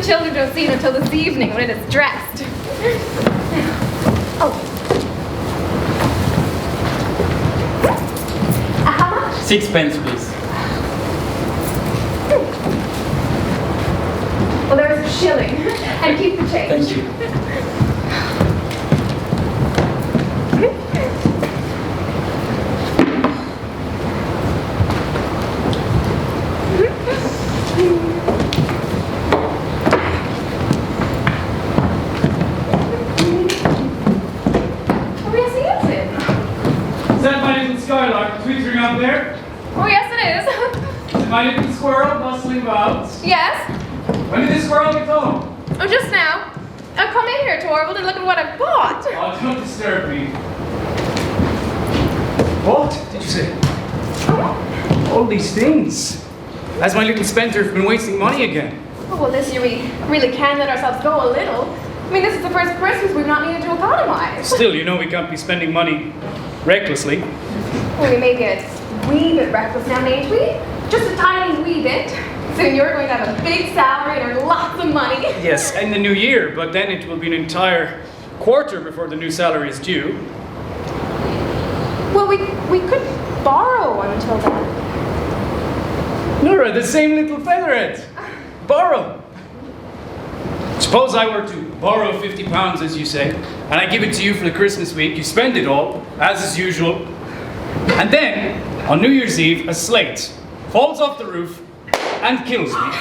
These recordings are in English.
children don't see it until this evening when it is dressed. Oh. How much? 6 pence, please. Well, there's a shilling. And keep the change. Thank you. Up there? Oh, yes, it is. Is my little squirrel bustling about? Yes. When did the squirrel get home? Oh, just now. I've come in here, Torvald, and look at what I've bought. Oh, don't disturb me. What did you say? All these things. Has my little spendthrift been wasting money again? Oh, well, this year we really can let ourselves go a little. I mean, this is the first Christmas we've not needed to economize. Still, you know we can't be spending money recklessly. Well, we may be a wee bit reckless now, ain't we? Just a tiny wee bit. Soon you're going to have a big salary and earn lots of money. Yes, in the new year, but then it will be an entire quarter before the new salary is due. Well, we could borrow until then. Nora, the same little featherhead. Borrow. Suppose I were to borrow £50, as you say, and I give it to you for the Christmas week. You spend it all, as is usual. And then, on New Year's Eve, a slate falls off the roof and kills me.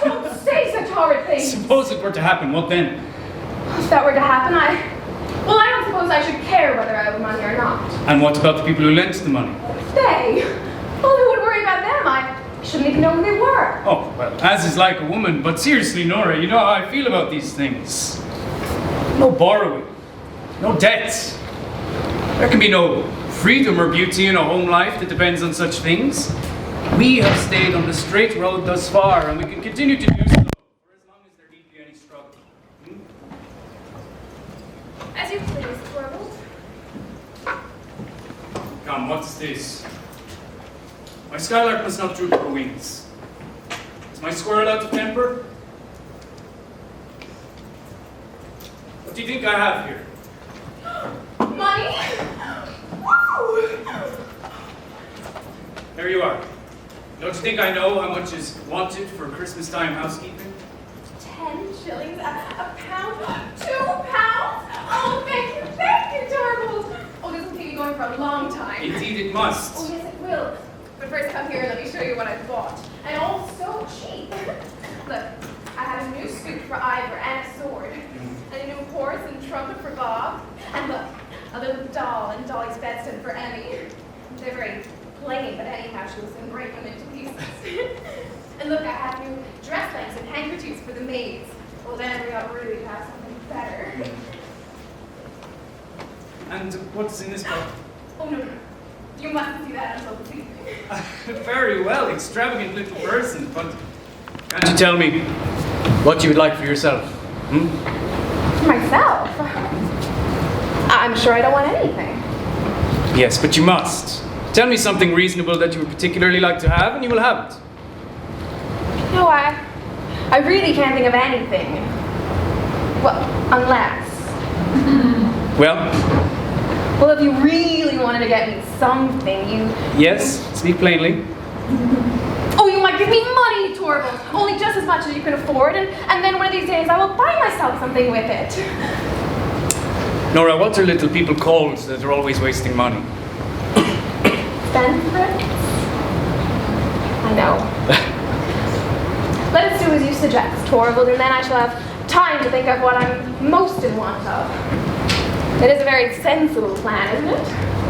Don't say such horrid things. Suppose it were to happen, what then? If that were to happen, I don't suppose I should care whether I have money or not. And what about the people who lent the money? They? Well, who would worry about them? I shouldn't even know who they were. Oh, well, as is like a woman, but seriously, Nora, you know how I feel about these things. No borrowing, no debts. There can be no freedom or beauty in a home life that depends on such things. We have stayed on the straight road thus far, and we can continue to do so for as long as there need be any struggle. As you please, Torvald. Come, what's this? My skylark must not droop her wings. Is my squirrel out of temper? What do you think I have here? Money? There you are. Don't you think I know how much is wanted for Christmas time housekeeping? 10 shillings, a pound, 2 pounds? Oh, thank you, Torvald. Oh, this will keep you going for a long time. Indeed it must. Oh, yes, it will. But first come here, let me show you what I've bought. And all so cheap. Look, I have a new suit for Ivar and a sword. And a new horse and trumpet for Bob. And look, a little doll and Dolly's bedstead for Emmy. They're very plain, but anyhow, she will soon break them into pieces. And look, I have new dress legs and handkerchiefs for the maids. Well, then we ought really to have something better. And what's in this box? Oh, no. You mustn't see that until this evening. Very well, extravagant little person, but can't you tell me what you would like for yourself? For myself? I'm sure I don't want anything. Yes, but you must. Tell me something reasonable that you would particularly like to have, and you will have it. No, I really can't think of anything. Well, unless... Well, if you really wanted to get me something, you... Yes, speak plainly. Oh, you might give me money, Torvald. Only just as much as you can afford, and then one of these days I will buy myself something with it. Nora, what are little people called that are always wasting money? Spendthrifts? I know. Let us do as you suggest, Torvald, and then I shall have time to think of what I'm most in want of. It is a very sensible plan, isn't it?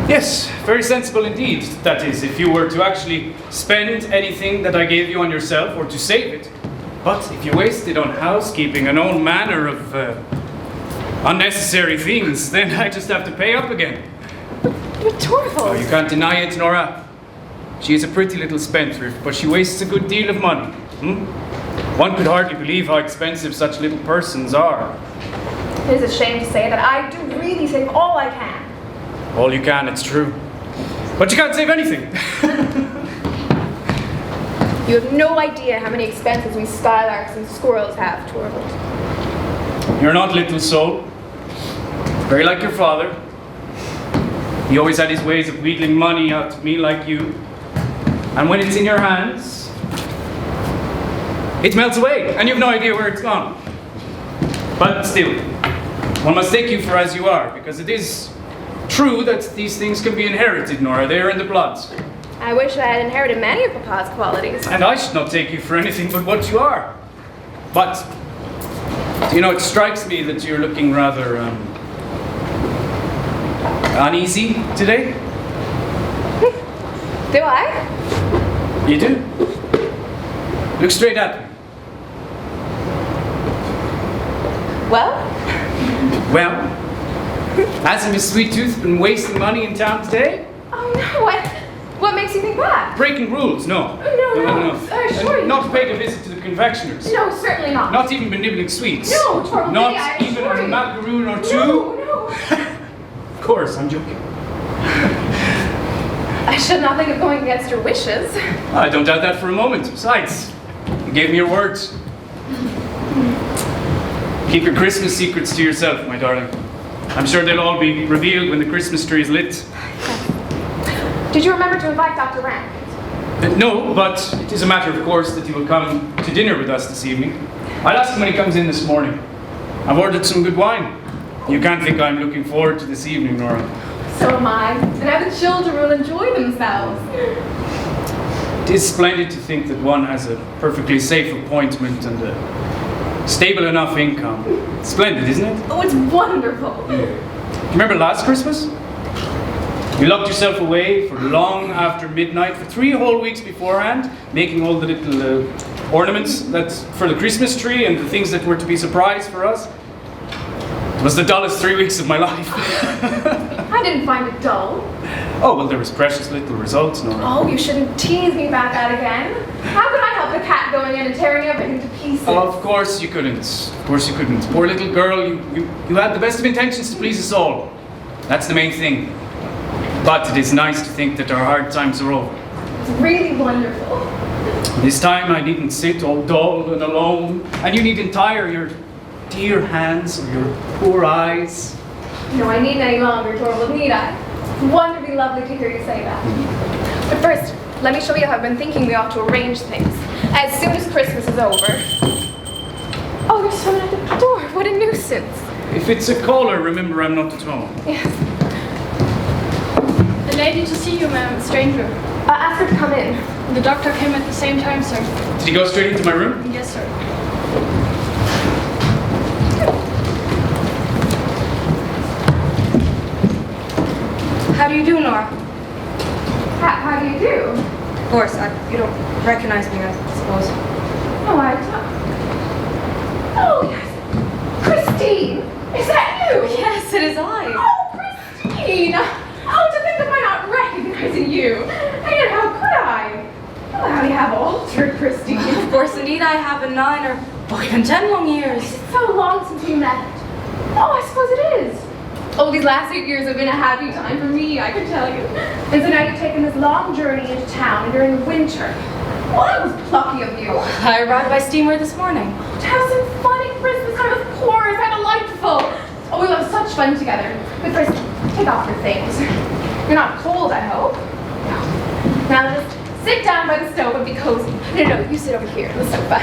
Yes, very sensible indeed. That is, if you were to actually spend anything that I gave you on yourself, or to save it. But if you waste it on housekeeping and all manner of unnecessary things, then I just have to pay up again. But Torvald... Oh, you can't deny it, Nora. She is a pretty little spendthrift, but she wastes a good deal of money. One could hardly believe how expensive such little persons are. It is a shame to say that I do really save all I can. All you can, it's true. But you can't save anything. You have no idea how many expenses we skylarks and squirrels have, Torvald. You're not little soul. Very like your father. He always had his ways of wheedling money out to me like you. And when it's in your hands, it melts away, and you have no idea where it's gone. But still, one must take you for as you are, because it is true that these things can be inherited, Nora. They are in the blood. I wish I had inherited many of Papa's qualities. And I should not take you for anything but what you are. But, you know, it strikes me that you're looking rather, uneasy today. Do I? You do. Look straight at me. Well? Well, hasn't Miss Sweet Tooth been wasting money in town today? Oh no, what makes you think that? Breaking rules, no. No. Sure you not paid a visit to the confectioners. No, certainly not. Not even been nibbling sweets. No, Torvald, not I even assure a you. macaroon or two. No. Of course, I'm joking. I should not think of going against your wishes. I don't doubt that for a moment. Besides, you gave me your words. Keep your Christmas secrets to yourself, my darling. I'm sure they'll all be revealed when the Christmas tree is lit. Did you remember to invite Dr. Rank? No, but it is a matter of course that he will come to dinner with us this evening. I'll ask him when he comes in this morning. I've ordered some good wine. You can't think I'm looking forward to this evening, Nora. So am I. And how the children will enjoy themselves. It is splendid to think that one has a perfectly safe appointment and a stable enough income. Splendid, isn't it? Oh, it's wonderful. Remember last Christmas? You locked yourself away for long after midnight for 3 whole weeks beforehand, making all the little ornaments that's for the Christmas tree and the things that were to be surprise for us. It was the dullest 3 weeks of my life. I didn't find it dull. Oh, well, there was precious little results, Nora. Oh, you shouldn't tease me about that again. How could I help the cat going in and tearing everything to pieces? Of course you couldn't. Of course you couldn't. Poor little girl, you had the best of intentions to please us all. That's the main thing. But it is nice to think that our hard times are over. It's really wonderful. This time I needn't sit all dull and alone, and you needn't tire your dear hands or your poor eyes. No, I needn't any longer, Torvald, need I? It's wonderfully lovely to hear you say that. But first, let me show you how I've been thinking we ought to arrange things. As soon as Christmas is over... Oh, there's someone at the door. What a nuisance. If it's a caller, remember I'm not at home. Yes. A lady to see you, ma'am, stranger. Ask her to come in. The doctor came at the same time, sir. Did he go straight into my room? Yes, sir. How do you do, Nora? How do you do? Of course, you don't recognize me, I suppose. Oh, Oh, yes. Christine! Is that you? Yes, it is I. Oh, Christine! Oh, to think of my not recognizing you. And yet, how could I? Oh, how you have altered, Christine. Of course, indeed, I have been 9 or even 10 long years. It's so long since we met. Oh, I suppose it is. Oh, these last 8 years have been a happy time for me, I can tell you. And so now you've taken this long journey into town during the winter. Oh, that was plucky of you. I arrived by steamer this morning. To have some fun at Christmas time, of course, how delightful. Oh, we'll have such fun together. But first, take off your things. You're not cold, I hope. No. Now just sit down by the stove and be cozy. No, you sit over here on the sofa.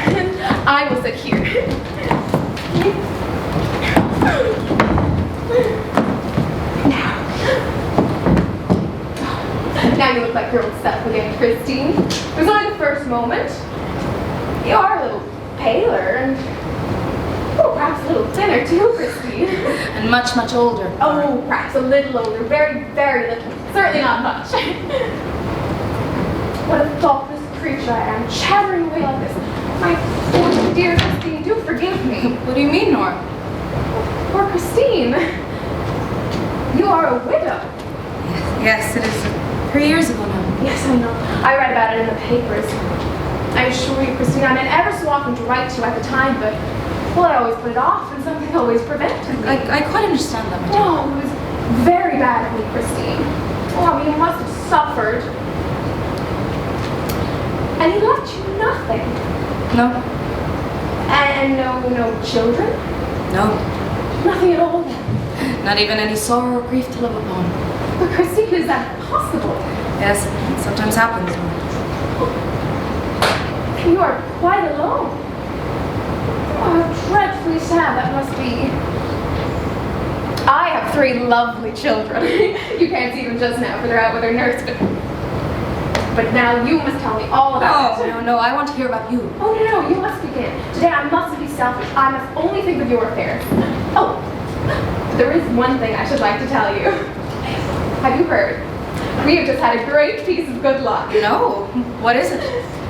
I will sit here. Now you look like your old self again, Christine. It was only the first moment. You are a little paler and perhaps a little thinner too, Christine. And much, much older. Oh, perhaps a little older. Very, very little. Certainly not much. What a thoughtless creature I am, chattering away like this. My poor dear Christine, do forgive me. What do you mean, Nora? Poor Christine. You are a widow. Yes, it is 3 years ago now. Yes, I know. I read about it in the papers. I assure you, Christine, I meant ever so often to write to you at the time, but, well, I always put it off, and something always prevented me. I quite understand that, my dear. Oh, it was very bad of me, Christine. Oh, you must have suffered. And he left you nothing. No. And no children? No. Nothing at all then? Not even any sorrow or grief to live upon. But Christine, is that possible? Yes, it sometimes happens. You are quite alone. Oh, how dreadfully sad that must be. I have 3 lovely children. You can't see them just now, for they're out with their nurse, but now you must tell me all about it. No, I want to hear about you. Oh, no, you must begin. Today I mustn't be selfish. I must only think of your affairs. Oh, there is one thing I should like to tell you. Have you heard? We have just had a great piece of good luck. No. What is it?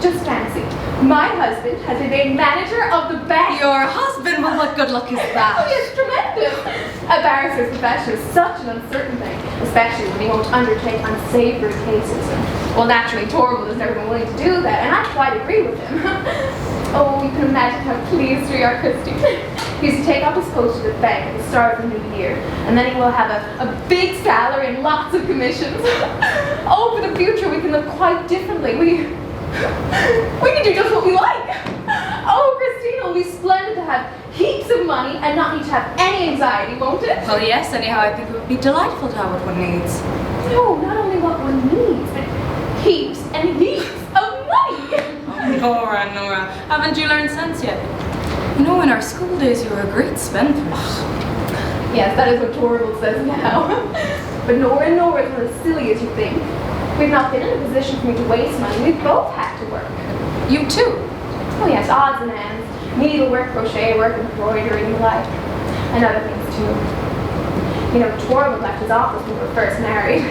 Just fancy. My husband has been made manager of the bank. Your husband? Well, what good luck is that? Oh, yes, tremendous. A barrister's profession is such an uncertain thing, especially when he won't undertake unsavory cases. Well, naturally, Torvald has never been willing to do that, and I quite agree with him. Oh, you can imagine how pleased we are, Christy. He's to take up his post at the bank at the start of the new year, and then he will have a big salary and lots of commissions. Oh, for the future, we can live quite differently. We can do just what we like. Oh, Christina, it'll be splendid to have heaps of money and not need to have any anxiety, won't it? Well, yes, anyhow, I think it would be delightful to have what one needs. No, not only what one needs, but heaps and heaps of money. Oh, Nora, haven't you learned sense yet? You know, in our school days, you were a great spendthrift. Yes, that is what Torvald says now. But Nora is not as silly as you think. We've not been in a position for me to waste money. We've both had to work. You too? Oh yes, odds and ends. Needlework, crochet work, embroidery, and the like. And other things too. You know, Torvald left his office when we were first married.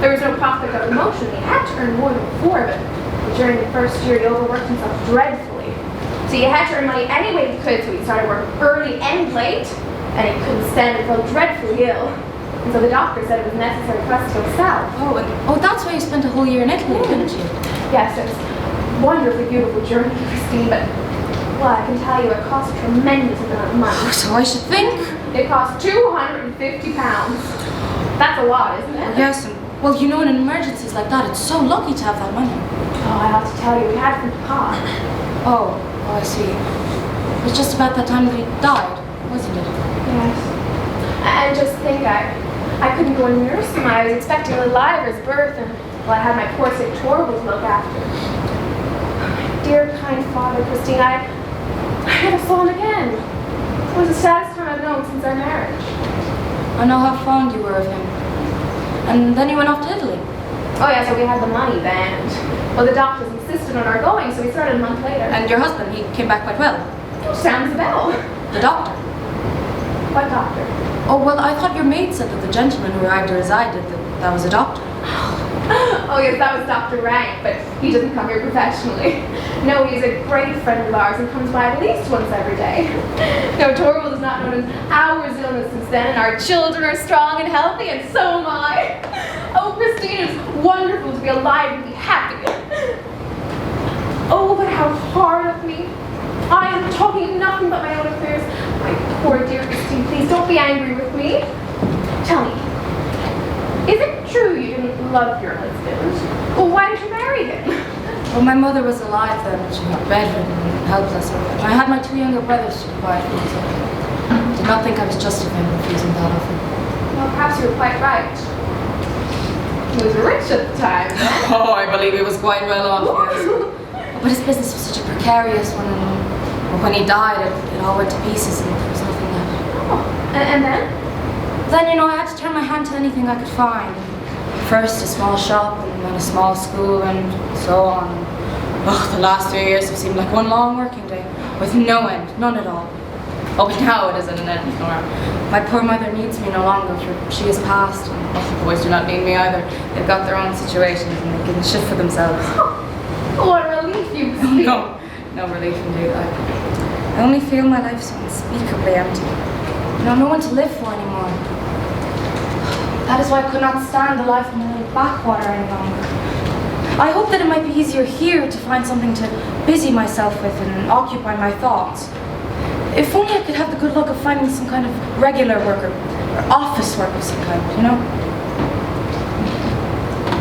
There was no prospect of promotion. He had to earn more than before, but during the first year he overworked himself dreadfully. So he had to earn money any way he could, so he started working early and late, and he couldn't stand it, felt dreadfully ill. And so the doctor said it was necessary for us to go south. Oh, that's why you spent a whole year in Italy, didn't you? Yes, it was a wonderfully beautiful journey, Christine, but, well, I can tell you it cost a tremendous amount of money. Oh, so I should think. It cost £250. That's a lot, isn't it? Yes, and, well, you know, in emergencies like that, it's so lucky to have that money. Oh, I have to tell you, we had from Papa. Oh, I see. It was just about that time that he died, wasn't it? Yes. And just think, I couldn't go and nurse him. I was expecting a little Ivar's birth, and well, I had my poor sick Torvald to look after. My dear, kind father, Christine, I never saw him again. It was the saddest time I've known since our marriage. I know how fond you were of him. And then you went off to Italy. Oh yeah, so we had the money then. Well, the doctors insisted on our going, so we started a month later. And your husband, he came back quite well. Oh, sounds the bell. The doctor. What doctor? Oh, well, I thought your maid said that the gentleman who arrived as I did, that was a doctor. Oh yes, that was Dr. Rank, but he doesn't come here professionally. No, he's a great friend of ours and comes by at least once every day. No, Torvald has not known an hour's illness since then, and our children are strong and healthy, and so am I. Oh, Christine, it's wonderful to be alive and be happy. Oh, but how hard of me. I am talking of nothing but my own affairs. My poor dear Christine, please don't be angry with me. Tell me, is it true you didn't love your husband? Well, why did you marry him? Well, my mother was alive then, she was bedridden and helpless. I had my 2 younger brothers to provide for me, so I did not think I was justified in refusing that offer. Well, perhaps you were quite right. He was rich at the time, then. Oh, I believe he was quite well off, yes. But his business was such a precarious one, and when he died, it all went to pieces and there was nothing left. Oh, and then? Then, you know, I had to turn my hand to anything I could find. First a small shop, and then a small school, and so on. Oh, the last 3 years have seemed like one long working day, with no end, none at all. Oh, but now it isn't an end, Nora. My poor mother needs me no longer, for she has passed, and the boys do not need me either. They've got their own situations, and they can shift for themselves. Oh, what a relief you must be. No relief indeed. I only feel my life so unspeakably empty. You know, no one to live for anymore. That is why I could not stand the life in the little backwater any longer. I hope that it might be easier here to find something to busy myself with and occupy my thoughts. If only I could have the good luck of finding some kind of regular work or office work of some kind, you know?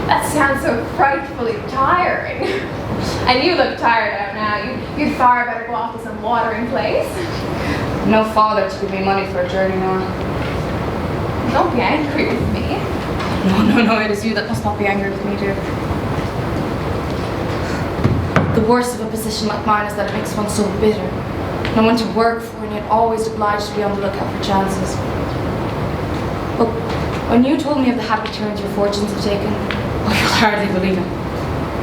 That sounds so frightfully tiring. And you look tired out now. You'd far better go off to some watering place. No father to give me money for a journey, Nora. Don't be angry with me. No, it is you that must not be angry with me, dear. The worst of a position like mine is that it makes one so bitter. No one to work for and yet always obliged to be on the lookout for chances. But when you told me of the happy turns your fortunes have taken, oh, you'll hardly believe it.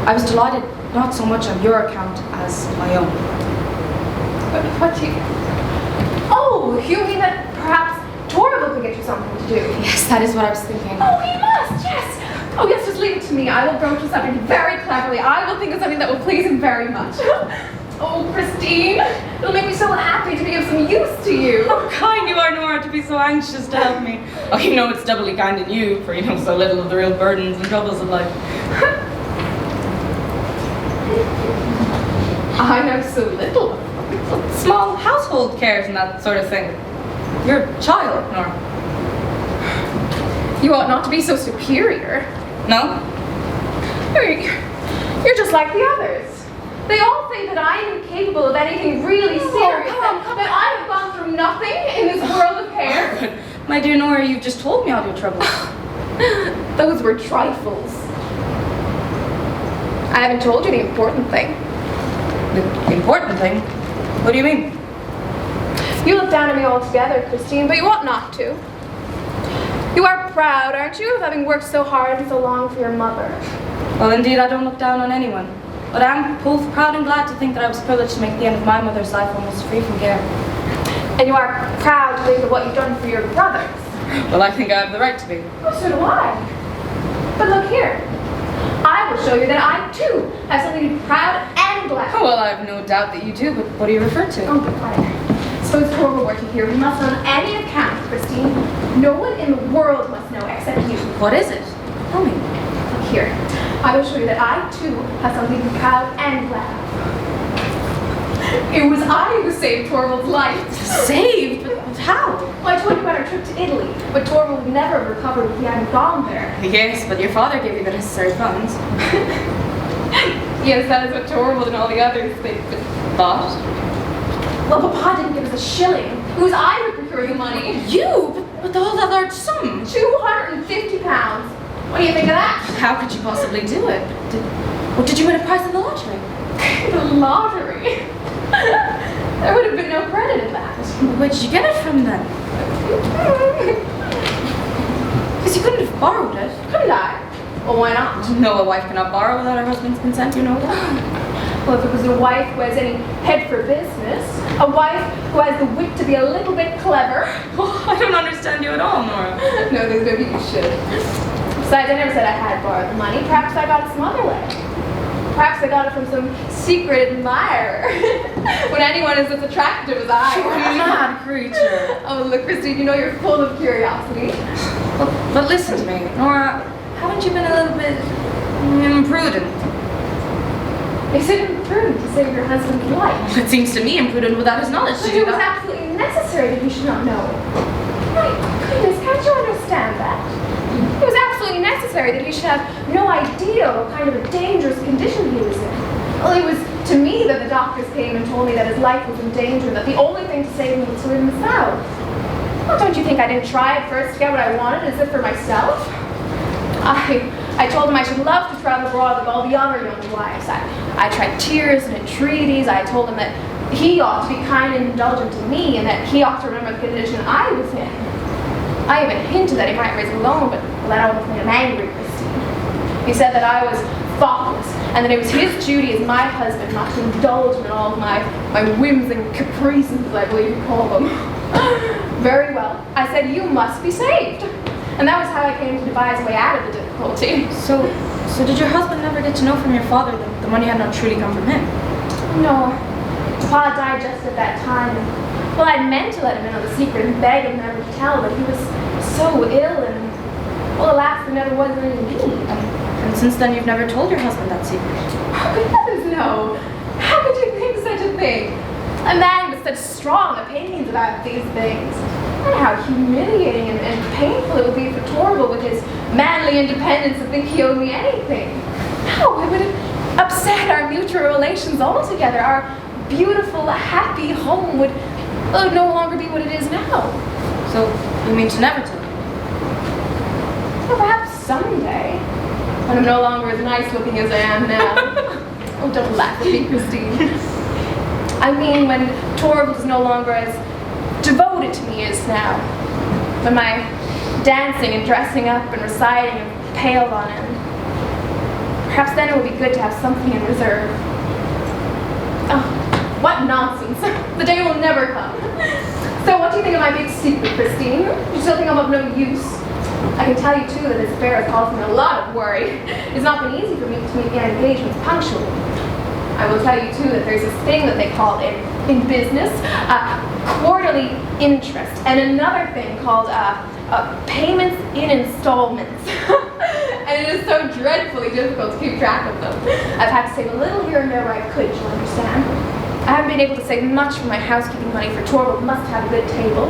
I was delighted not so much on your account as my own. But what do you... Oh, you mean that perhaps Torvald could get you something to do? Yes, that is what I was thinking. Oh, he must, yes! Oh, yes, just leave it to me. I will broach you something very cleverly. I will think of something that will please him very much. Oh, Christine, it'll make me so happy to be of some use to you. How kind you are, Nora, to be so anxious to help me. Oh, you know it's doubly kind in you, for you know so little of the real burdens and troubles of life. I know so little. Small household cares and that sort of thing. You're a child, Nora. You ought not to be so superior. No? You're just like the others. They all think that I am incapable of anything really serious, that I have gone through nothing in this world of care. My dear Nora, you've just told me all your troubles. Those were trifles. I haven't told you the important thing. The important thing? What do you mean? You look down at me altogether, Christine, but you ought not to. You are proud, aren't you, of having worked so hard and so long for your mother? Well, indeed, I don't look down on anyone. But I am both proud and glad to think that I was privileged to make the end of my mother's life almost free from care. And you are proud to think of what you've done for your brothers? Well, I think I have the right to be. Oh, so do I. But look here. I will show you that I, too, have something to be proud and glad of. Oh, well, I have no doubt that you do, but what do you refer to? Don't be quiet. Suppose Torvald were to hear, we must on any account, Christine. No one in the world must know except you. What is it? Tell me. Look here. I will show you that I, too, have something to be proud and glad of. It was I who saved Torvald's life. Saved? But how? Well, I told you about our trip to Italy, but Torvald would never have recovered if he hadn't gone there. Yes, but your father gave you the necessary funds. Yes, that is what Torvald and all the others think. But? Well, Papa didn't give us a shilling. It was I who procured the money. You? But all that large sum? £250. What do you think of that? How could you possibly do it? Did you win a prize in the lottery? The lottery? There would have been no credit in that. Where did you get it from then? Because you couldn't have borrowed it. Couldn't I? Well, why not? No, a wife cannot borrow without her husband's consent, you know that. Well, if it was a wife who has any head for business, a wife who has the wit to be a little bit clever. Oh, I don't understand you at all, Nora. No, there's no you should. Besides, I never said I had borrowed the money. Perhaps I got it some other way. Perhaps I got it from some secret admirer. When anyone is as attractive as I You're a mad creature. Oh, look, Christine, you know you're full of curiosity. But listen to me, Nora. Haven't you been a little bit imprudent? Is it imprudent to save your husband's life? It seems to me imprudent without his knowledge to But do it was that. absolutely necessary that he should not know. My goodness, can't you understand that? It was absolutely necessary that he should have no idea what kind of a dangerous condition he was in. Well, it was to me that the doctors came and told me that his life was in danger, and that the only thing to save him was to rid himself. Well, don't you think I didn't try at first to get what I wanted, as if for myself? I told him I should love to travel abroad with all the other young wives. I tried tears and entreaties. I told him that he ought to be kind and indulgent to me, and that he ought to remember the condition I was in. I even hinted that he might raise a loan, but that almost made him angry, Christine. He said that I was thoughtless, and that it was his duty as my husband not to indulge in all of my whims and caprices, as I believe you call them. Very well. I said, you must be saved. And that was how I came to devise a way out of the difficulty. So did your husband never get to know from your father that the money had not truly come from him? No. Pa died just at that time. Well, I'd meant to let him in on the secret and beg him never to tell, but he was so ill and, well, alas, there never was any need. And since then you've never told your husband that secret? How could heavens know? How could you think such a thing? A man with such strong opinions about these things. And how humiliating and painful it would be for Torvald with his manly independence to think he owed me anything. No, it upset our mutual relations altogether. Our beautiful, happy home would no longer be what it is now. So, you mean to never tell? Well, perhaps someday, when I'm no longer as nice looking as I am now. Oh, don't laugh at me, Christine. I mean when Torvald is no longer as devoted to me as now. When my dancing and dressing up and reciting have paled on him. Perhaps then it would be good to have something in reserve. Oh, what nonsense. The day will never come. So what do you think of my big secret, Christine? You still think I'm of no use? I can tell you too that this affair has caused me a lot of worry. It's not been easy for me to meet the engagements punctually. I will tell you too that there's this thing that they call in business quarterly interest, and another thing called payments in installments. And it is so dreadfully difficult to keep track of them. I've had to save a little here and there where I could, you understand? I haven't been able to save much from my housekeeping money, for Torvald must have a good table.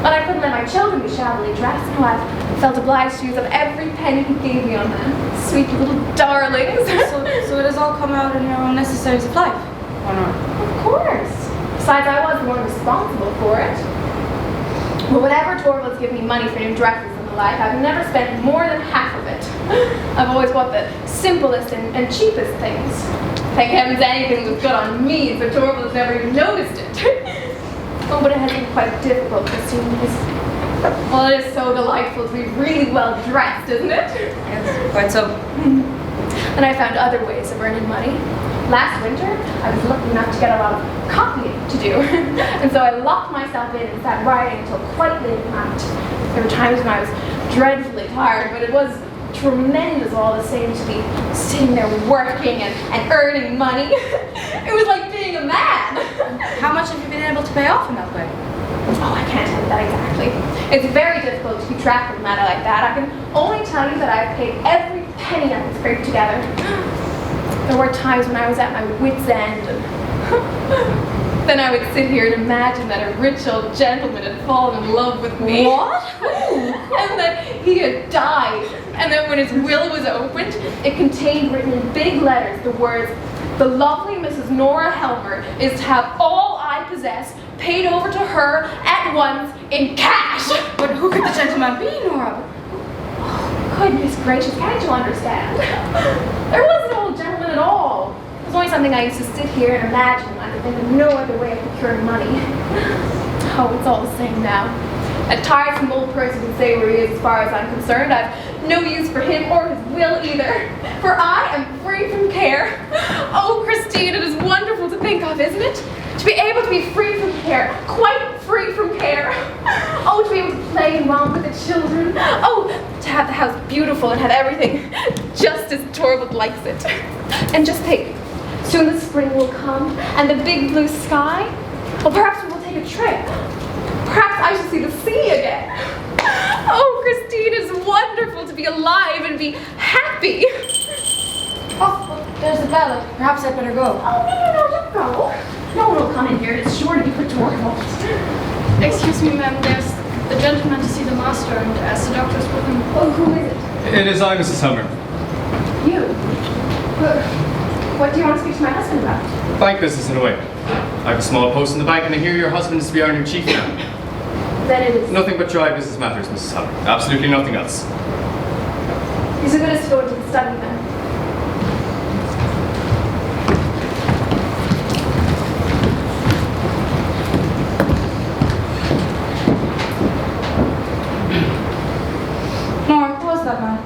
But I couldn't let my children be shabbily dressed. No, I've felt obliged to use up every penny he gave me on them. Sweet little darlings. So it has all come out in your own necessaries of life, or not? Of course. Besides, I was the one responsible for it. But whenever Torvald's given me money for new dresses and the like, I've never spent more than half of it. I've always bought the simplest and cheapest things. Thank heavens anything was good on me, so Torvald's never even noticed it. Oh, but it has been quite difficult, Christine, because, well, it is so delightful to be really well dressed, isn't it? Yes, quite so. And I found other ways of earning money. Last winter, I was lucky enough to get a lot of copying to do. And so I locked myself in and sat writing until quite late at night. There were times when I was dreadfully tired, but it was tremendous all the same to be sitting there working and earning money. It was like being a man. How much have you been able to pay off in that way? Oh, I can't tell you that exactly. It's very difficult to keep track of a matter like that. I can only tell you that I've paid every penny I could scrape together. There were times when I was at my wit's end, and then I would sit here and imagine that a rich old gentleman had fallen in love with me. What? And that he had died. And that when his will was opened, it contained written in big letters the words, "The lovely Mrs. Nora Helmer is to have all I possess paid over to her at once in cash." But who could the gentleman be, Nora? Oh, goodness gracious, can't you understand? There wasn't an old gentleman at all. It was only something I used to sit here and imagine when I could think of no other way of procuring money. Oh, it's all the same now. A tiresome old person can say where he is as far as I'm concerned. I've no use for him or his will either. For I am free from care. Oh, Christine, it is wonderful to think of, isn't it? To be able to be free from care, quite free from care. Oh, to be able to play and romp with the children. Oh, to have the house beautiful and have everything just as Torvald likes it. And just think, soon the spring will come and the big blue sky. Well, perhaps we will take a trip. Perhaps I shall see the sea again. Oh, Christine, it's wonderful to be alive and be happy. Oh, well, there's the bell. Perhaps I'd better go. Oh, no, don't go. No one will come in here. It's sure to be for Torvald. Excuse me, ma'am, there's the gentleman to see the master and ask the doctors with him. Oh, who is it? It is I, Mrs. Helmer. You? What do you want to speak to my husband about? Bank business in a way. I have a small post in the bank and I hear your husband is to be our new chief now. Then it is. Nothing but dry business matters, Mrs. Helmer. Absolutely nothing else. You're so good as to go into the study then. Nora, who was that man?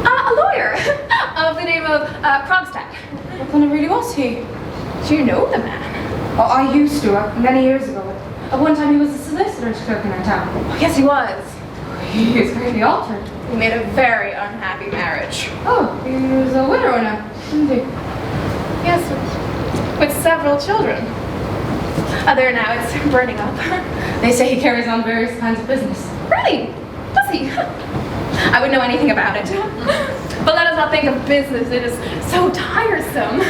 A lawyer of the name of Krogstad. What kind of really was he? Do you know the man? Oh, I used to, many years ago. At one time he was a solicitor's clerk in our town. Oh, yes, he was. He is greatly altered. He made a very unhappy marriage. Oh, he was a widower now, isn't he? Yes, with several children. There now, it's burning up. They say he carries on various kinds of business. Really? Does he? I wouldn't know anything about it. But let us not think of business. It is so tiresome.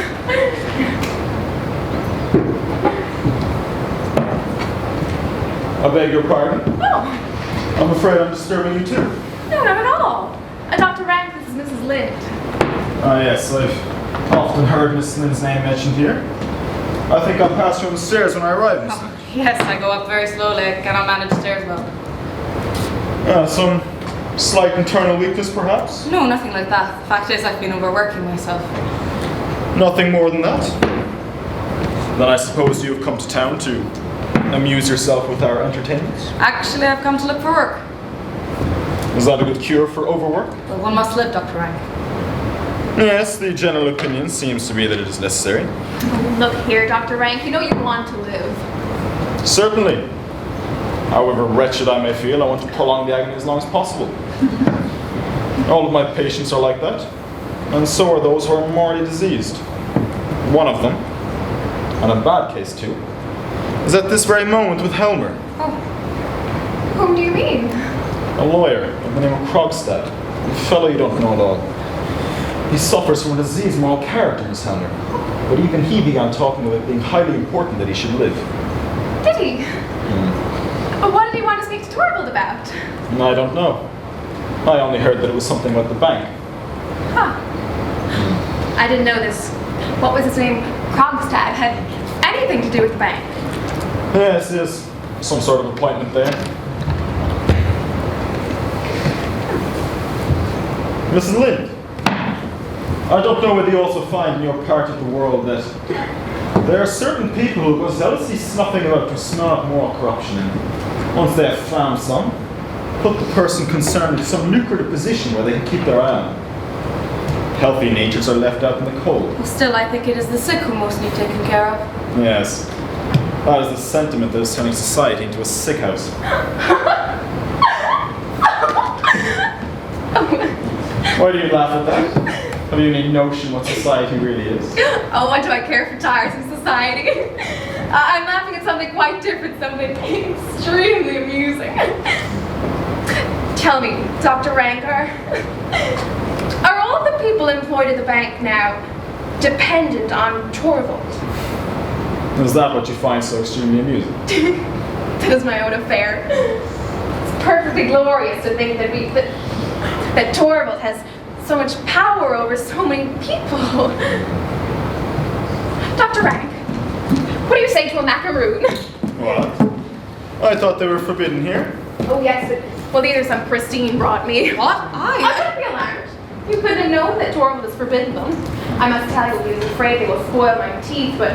I beg your pardon? Oh, I'm afraid I'm disturbing you too. no, not at all. Dr. Rankin, this is Mrs. Linde. Ah, yes, I've Often heard Miss Lynn's name mentioned here. I think I'll pass you on the stairs when I arrive, Miss Lynn. Yes, I go up very slowly. I cannot manage stairs well. Some slight internal weakness, perhaps? No, nothing like that. The fact is, I've been overworking myself. Nothing more than that? Then I suppose you've come to town to amuse yourself with our entertainment? Actually, I've come to look for work. Is that a good cure for overwork? Well, one must live, Dr. Rank. Yes, the general opinion seems to be that it is necessary. Look here, Dr. Rank, you know you want to live. Certainly. However wretched I may feel, I want to prolong the agony as long as possible. All of my patients are like that, and so are those who are mortally diseased. One of them, and a bad case too, is at this very moment with Helmer, Oh, Whom do you mean? a lawyer of the name of Krogstad, a fellow you don't know at all. He suffers from a diseased moral character, Miss Helmer, but even he began talking of it being highly important that he should live. Did he? But what did he want to speak to Torvald about? I don't know. I only heard that it was something about the bank. Huh. I didn't know this. What was his name? Krogstad had anything to do with the bank. Yes, yes. Some sort of appointment there. Mrs. Linde, I don't know whether you also find in your part of the world that there are certain people who go zealously snuffing about to smell out moral corruption, and once they have found some, put the person concerned in some lucrative position where they can keep their eye on them. Healthy natures are left out in the cold. well, still, I think it is the sick who most need taken care of. Yes. That is the sentiment that is turning society into a sick house. Why do you laugh at that? Have you any notion what society really is? Oh, what do I care for tiresome society? I'm laughing at something quite different, something extremely amusing. Tell me, Dr. Rank, are all the people employed at the bank now dependent on Torvald? Is that what you find so extremely amusing? That is my own affair. It's perfectly glorious to think that Torvald has so much power over so many people. Dr. Rank, what do you say to a macaroon? What? I thought they were forbidden here. Oh yes, well these are some Christine brought me. What? Oh, don't be alarmed. You couldn't have known that Torvald has forbidden them. I must tell you, he was afraid they will spoil my teeth, but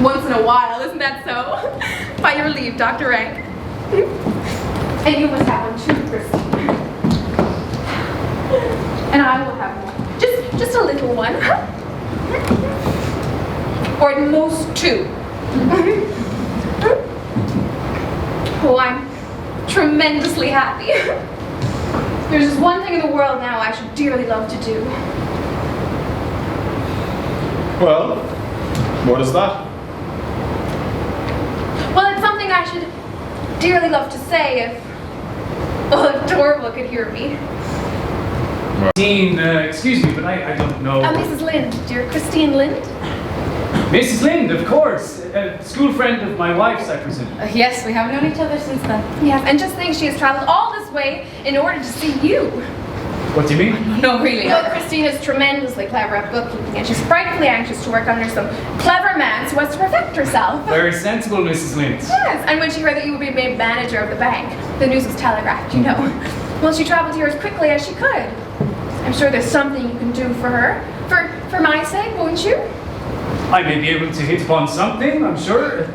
once in a while, isn't that so? By your leave, Dr. Rank. And you must have one too, Christine. And I will have one. Just a little one. Or at most two. Oh, I'm tremendously happy. There's just one thing in the world now I should dearly love to do. Well, what is that? Well, it's something I should dearly love to say if Torvald could hear me. Christine, excuse me, but I don't know. Mrs. Linde, dear Christine Linde. Mrs. Linde, of course. A school friend of my wife's, I presume. Yes, we have known each other since then. Yes, and just think she has traveled all this way in order to see you. What do you mean? No, really. Well, Christine is tremendously clever at bookkeeping, and she's frightfully anxious to work under some clever man so as to perfect herself. Very sensible, Mrs. Linde. Yes, and when she heard that you would be made manager of the bank, the news was telegraphed, you know. Well, she traveled here as quickly as she could. I'm sure there's something you can do for her. For my sake, won't you? I may be able to hit upon something, I'm sure.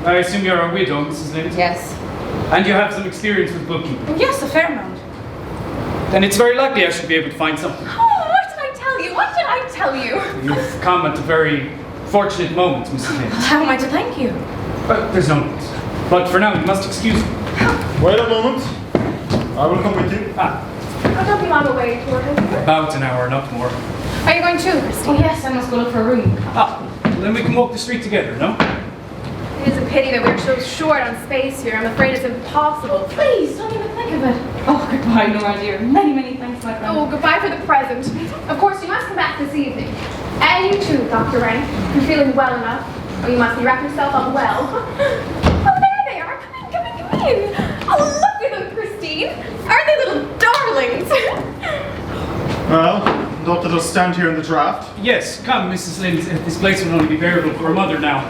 I assume you're a widow, Mrs. Linde. Yes. And you have some experience with bookkeeping. Yes, a fair amount. Then it's very likely I should be able to find something. Oh, what did I tell you? What did I tell you? You've come at a very fortunate moment, Mrs. Linde. How am I to thank you? There's no need. But for now, you must excuse me. Wait a moment. I will come with you. Oh, don't be long away, Torvald. About an hour, not more. Are you going too, Christine? Oh, yes, I must go look for a room. Well, then we can walk the street together, no? It is a pity that we're so short on space here. I'm afraid it's impossible. Please, don't even think of it. Oh, goodbye, Nora, dear. Many, many thanks, my friend. Oh, goodbye for the present. Of course, you must come back this evening. And you too, Dr. Rank. You're feeling well enough. Or you must be wrapping yourself up well. Oh, there they are. Come in. Oh, look at them, Christine. Aren't they little darlings? Well, Doctor, just stand here in the draft. Yes, come, Mrs. Linde. This place will only be bearable for a mother now.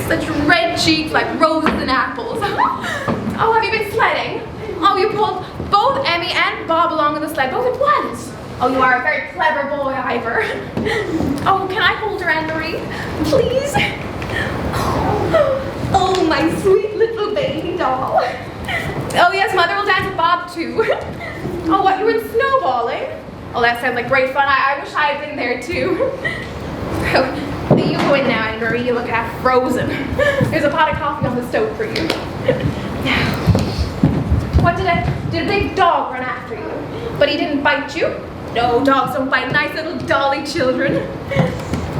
Such red cheeks like roses and apples. Oh, have you been sledding? Oh, you pulled both Emmy and Bob along on the sled, both at once. Oh, you are a very clever boy, Ivar. Oh, can I hold your hand, Marie? Please? Oh, my sweet little baby doll. Oh, yes, Mother will dance with Bob, too. Oh, what, you were snowballing? Oh, that sounds like great fun. I wish I had been there, too. Oh, you go in now, Marie. You look half frozen. There's a pot of coffee on the stove for you. What, did a big dog run after you? But he didn't bite you? No, dogs don't bite nice little dolly children.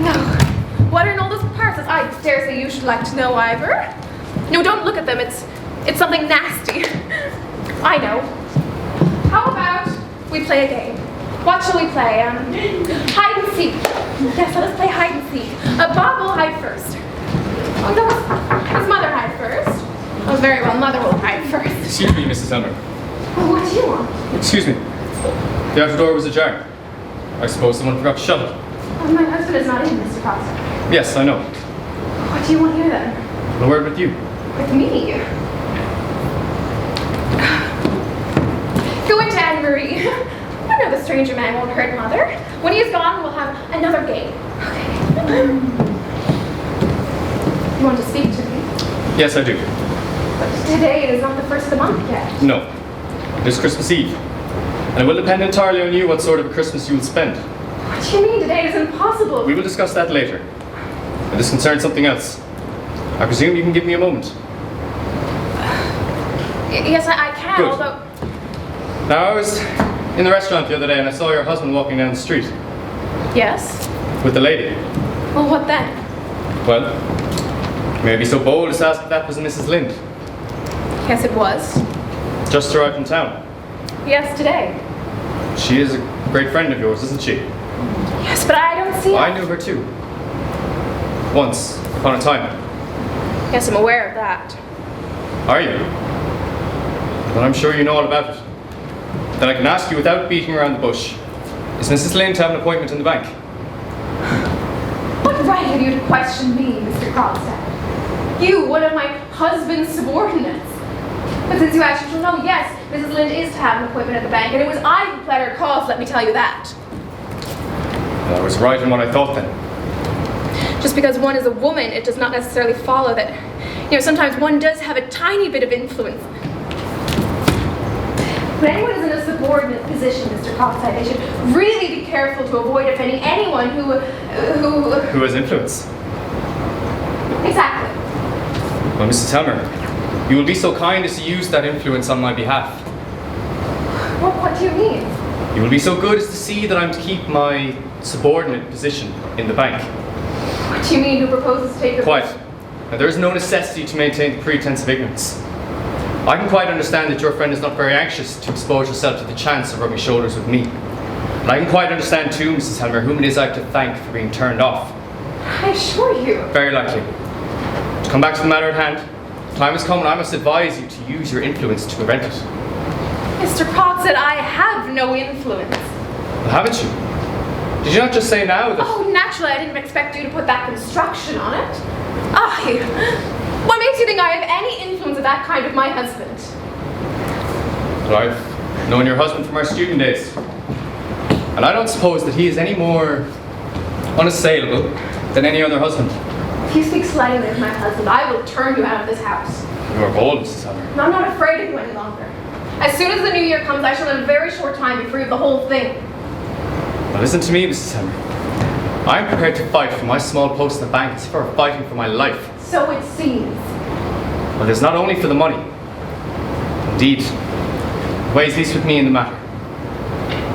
No. What are in all those parcels? I dare say you should like to know, Ivar. No, don't look at them. It's something nasty. I know. How about we play a game? What shall we play? Hide and seek. Yes, let us play hide and seek. Bob will hide first. Oh, no, his mother hide first. Oh, very well, Mother will hide first. Excuse me, Mrs. Helmer. Oh, what do you want? Excuse me. The outer door was ajar. I suppose someone forgot to shut it. Oh, my husband is not in, Mr. Krogstad. Yes, I know. What do you want here, then? A word with you. With me? Go into Anne-Marie. I know the stranger man won't hurt Mother. When he is gone, we'll have another game. Okay. You want to speak to me? Yes, I do. But today is not the first of the month yet. No. It is Christmas Eve. And it will depend entirely on you what sort of a Christmas you will spend. What do you mean? Today is impossible. We will discuss that later. But this concerns something else. I presume you can give me a moment. Yes, I can, Good. although... Now, I was in the restaurant the other day and I saw your husband walking down the street. Yes? With the lady. Well, what then? Well, may I be so bold as to ask if that was Mrs. Linde? Yes, it was. Just arrived from town. Yes, today. She is a great friend of yours, isn't she? Yes, but I don't see... I knew her too. Once, upon a time. Yes, I'm aware of that. Are you? Well, I'm sure you know all about it. Then I can ask you without beating around the bush. Is Mrs. Linde to have an appointment in the bank? What right have you to question me, Mr. Krogstad? You, one of my husband's subordinates. But since you actually don't know, yes, Mrs. Linde is to have an appointment at the bank, and it was I who pled her cause, let me tell you that. Well, I was right in what I thought then. Just because one is a woman, it does not necessarily follow that, sometimes one does have a tiny bit of influence. When anyone is in a subordinate position, Mr. Krogstad, they should really be careful to avoid offending anyone who has influence? Exactly. Well, Mrs. Helmer, you will be so kind as to use that influence on my behalf. What do you mean? You will be so good as to see that I'm to keep my subordinate position in the bank. What do you mean, who proposes to take your... Quite. Now, there is no necessity to maintain the pretense of ignorance. I can quite understand that your friend is not very anxious to expose herself to the chance of rubbing shoulders with me. And I can quite understand too, Mrs. Helmer, whom it is I have to thank for being turned off. I assure you. Very likely. To come back to the matter at hand, the time has come when I must advise you to use your influence to prevent it. Mr. Krogstad, I have no influence. Well, haven't you? Did you not just say now that... Oh, naturally, I didn't expect you to put that construction on it. What makes you think I have any influence of that kind with my husband? Well, I've known your husband from our student days. And I don't suppose that he is any more unassailable than any other husband. If you speak slightly of my husband, I will turn you out of this house. You are bold, Mrs. Helmer. And I'm not afraid of you any longer. As soon as the new year comes, I shall in a very short time be free of the whole thing. Now listen to me, Mrs. Helmer. I'm prepared to fight for my small post in the bank as if I were fighting for my life. So it seems. But it's not only for the money. Indeed, it weighs least with me in the matter.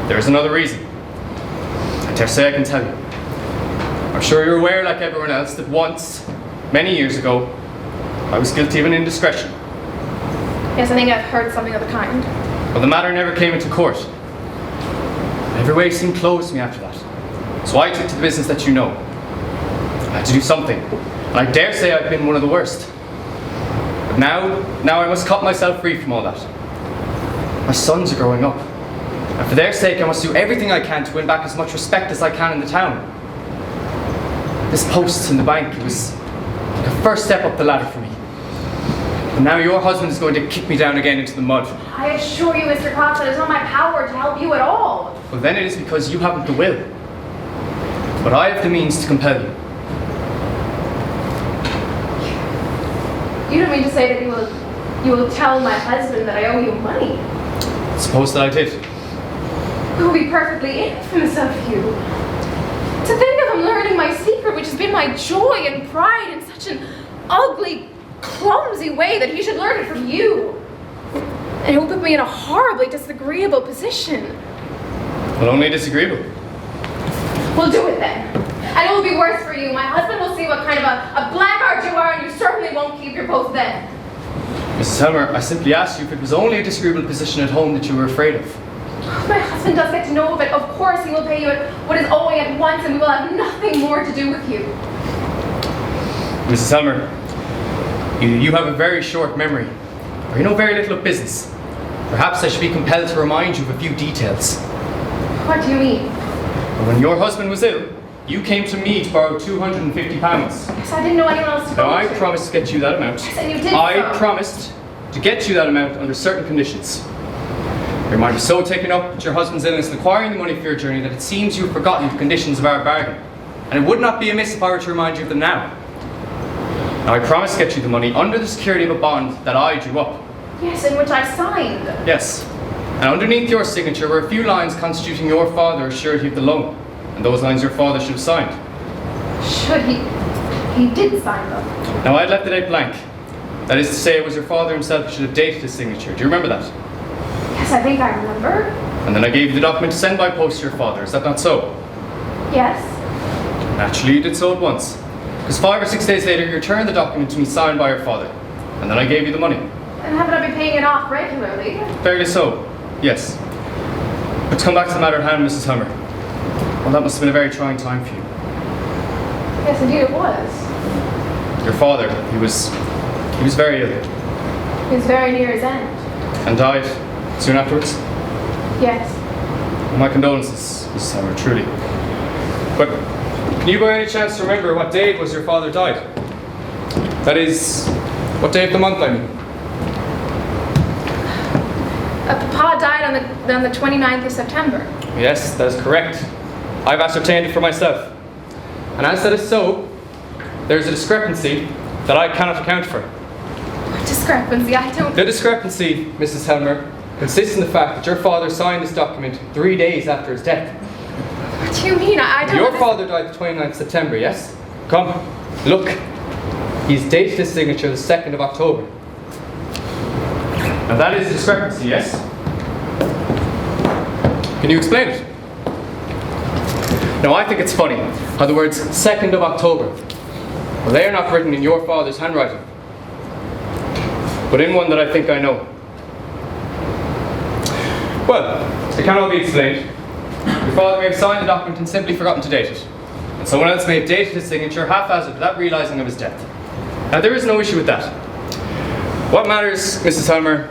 There is another reason. I dare say I can tell you. I'm sure you're aware, like everyone else, that once, many years ago, I was guilty of an indiscretion. Yes, I think I've heard something of the kind. But the matter never came into court. Every way seemed closed to me after that. So I took to the business that you know. I had to do something. And I dare say I've been one of the worst. But now I must cut myself free from all that. My sons are growing up. And for their sake, I must do everything I can to win back as much respect as I can in the town. This post in the bank, it was like a first step up the ladder for me. And now your husband is going to kick me down again into the mud. I assure you, Mr. Krogstad, it's not my power to help you at all. Well, then it is because you haven't the will. But I have the means to compel you. You don't mean to say that you will tell my husband that I owe you money? Suppose that I did. It would be perfectly infamous of you. To think of him learning my secret, which has been my joy and pride, in such an ugly, clumsy way that he should learn it from you. And it will put me in a horribly disagreeable position. Well, only disagreeable. We'll do it then. And it will be worse for you. My husband will see what kind of a blackguard you are, and you certainly won't keep your post then. Mrs. Helmer, I simply asked you if it was only a disagreeable position at home that you were afraid of. My husband does get to know of it. Of course he will pay you what is owing at once, and we will have nothing more to do with you. Mrs. Helmer, either you have a very short memory, or you know very little of business. Perhaps I should be compelled to remind you of a few details. What do you mean? When your husband was ill, you came to me to borrow £250. Yes, I didn't know anyone else to go Now, I to. promised to get you that amount. Yes, and you did I so. promised to get you that amount under certain conditions. Your mind was so taken up with your husband's illness and acquiring the money for your journey that it seems you have forgotten the conditions of our bargain. And it would not be amiss if I were to remind you of them now. Now, I promised to get you the money under the security of a bond that I drew up. Yes, in which I signed. Yes. And underneath your signature were a few lines constituting your father as surety of the loan. And those lines your father should have signed. Should he? He did sign them. Now, I'd left the date blank. That is to say, it was your father himself who should have dated his signature. Do you remember that? Yes, I think I remember. And then I gave you the document to send by post to your father. Is that not so? Yes. Naturally, you did so at once. Because 5 or 6 days later, you returned the document to me signed by your father. And then I gave you the money. And haven't I been paying it off regularly? Fairly so, yes. But to come back to the matter at hand, Mrs. Helmer. Well, that must have been a very trying time for you. Yes, indeed it was. Your father, he was very ill. He was very near his end. And died soon afterwards. Yes. My condolences, Mrs. Helmer, truly. But can you by any chance remember what day it was your father died? That is, what day of the month, I mean? Papa died on the 29th of September. Yes, that is correct. I've ascertained it for myself. And as that is so, there's a discrepancy that I cannot account for. What discrepancy? I don't... The discrepancy, Mrs. Helmer, consists in the fact that your father signed this document 3 days after his death. What do you mean? I don't... Your father died the 29th of September, yes? Come, look. He's dated his signature the 2nd of October. Now that is a discrepancy, yes? Can you explain it? Now I think it's funny how the words 2nd of October, well, they are not written in your father's handwriting, but in one that I think I know. Well, it can all be explained. Your father may have signed the document and simply forgotten to date it. And someone else may have dated his signature haphazard without realising of his death. Now there is no issue with that. What matters, Mrs. Helmer,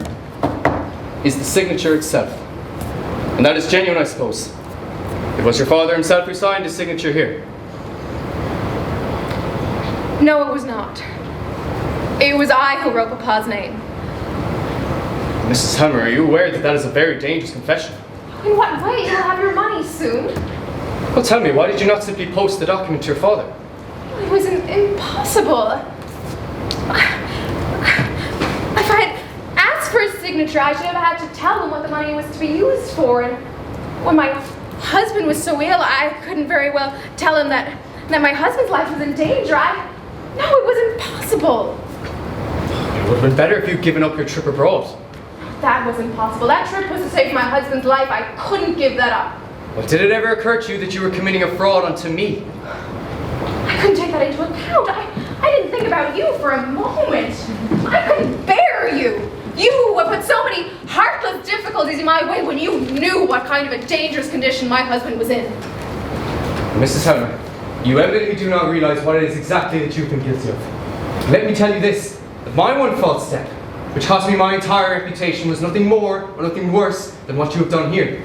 is the signature itself. And that is genuine, I suppose. It was your father himself who signed his signature here. No, it was not. It was I who wrote Papa's name. Mrs. Helmer, are you aware that that is a very dangerous confession? In what way? You'll have your money soon. Well, tell me, why did you not simply post the document to your father? It was impossible. If I had asked for his signature, I should have had to tell him what the money was to be used for. And when my husband was so ill, I couldn't very well tell him that my husband's life was in danger. No, it was impossible. It would have been better if you'd given up your trip abroad. That was impossible. That trip was to save my husband's life. I couldn't give that up. Well, did it ever occur to you that you were committing a fraud onto me? I couldn't take that into account. I didn't think about you for a moment. I couldn't bear you. You who put so many heartless difficulties in my way when you knew what kind of a dangerous condition my husband was in. Mrs. Helmer, you evidently do not realise what it is exactly that you've been guilty of. Let me tell you this, that my one false step, which cost me my entire reputation, was nothing more or nothing worse than what you have done here.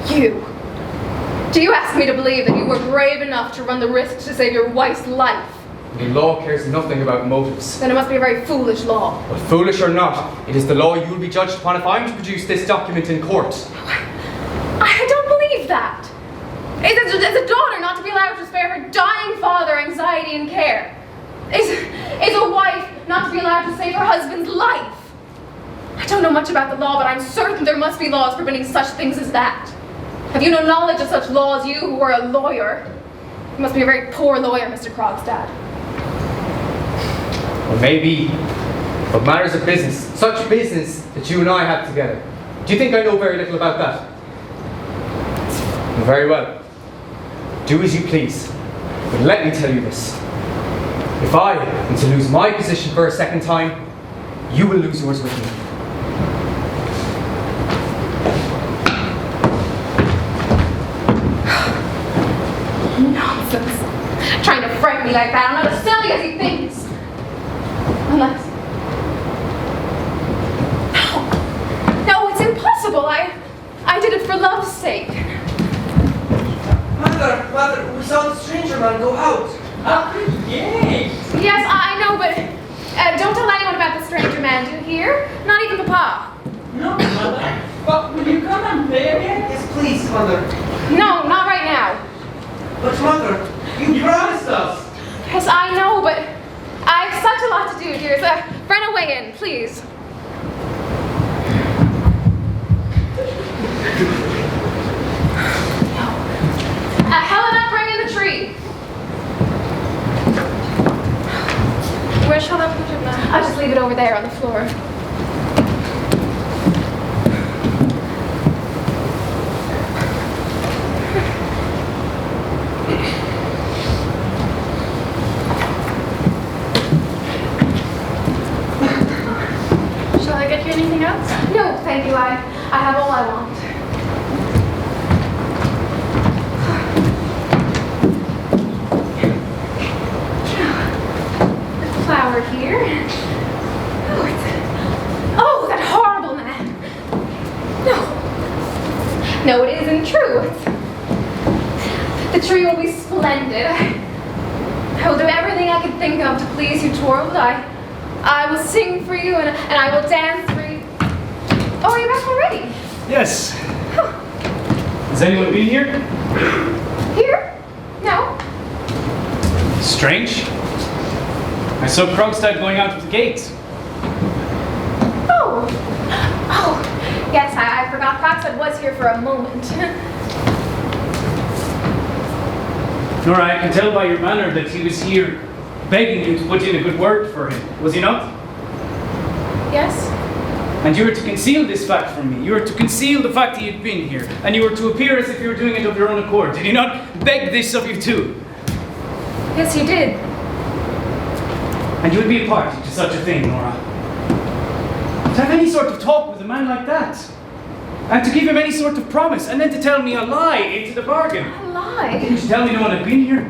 You. Do you ask me to believe that you were brave enough to run the risk to save your wife's life? The law cares nothing about motives. Then it must be a very foolish law. But foolish or not, it is the law you will be judged upon if I am to produce this document in court. I don't believe that. Is a daughter not to be allowed to spare her dying father anxiety and care? Is a wife not to be allowed to save her husband's life? I don't know much about the law, but I'm certain there must be laws forbidding such things as that. Have you no knowledge of such laws, you who are a lawyer? You must be a very poor lawyer, Mr. Krogstad. Or maybe, but matters of business, such business that you and I have together. Do you think I know very little about that? Very well. Do as you please. But let me tell you this. If I am to lose my position for a second time, you will lose yours with me. Nonsense. Trying to frighten me like that. I'm not as silly as he thinks. Unless... No, it's impossible. I did it for love's sake. Mother, we saw the stranger man go out. Yay! Yes, I know, but don't tell anyone about the stranger man, do you hear? Not even Papa. No, Mother. But will you come and play again? Yes, please, Mother. No, not right now. But Mother, you promised us. Yes, I know, but I have such a lot to do, dear. So run away in, please. Helena, bring in the tree. Where shall I put it now? I'll just leave it over there on the floor. Shall I get you anything else? No, thank you. I have all I want. Flower here. Oh, that horrible man. No, it isn't true. The tree will be splendid. I will do everything I can think of to please you, Torvald. I will sing for you and I will dance for you. Oh, are you back already? Yes. Has anyone been here? Here? No. Strange. I saw Krogstad going out of the gate. Oh, yes, I forgot Krogstad was here for a moment. Nora, I can tell by your manner that he was here begging you to put in a good word for him, was he not? Yes? And you were to conceal this fact from me. You were to conceal the fact he had been here. And you were to appear as if you were doing it of your own accord. Did he not beg this of you too? Yes, he did. And you would be a party to such a thing, Nora. To have any sort of talk with a man like that. And to give him any sort of promise. And then to tell me a lie into the bargain. A lie? Didn't you tell me no one had been here?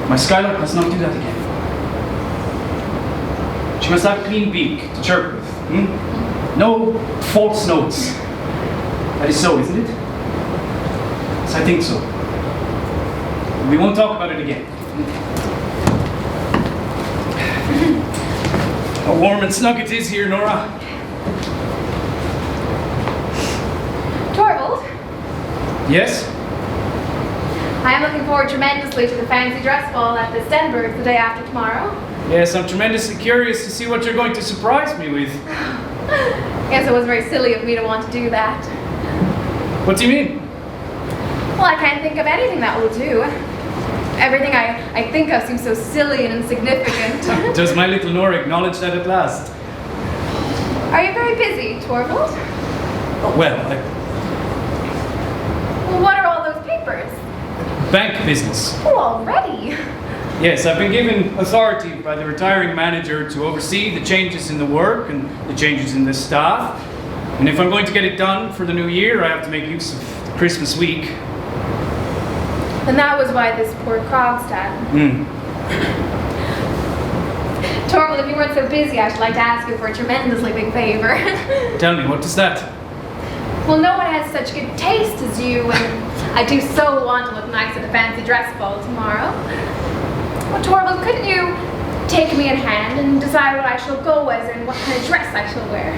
My Skylark must not do that again. She must have a clean beak to chirp with. No false notes. That is so, isn't it? Yes, I think so. We won't talk about it again. How warm and snug it is here, Nora. Torvald? Yes? I am looking forward tremendously to the fancy dress ball at the Stenberg the day after tomorrow. Yes, I'm tremendously curious to see what you're going to surprise me with. Yes, it was very silly of me to want to do that. What do you mean? Well, I can't think of anything that will do. Everything I think of seems so silly and insignificant. Does my little Nora acknowledge that at last? Are you very busy, Torvald? Well, Well, what are all those papers? bank business. Oh, already? Yes, I've been given authority by the retiring manager to oversee the changes in the work and the changes in the staff. And if I'm going to get it done for the new year, I have to make use of Christmas week. And that was why this poor Krogstad. Hmm. Torvald, if you weren't so busy, I should like to ask you for a tremendously big favor. Tell me, what is that? Well, no one has such good taste as you, and I do so want to look nice at the fancy dress ball tomorrow. Well, Torvald, couldn't you take me in hand and decide what I shall go as and what kind of dress I shall wear?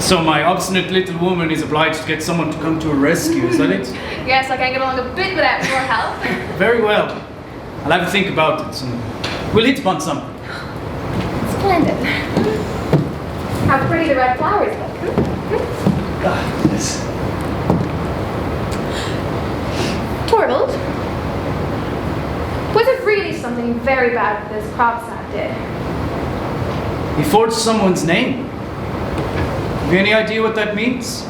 So my obstinate little woman is obliged to get someone to come to her rescue, is that it? Yes, I can't get along a bit without your help. Very well. I'll have to think about it, and we'll hit upon something. Splendid. How pretty the red flowers look. Yes. Torvald, was it really something very bad that this Krogstad did? He forged someone's name. Have you any idea what that means?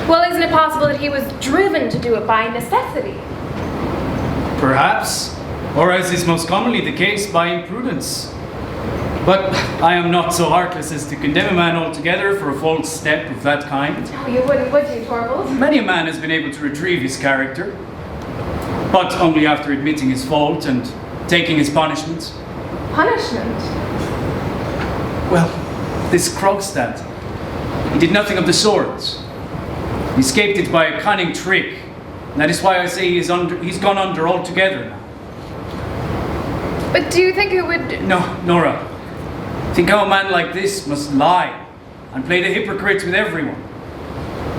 Well, isn't it possible that he was driven to do it by necessity? Perhaps, or as is most commonly the case, by imprudence. But I am not so heartless as to condemn a man altogether for a false step of that kind. Oh, you wouldn't, would you, Torvald? Many a man has been able to retrieve his character, but only after admitting his fault and taking his punishment. Punishment? Well, this Krogstad, he did nothing of the sort. He escaped it by a cunning trick, and that is why I say he's gone under altogether now. But do you think it would... No, Nora. Think how a man like this must lie and play the hypocrite with everyone.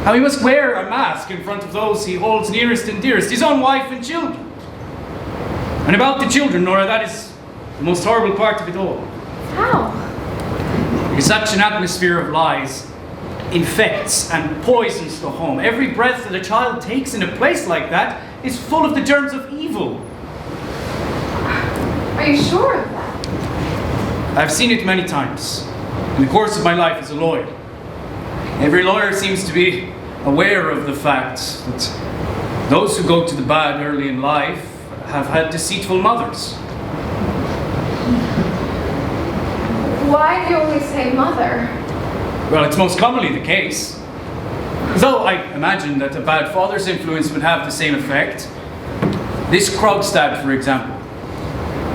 How he must wear a mask in front of those he holds nearest and dearest, his own wife and children. And about the children, Nora, that is the most horrible part of it all. How? Because such an atmosphere of lies infects and poisons the home. Every breath that a child takes in a place like that is full of the germs of evil. Are you sure of that? I've seen it many times in the course of my life as a lawyer. Every lawyer seems to be aware of the fact that those who go to the bad early in life have had deceitful mothers. Why do you only say mother? Well, it's most commonly the case. Though I imagine that a bad father's influence would have the same effect. This Krogstad, for example,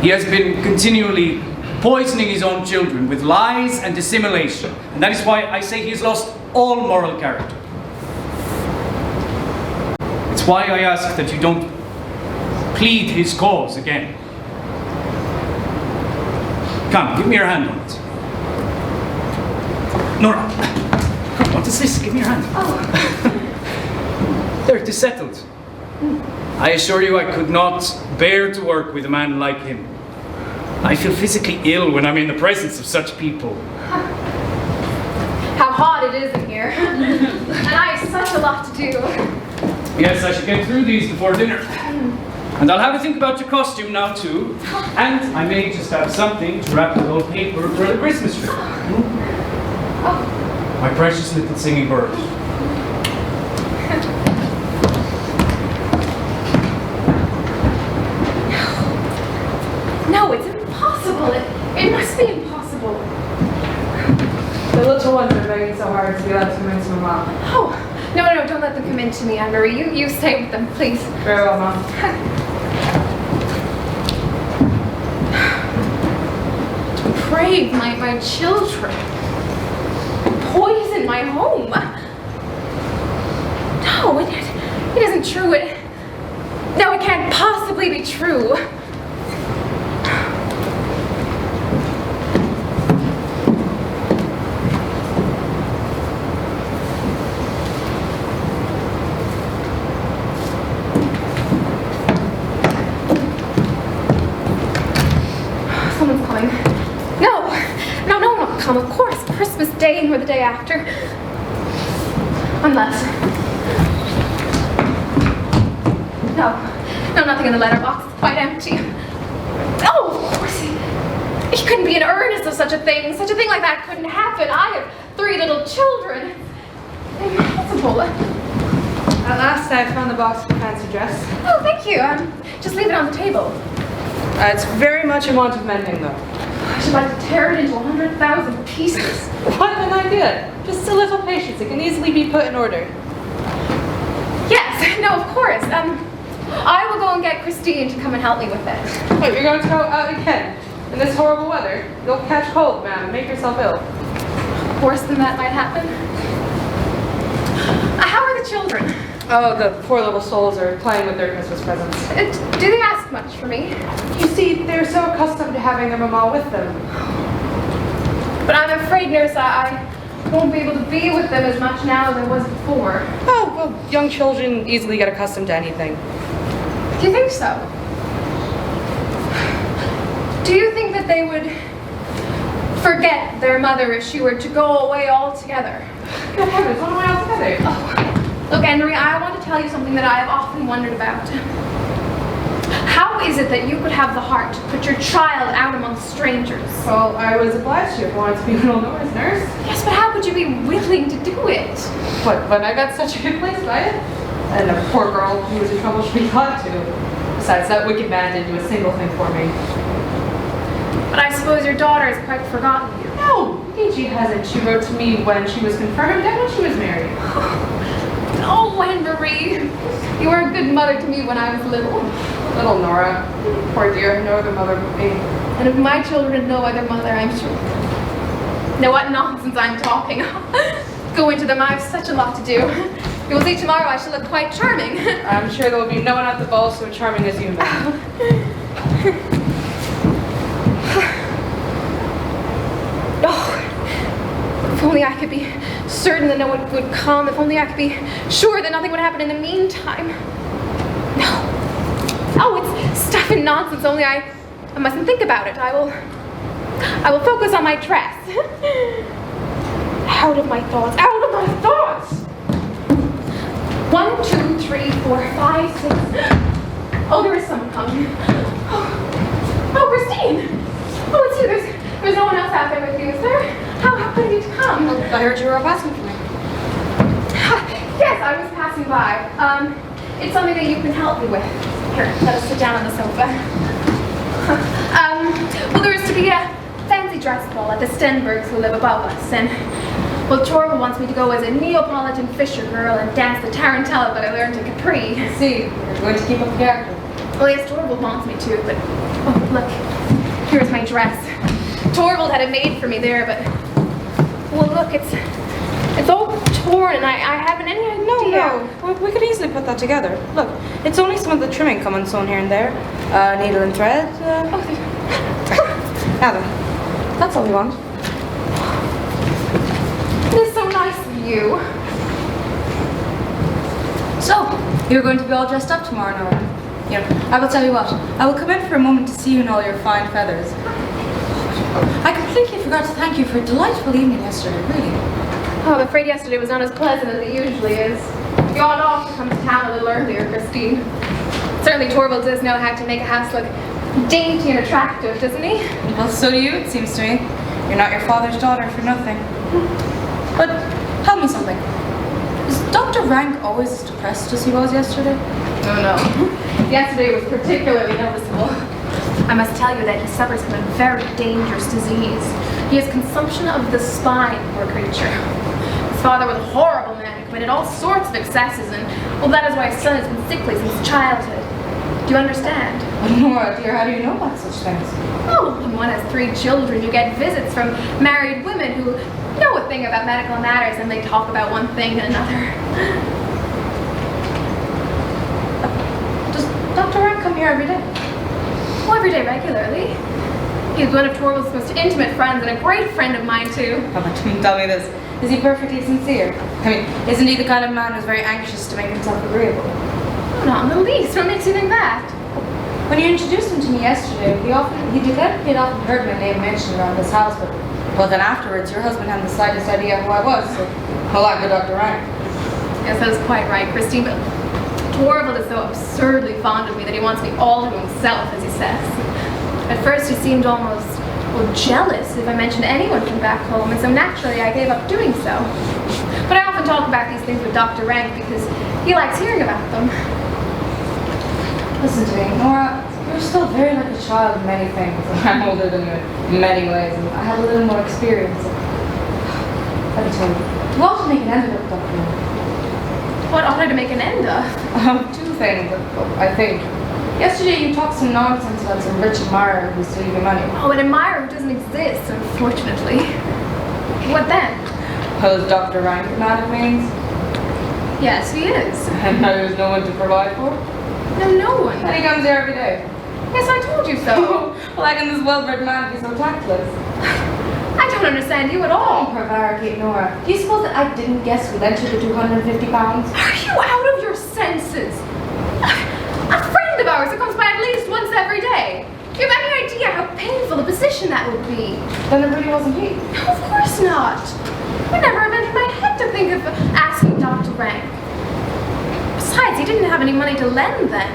he has been continually poisoning his own children with lies and dissimulation. And that is why I say he has lost all moral character. It's why I ask that you don't plead his cause again. Come, give me your hand on it. Nora, what is this? Give me your hand. Oh. There, it is settled. I assure you I could not bear to work with a man like him. I feel physically ill when I'm in the presence of such people. How hot it is in here. And I have such a lot to do. Yes, I should get through these before dinner. And I'll have a think about your costume now too. And I may just have something to wrap with old paper for the Christmas tree. My precious little singing bird. No, it's impossible. It must be impossible. The little ones are begging so hard to be allowed to come into my mom. Oh, no, don't let them come in to me, Anne-Marie. You stay with them, please. Very well, Mom. Deprave my children. Poison my home. No, it isn't true. No, it can't possibly be true. Someone's coming. No, not come. Of course, Christmas Day or the day after. Unless. No, nothing in the letterbox. It's quite empty. Oh, of course, he couldn't be in earnest of such a thing. Such a thing like that couldn't happen. I have 3 little children. Impossible. At last I found the box for the fancy dress. Oh, thank you. Just leave it on the table. It's very much in want of mending, though. I should like to tear it into 100,000 pieces. What an idea! Just a little patience. It can easily be put in order. Yes, no, of course. I will go and get Christine to come and help me with it. Wait, you're going to go out again? In this horrible weather? You'll catch cold, ma'am, and make yourself ill. Worse than that might happen. the children? Oh, the poor little souls are playing with their Christmas presents. Do they ask much for me? You see, they're so accustomed to having their mama with them. But I'm afraid, nurse, I won't be able to be with them as much now as I was before. Oh, well, young children easily get accustomed to anything. Do you think so? Do you think that they would forget their mother if she were to go away altogether? Good heavens, what am I altogether? Oh, look, Henry, I want to tell you something that I have often wondered about. How is it that you could have the heart to put your child out among strangers? Well, I was obliged to if I wanted to be little Nora's nurse. Yes, but how could you be willing to do it? What, when I got such a good place by it? And a poor girl who was in trouble should be glad to. Besides, that wicked man didn't do a single thing for me. But I suppose your daughter has quite forgotten you. No, indeed she hasn't. She wrote to me when she was confirmed and when she was married. Oh, Henry, you were a good mother to me when I was little. Little Nora. Poor dear, no other mother but me. And if my children had no other mother, I'm sure. Now what nonsense I'm talking. Go into them, I have such a lot to do. You will see tomorrow I shall look quite charming. I'm sure there will be no one at the ball so charming as you, ma'am. Oh, if only I could be certain that no one would come. If only I could be sure that nothing would happen in the meantime. No. Oh, it's stuff and nonsense. Only I mustn't think about it. I will focus on my dress. Out of my thoughts. Out of my thoughts. 1, 2, 3, 4, 5, 6. Oh, there is someone coming. Oh, Christine. Oh, it's you. There's no one else out there with you, is there? How could you come? I heard you were passing for me. Yes, I was passing by. It's something that you can help me with. Here, let us sit down on the sofa. Well, there is to be a fancy dress ball at the Stenbergs who live above us, and well, Torvald wants me to go as a Neapolitan fisher girl and dance the tarantella that I learned at Capri. I see, you're going to keep up the character. Well, yes, Torvald wants me to, but oh, look, here's my dress. Torvald had it made for me there, but well, look, it's all torn, and I haven't any idea. No, we could easily put that together. Look, it's only some of the trimming coming sewn here and there. Needle and thread. Now then, that's all we want. It is so nice of you. So, you're going to be all dressed up tomorrow, Nora? I will tell you what, I will come in for a moment to see you in all your fine feathers. I completely forgot to thank you for a delightful evening yesterday, really. Oh, I'm afraid yesterday was not as pleasant as it usually is. You ought off to come to town a little earlier, Christine. Certainly Torvald does know how to make a house look dainty and attractive, doesn't he? Well, so do you, it seems to me. You're not your father's daughter for nothing. But, tell me something. Is Dr. Rank always as depressed as he was yesterday? Oh, no. Yesterday was particularly noticeable. I must tell you that he suffers from a very dangerous disease. He has consumption of the spine, poor creature. His father was a horrible man who committed all sorts of excesses, and well, that is why his son has been sickly since childhood. Do you understand? Oh, Nora, dear, how do you know about such things? Oh, when one has 3 children, you get visits from married women who know a thing about medical matters, and they talk about one thing and another. Does Dr. Rank come here every day? Well, every day regularly. He's one of Torvald's most intimate friends and a great friend of mine, too. Oh, but tell me this. Is he perfectly sincere? I mean, isn't he the kind of man who's very anxious to make himself agreeable? Oh, not in the least. What makes you think that? When you introduced him to me yesterday, he declared he'd often heard my name mentioned around this house, but well, then afterwards, your husband hadn't the slightest idea who I was, so well, I go Dr. Rank. Yes, that was quite right, Christine, but Torvald is so absurdly fond of me that he wants me all to himself, as he says. At first, he seemed almost, well, jealous if I mentioned anyone from back home, and so naturally I gave up doing so. But I often talk about these things with Dr. Rank because he likes hearing about them. Listen to me, Nora, you're still very like a child in many things. I'm older than you in many ways, and I have a little more experience. Let me tell you, you ought to make an end of it, Dr. Rank. What ought I to make an end of? 2 things, I think. Yesterday you talked some nonsense about some rich admirer who's stealing your money. Oh, an admirer who doesn't exist, unfortunately. What then? Well, is Dr. Rank the man it means? Yes, he is. And now there's no one to provide for? No one. And he comes here every day. Yes, I told you so. Well, how can this well-bred man be so tactless? I don't understand you at Don't all. prevaricate, Nora. Do you suppose that I didn't guess who lent you the £250? Are you out of your senses? A friend of ours who comes by at least once every day. Do you have any idea how painful a position that would be? Then it really wasn't he. No, of course not. Would never have entered my head to think of asking Dr. Rank. Besides, he didn't have any money to lend then.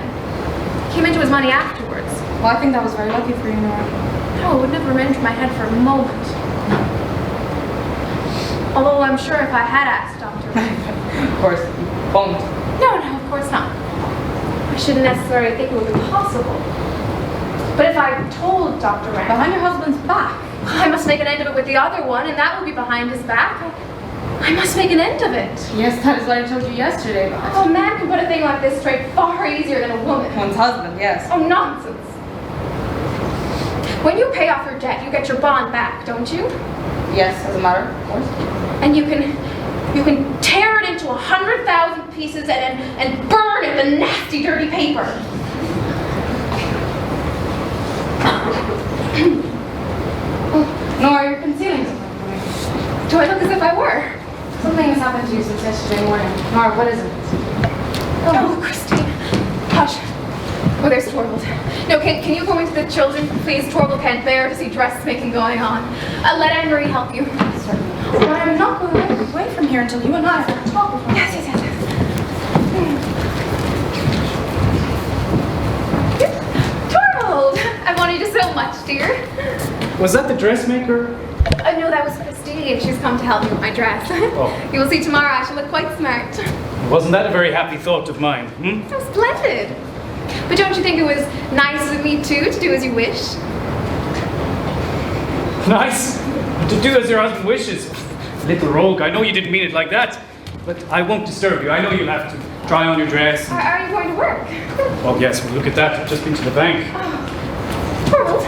Came into his money afterwards. Well, I think that was very lucky for you, Nora. No, it would never have entered my head for a moment. Although I'm sure if I had asked Dr. Rank. Of course, you won't. No, of course not. I shouldn't necessarily think it would be possible. But if I told Dr. Rank, Behind your husband's back. I must make an end of it with the other one, and that will be behind his back. I must make an end of it. Yes, that is what I told you yesterday, but... Oh, a man can put a thing like this straight far easier than a woman. One's husband, yes. Oh, nonsense. When you pay off your debt, you get your bond back, don't you? Yes, as a matter, of course. And you can tear it into 100,000 pieces and burn it with nasty, dirty paper. Nora, you're concealing something from me. Do I look as if I were? Something has happened to you since yesterday morning. Nora, what is it? Oh, Christine. Hush. Oh, there's Torvald. No, can you go into the children, please? Torvald can't bear to see dressmaking going on. Let Anne-Marie help you. Certainly. But I'm not going away from here until you and I have a talk with her. Yes. Torvald! I've wanted you so much, dear. Was that the dressmaker? No, that was Christine. She's come to help me with my dress. Oh. You will see tomorrow I shall look quite smart. Wasn't that a very happy thought of mine? It was splendid. But don't you think it was nice of me, too, to do as you wish? Nice. To do as your husband wishes. Little rogue, I know you didn't mean it like that. But I won't disturb you. I know you'll have to try on your dress. Are you going to work? Oh, yes, well, look at that. I've just been to the bank. Torvald,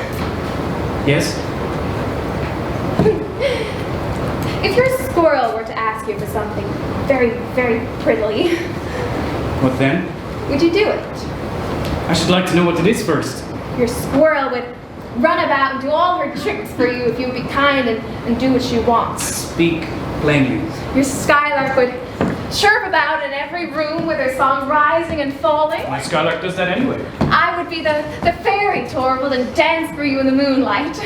Yes? if your squirrel were to ask you for something very, very prettily, What then? would you do it? I should like to know what it is first. Your squirrel would run about and do all her tricks for you if you would be kind and do what she wants. Speak plainly. Your skylark would chirp about in every room with her song rising and falling. My skylark does that anyway. I would be the fairy, Torvald, and dance for you in the moonlight.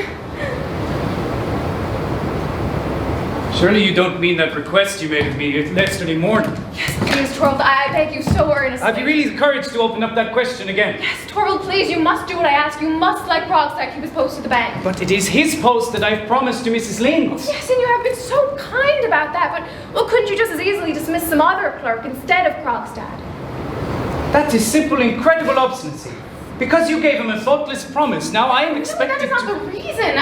Surely you don't mean that request you made of me yesterday morning. Yes, please, Torvald, I beg you so earnestly. Have you really the courage to open up that question again? Yes, Torvald, please, you must do what I ask. You must let Krogstad keep his post at the bank. But it is his post that I've promised to Mrs. Linde. Yes, and you have been so kind about that, but, well, couldn't you just as easily dismiss some other clerk instead of Krogstad? That is simple, incredible obstinacy. Because you gave him a thoughtless promise, now I am No, expected that is not the reason.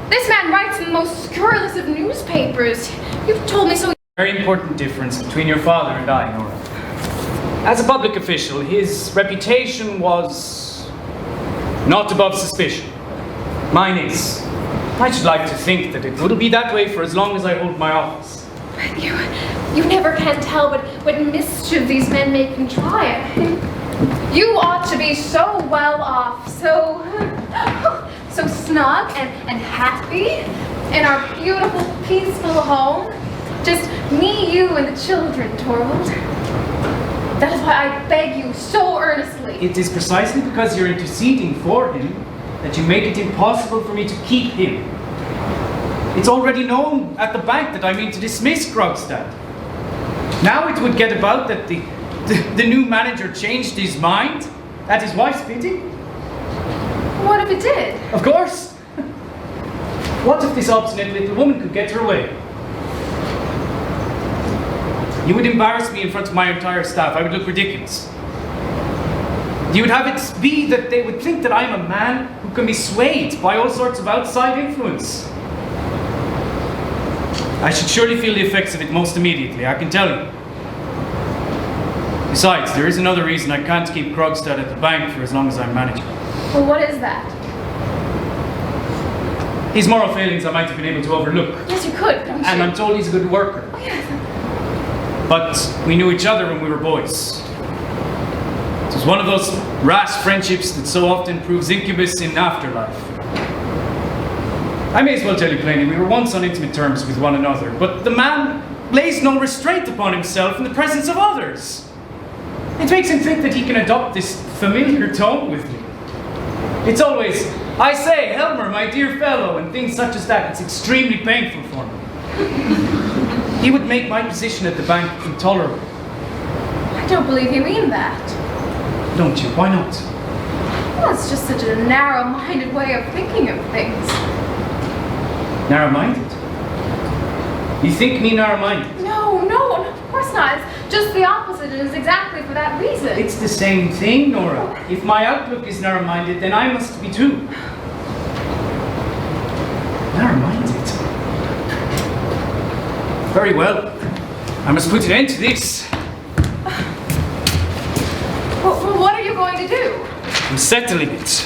This man writes in the most scurrilous of newspapers. You've told me so. Very important difference between your father and I, Nora. As a public official, his reputation was not above suspicion. Mine is. I should like to think that it will be that way for as long as I hold my office. But you never can tell what mischief these men may contrive. You ought to be so well off, so snug and happy in our beautiful, peaceful home. Just me, you, and the children, Torvald. That is why I beg you so earnestly. It is precisely because you're interceding for him that you make it impossible for me to keep him. It's already known at the bank that I mean to dismiss Krogstad. Now it would get about that the new manager changed his mind at his wife's bidding. What if it did? Of course. What if this obstinate little woman could get her way? You would embarrass me in front of my entire staff. I would look ridiculous. You would have it be that they would think that I am a man who can be swayed by all sorts of outside influence. I should surely feel the effects of it most immediately, I can tell you. Besides, there is another reason I can't keep Krogstad at the bank for as long as I'm manager. Well, what is that? His moral failings I might have been able to overlook. Yes, you could, couldn't you? And I'm told he's a good worker. Oh, yes. But we knew each other when we were boys. It was one of those rash friendships that so often proves incubus in afterlife. I may as well tell you plainly, we were once on intimate terms with one another, but the man lays no restraint upon himself in the presence of others. It makes him think that he can adopt this familiar tone with me. It's always, I say, Helmer, my dear fellow, and things such as that. It's extremely painful for me. He would make my position at the bank intolerable. I don't believe you mean that. Don't you? Why not? Well, it's just such a narrow-minded way of thinking of things. Narrow-minded? You think me narrow-minded? No, of course not. It's just the opposite. It is exactly for that reason. It's the same thing, Nora. If my outlook is narrow-minded, then I must be too. Narrow-minded? Very well. I must put an end to this. Well, what are you going to do? I'm settling it.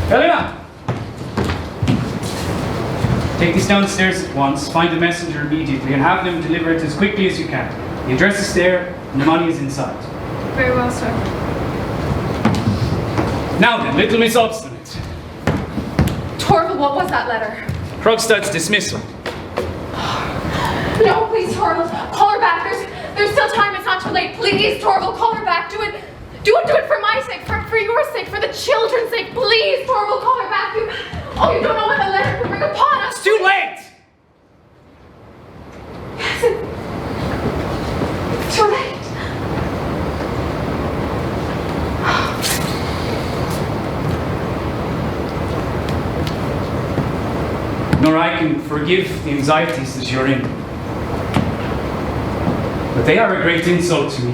Melina! Take this downstairs at once, find the messenger immediately, and have them deliver it as quickly as you can. The address is there, and the money is inside. Very well, sir. Now then, little Miss Obstinate. Torvald, what was that letter? Krogstad's dismissal. No, please, Torvald, call her back. There's still time. It's not too late. Please, Torvald, call her back. Do it for my sake, for your sake, for the children's sake. Please, Torvald, call her back. You don't know what the letter could bring upon us. It's too late! Yes, it's too late. Nor I can forgive the anxieties that you're in. But they are a great insult to me.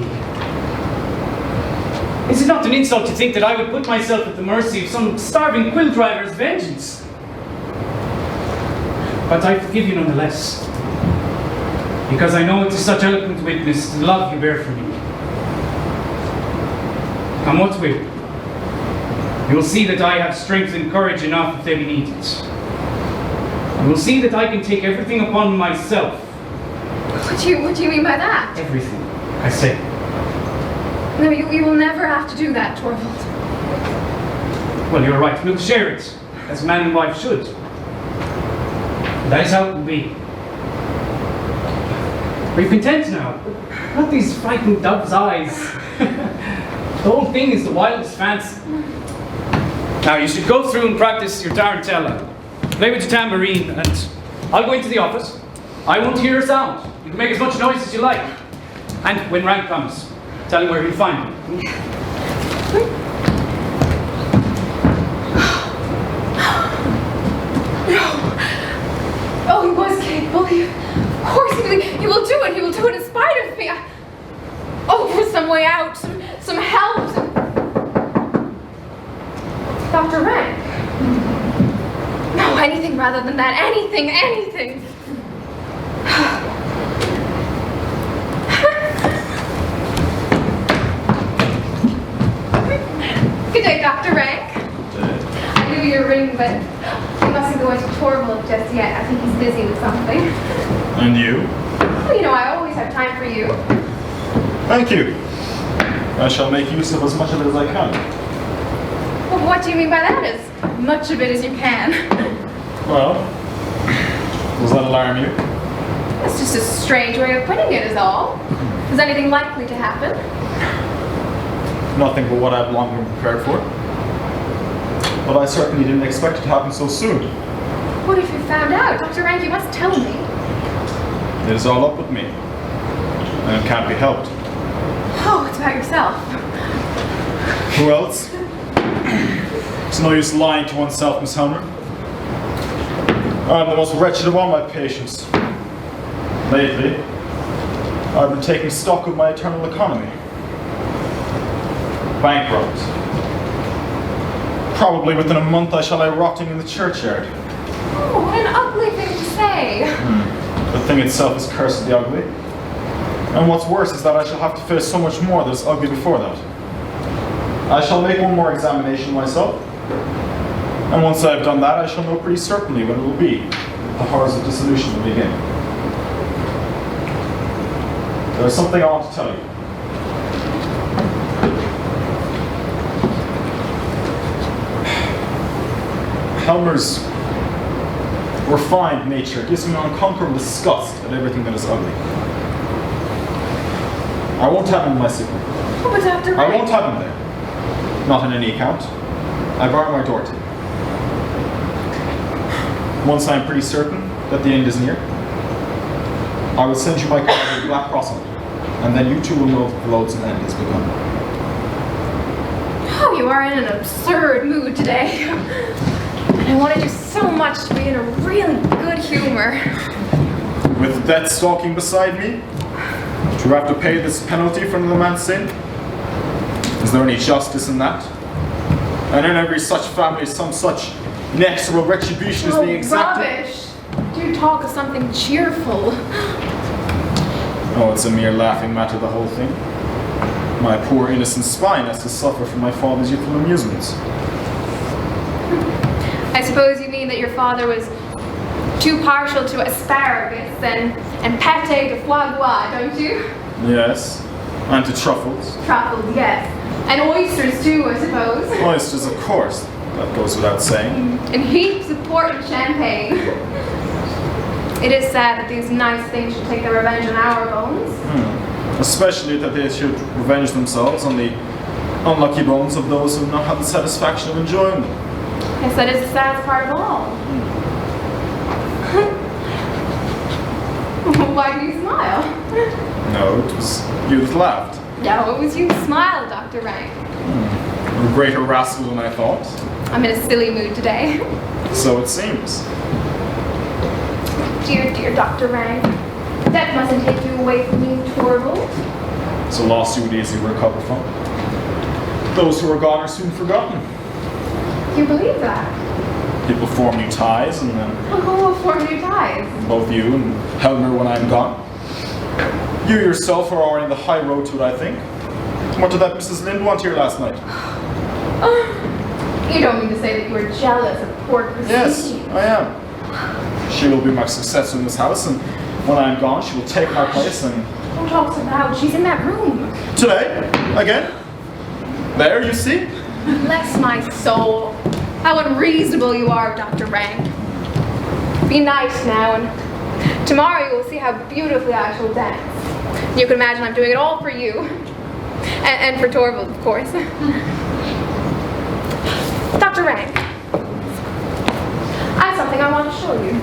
Is it not an insult to think that I would put myself at the mercy of some starving quill driver's vengeance? But I forgive you nonetheless, because I know it is such eloquent witness to the love you bear for me. Come what will, you will see that I have strength and courage enough if they be needed. You will see that I can take everything upon myself. What do you mean by that? Everything, I say. No, you will never have to do that, Torvald. Well, you're right. We'll share it, as man and wife should. That is how it will be. Are you content now? Not these frightened dove's eyes. The whole thing is the wildest fancy. Now, you should go through and practice your tarantella. Play with your tambourine, and I'll go into the office. I won't hear a sound. You can make as much noise as you like. And when Rank comes, tell him where he'll find me. No. Oh, he was capable. Of course, he will do it. He will do it in spite of me. For some way out, some help. Dr. Rank. No, anything rather than that. Anything. Good day, Dr. Rank. I knew your ring, but you mustn't go into Torvald just yet. I think he's busy with something. And you? Well, I always have time for you. Thank you. I shall make use of as much of it as I can. Well, what do you mean by that? As much of it as you can. Well, does that alarm you? It's just a strange way of putting it, is all. Is anything likely to happen? Nothing but what I've long been prepared for. But I certainly didn't expect it to happen so soon. What if you found out? Dr. Rank, you must tell me. It is all up with me. And it can't be helped. Oh, it's about yourself. Who else? It's no use lying to oneself, Miss Helmer. I'm the most wretched of all my patients. Lately, I've been taking stock of my eternal economy. Bankrupt. Probably within a month I shall lie rotting in the churchyard. Oh, what an ugly thing to say. The thing itself is cursedly ugly. And what's worse is that I shall have to face so much more that is ugly before that. I shall make one more examination myself. And once I've done that, I shall know pretty certainly when it will be. The horrors of dissolution will begin. There's something I want to tell you. Helmer's refined nature gives me an unconquerable disgust at everything that is ugly. I won't have him in my secret. Oh, but Dr. I won't have him there. Not on any account. I bar my door to him. Once I am pretty certain that the end is near, I will send you my card with a black cross on it, and then you two will know that the loathsome end has begun. Oh, you are in an absurd mood today. And I wanted you so much to be in a really good humor. With death stalking beside me, do you have to pay this penalty for another man's sin? Is there any justice in that? And in every such family, some such inexorable retribution is being exacted. Rubbish! Do talk of something cheerful. Oh, it's a mere laughing matter, the whole thing. My poor innocent spine has to suffer from my father's youthful amusements. I suppose you mean that your father was too partial to asparagus and pâté de foie gras, don't you? Yes, and to truffles. Truffles, yes. And oysters too, I suppose. Oysters, of course. That goes without saying. And heaps of port and champagne. It is sad that these nice things should take their revenge on our bones. Especially that they should revenge themselves on the unlucky bones of those who have not had the satisfaction of enjoying them. Yes, that is the saddest part of all. Why do you smile? No, it was you that laughed. No, it was you who smiled, Dr. Rank. You're a greater rascal than I thought. I'm in a silly mood today. So it seems. Dear, dear Dr. Rank, that mustn't take you away from me, Torvald. It's a loss you would easily recover from. Those who are gone are soon forgotten. You believe that? People form new ties, and then Who will form new ties? both you and Helmer when I'm gone. You yourself are already on the high road to it, I think. What did that Mrs. Linde want here last night? You don't mean to say that you were jealous of poor Christine? Yes, I am. She will be my successor in this house, and when I am gone, she will take my place and... Don't talk so loud. She's in that room. Today? Again? There, you see? Bless my soul. How unreasonable you are, Dr. Rank. Be nice now, and tomorrow you will see how beautifully I shall dance. You can imagine I'm doing it all for you. And for Torvald, of course. Dr. Rank, I have something I want to show you.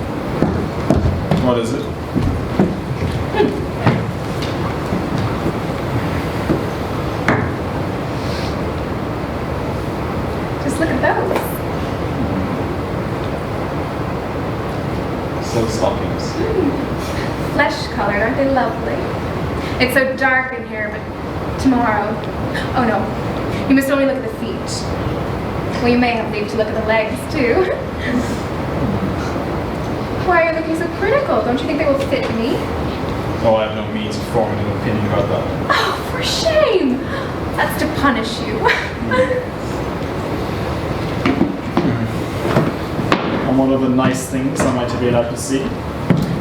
What is it? Just look at those. Silk stockings. Flesh colored, aren't they lovely? It's so dark in here, but tomorrow... Oh no, you must only look at the feet. Well, you may have leave to look at the legs, too. Why are you looking so critical? Don't you think they will fit me? Oh, I have no means of forming an opinion about that. Oh, for shame! That's to punish you. And what are the nice things am I to be allowed to see?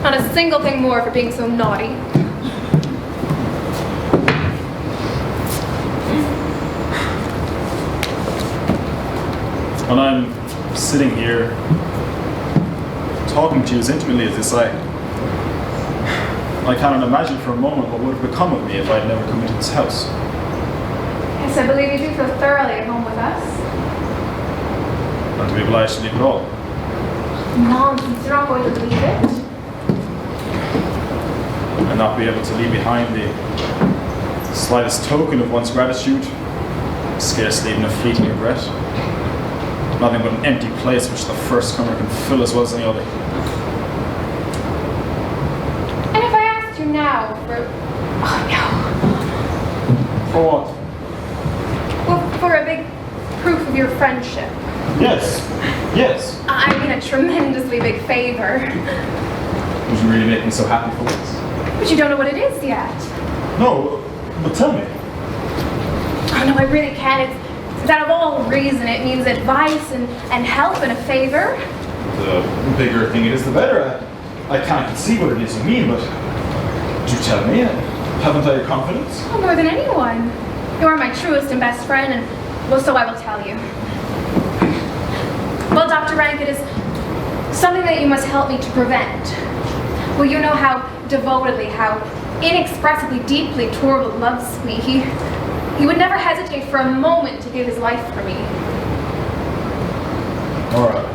Not a single thing more for being so naughty. When I'm sitting here talking to you as intimately as this, I cannot imagine for a moment what would have become of me if I had never come into this house. Yes, I believe you do feel thoroughly at home with us. And to be obliged to leave it all. Nonsense, you're not going to leave it. And not be able to leave behind the slightest token of one's gratitude, scarcely even a fleeting regret. Nothing but an empty place which the first comer can fill as well as any other. And if I asked you now for... Oh, no. For what? Well, for a big proof of your friendship. Yes, yes. I mean a tremendously big favor. Would you really make me so happy for this? But you don't know what it is yet. No, but tell me. Oh, no, I really can't. That of all reason it means advice and help and a favor. The bigger a thing it is, the better. I can't conceive what it is you mean, but do tell me, haven't I your confidence? Oh, more than anyone. You are my truest and best friend, and well, so I will tell you. Well, Dr. Rank, it is something that you must help me to prevent. Well, you know how devotedly, how inexpressibly deeply Torvald loves me. He would never hesitate for a moment to give his life for me. All right.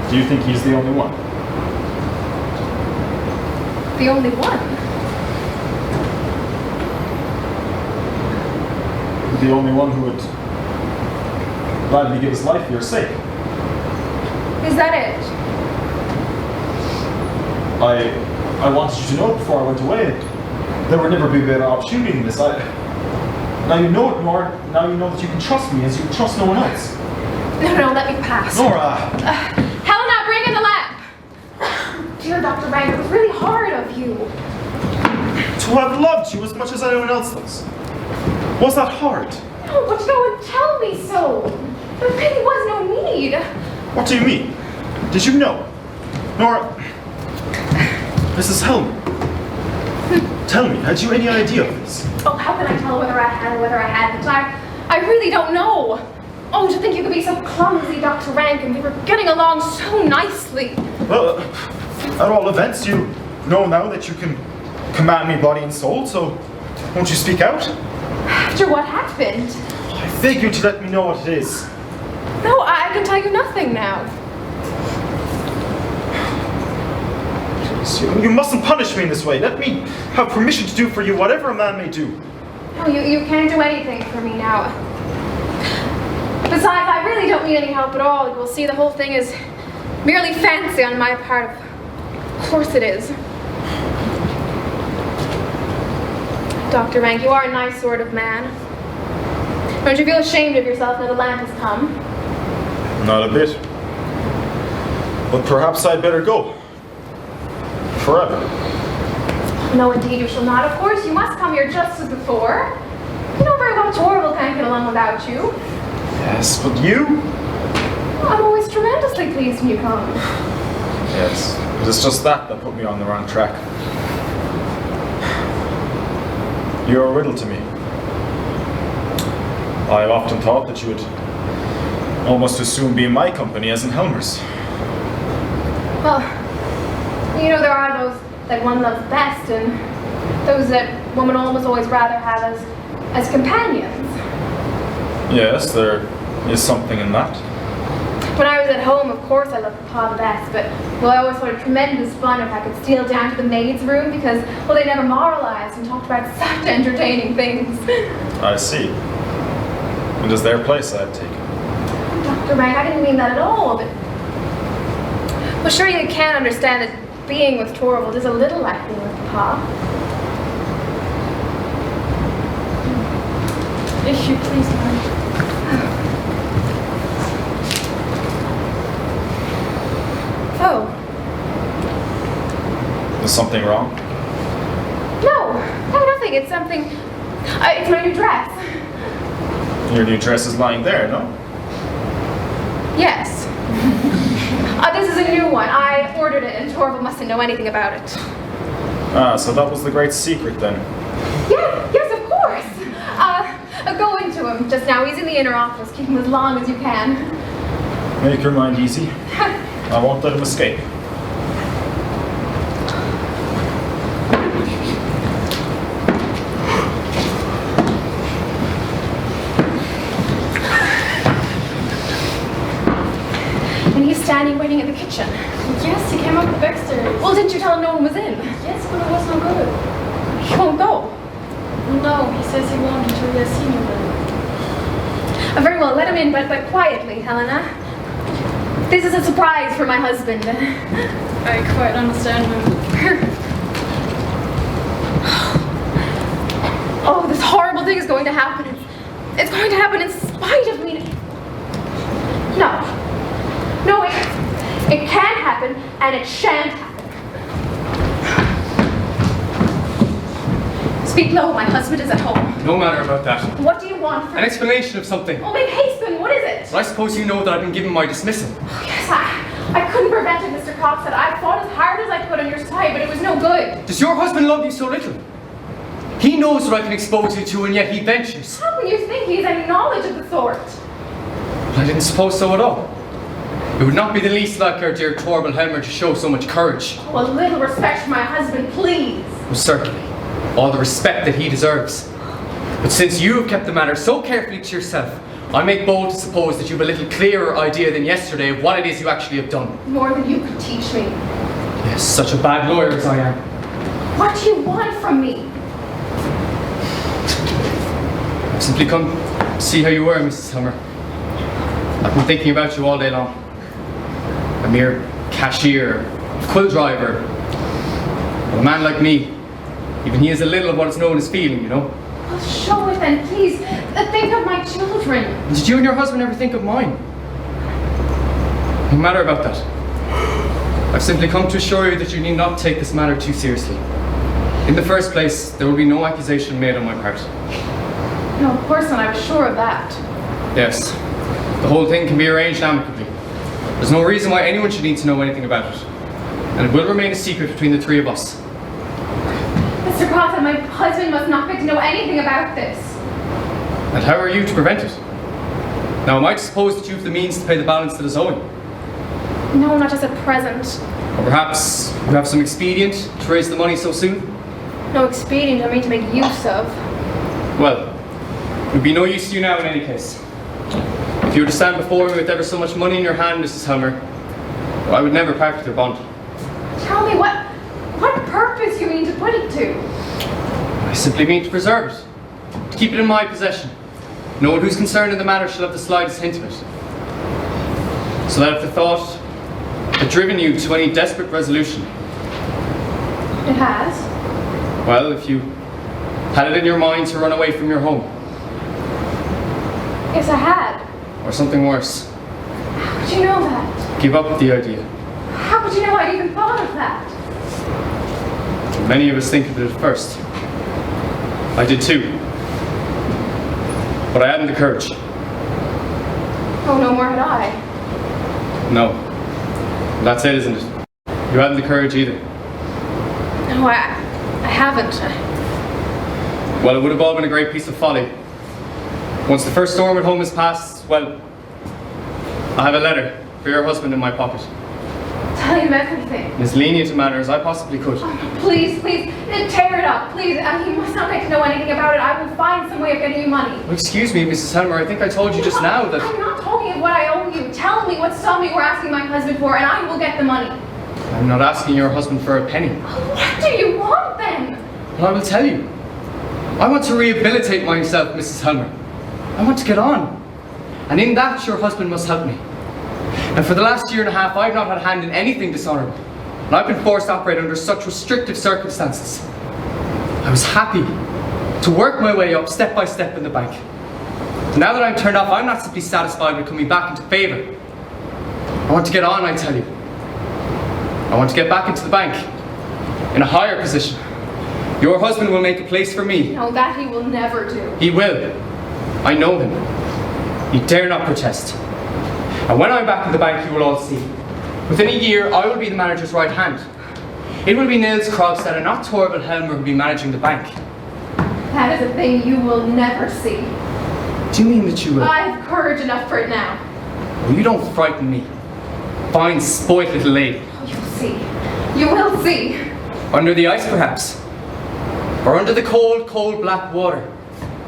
Do you think he's the only one? The only one? The only one who would gladly give his life for your sake? Is that it? I wanted you to know before I went away that there would never be a better opportunity than this. Now you know it, Nora. Now you know that you can trust me as you can trust no one else. No, let me pass. Nora! Helena, bring in the lamp! Dear Dr. Rank, it was really hard of you. To have loved you as much as anyone else does. Was that hard? No, but no one tell me so. There really was no need. What do you mean? Did you know? Nora, this is Helmer. Tell me, had you any idea of this? Oh, how can I tell whether I had or whether I hadn't? I really don't know. Oh, to think you could be so clumsy, Dr. Rank, and we were getting along so nicely. Well, at all events, you know now that you can command me body and soul, so won't you speak out? After what happened? I beg you to let me know what it is. No, I can tell you nothing now. You mustn't punish me in this way. Let me have permission to do for you whatever a man may do. No, you can't do anything for me now. Besides, I really don't need any help at all. You will see the whole thing is merely fancy on my part. Of course it is. Dr. Rank, you are a nice sort of man. Don't you feel ashamed of yourself now the lamp has come? Not a bit. But perhaps I'd better go. Forever. No, indeed, you shall not. Of course, you must come here just as before. You know very well Torvald can't get along without you. Yes, but you? I'm always tremendously pleased when you come. Yes, it is just that put me on the wrong track. You're a riddle to me. I have often thought that you would almost as soon be in my company as in Helmer's. Well, you know, there are those that one loves best and those that woman almost always rather have as companions. Yes, there is something in that. When I was at home, of course I loved Papa the best, but well, I always thought it tremendous fun if I could steal down to the maid's room because, well, they never moralized and talked about such entertaining things. I see. And is their place I'd taken? Dr. Rank, I didn't mean that at all, but sure you can understand that being with Torvald is a little like being with Papa. If you please, ma'am. Oh. Is something wrong? No, nothing. It's something. It's my new dress. Your new dress is lying there, no? Yes. This is a new one. I ordered it, and Torvald mustn't know anything about it. Ah, so that was the great secret then. Yes, of course. Go into him just now. He's in the inner office. Keep him as long as you can. Make your mind easy. I won't let him escape. And he's standing waiting in the kitchen. Yes, he came up the back stairs. Well, didn't you tell him no one was in? Yes, but it was no good. He won't go. No, he says he won't until he has seen you then. Very well, let him in, but quietly, Helena. This is a surprise for my husband. I quite understand him. Oh, this horrible thing is going to happen. It's going to happen in spite of me. No, it can't happen, and it shan't happen. Speak low, my husband is at home. No matter about that. What do you want from An explanation of something. Oh, make haste then, what is it? Well, I suppose you know that I've been given my dismissal. Oh, yes, I couldn't prevent it, Mr. Krogstad. I fought as hard as I could on your side, but it was no good. Does your husband love you so little? He knows what I can expose you to, and yet he ventures. How can you think he has any knowledge of the sort? I didn't suppose so at all. It would not be the least like our dear Torvald Helmer to show so much courage. Oh, a little respect for my husband, please. Well, certainly. All the respect that he deserves. But since you have kept the matter so carefully to yourself, I make bold to suppose that you have a little clearer idea than yesterday of what it is you actually have done. More than you could teach me. Yes, such a bad lawyer as I am. What do you want from me? I've simply come to see how you were, Mrs. Helmer. I've been thinking about you all day long. A mere cashier, a quill driver. But a man like me, even he has a little of what is known as feeling, you know. Well, show it then, please. Think of my children. Did you and your husband ever think of mine? No matter about that. I've simply come to assure you that you need not take this matter too seriously. In the first place, there will be no accusation made on my part. No, of course not. I was sure of that. Yes. The whole thing can be arranged amicably. There's no reason why anyone should need to know anything about it. And it will remain a secret between the three of us. Mr. Krogstad, my husband must not get to know anything about this. And how are you to prevent it? Now, am I to suppose that you have the means to pay the balance that is owing? No, not just at present. Or perhaps you have some expedient to raise the money so soon? No expedient I mean to make use of. Well, it would be no use to you now in any case. If you were to stand before me with ever so much money in your hand, Mrs. Helmer, well, I would never part with your bond. Tell me, what purpose you mean to put it to? I simply mean to preserve it. To keep it in my possession. No one who's concerned in the matter shall have the slightest hint of it. So that if the thought had driven you to any desperate resolution. It has? Well, if you had it in your mind to run away from your home. Yes, I had. Or something worse. How could you know that? Give up the idea. How could you know I'd even thought of that? Many of us think of it at first. I did too. But I hadn't the courage. Oh, no more had I. No. That's it, isn't it? You hadn't the courage either. No, I haven't. Well, it would have all been a great piece of folly. Once the first storm at home has passed, well, I have a letter for your husband in my pocket. Tell him everything. As lenient a manner as I possibly could. Oh, please, tear it up, please. He must not get to know anything about it. I will find some way of getting you money. Well, excuse me, Mrs. Helmer, I think I told you just now that... I'm not talking of what I owe you. Tell me what sum you were asking my husband for, and I will get the money. I'm not asking your husband for a penny. What do you want, then? Well, I will tell you. I want to rehabilitate myself, Mrs. Helmer. I want to get on. And in that, your husband must help me. And for the last year and a half, I've not had a hand in anything dishonourable. And I've been forced to operate under such restrictive circumstances. I was happy to work my way up step by step in the bank. And now that I'm turned off, I'm not simply satisfied with coming back into favour. I want to get on, I tell you. I want to get back into the bank, in a higher position. Your husband will make a place for me. No, that he will never do. He will. I know him. You dare not protest. And when I'm back in the bank, you will all see. Within a year, I will be the manager's right hand. It will be Nils Krogstad and not Torvald Helmer who will be managing the bank. That is a thing you will never see. Do you mean that you will? I have courage enough for it now. Well, you don't frighten me. Fine, spoilt little lady. Oh, you'll see. You will see. Under the ice, perhaps. Or under the cold, cold black water.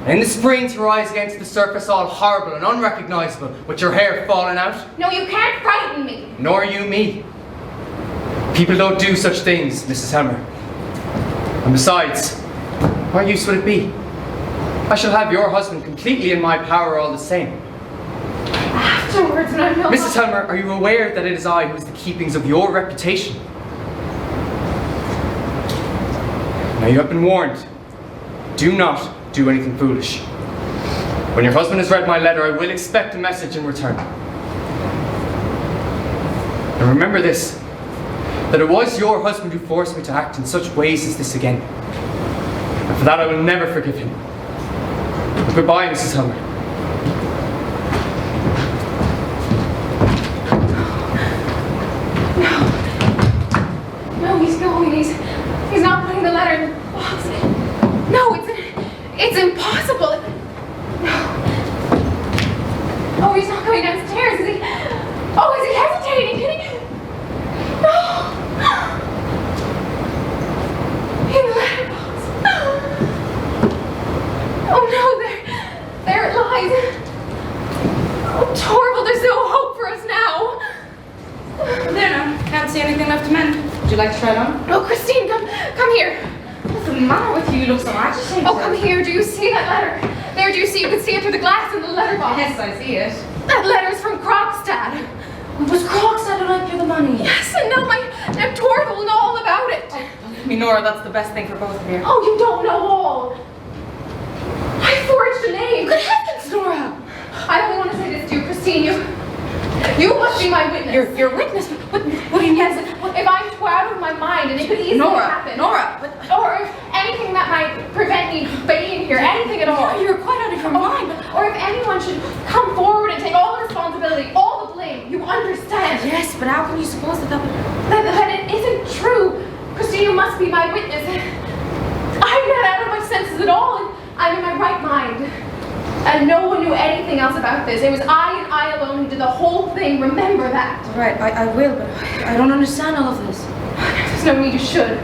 And in the spring to rise against the surface all horrible and unrecognisable, with your hair falling out. No, you can't frighten me. Nor you me. People don't do such things, Mrs. Helmer. And besides, what use would it be? I shall have your husband completely in my power all the same. Afterwards, when I'm no Mrs. Helmer, are you aware that it is I who is the keepings of your reputation? Now you have been warned. Do not do anything foolish. When your husband has read my letter, I will expect a message in return. And remember this, that it was your husband who forced me to act in such ways as this again. And for that I will never forgive him. Goodbye, Mrs. Helmer. No, he's going. He's not putting the letter in the box. No, it's impossible. No. Oh, he's not going downstairs, is he? Oh, is he hesitating? No. In the letterbox. Oh no, there it lies. Oh, Torvald, there's no hope for us now. There now. Can't see anything left to mend. Would you like to try it on? Oh, Christine, come here. What's the matter with you? You look so agitated. Oh, come here. Do you see that letter? There, do you see? You can see it through the glass in the letterbox. Yes, I see it. That letter's from Krogstad. Was Krogstad who lent you the money? Yes, and now Torvald will know all about it. Believe me, Nora, that's the best thing for both of you. Oh, you don't know all. I forged a name. Good heavens, Nora! I only want to say this to you, Christine. You must be my witness. Your witness? What do you mean? Yes, if I'm out of my mind, and it could easily happen. Nora! Or if anything that might prevent me being here, anything at all. You're quite out of your mind. Or if anyone should come forward and take all the responsibility, all the blame, you understand? Yes, but how can you suppose that would... That it isn't true. Christine, you must be my witness. I'm not out of my senses at all, and I'm in my right mind. And no one knew anything else about this. It was I and I alone who did the whole thing. Remember that. Right, I will, but I don't understand all of this. There's no need you should.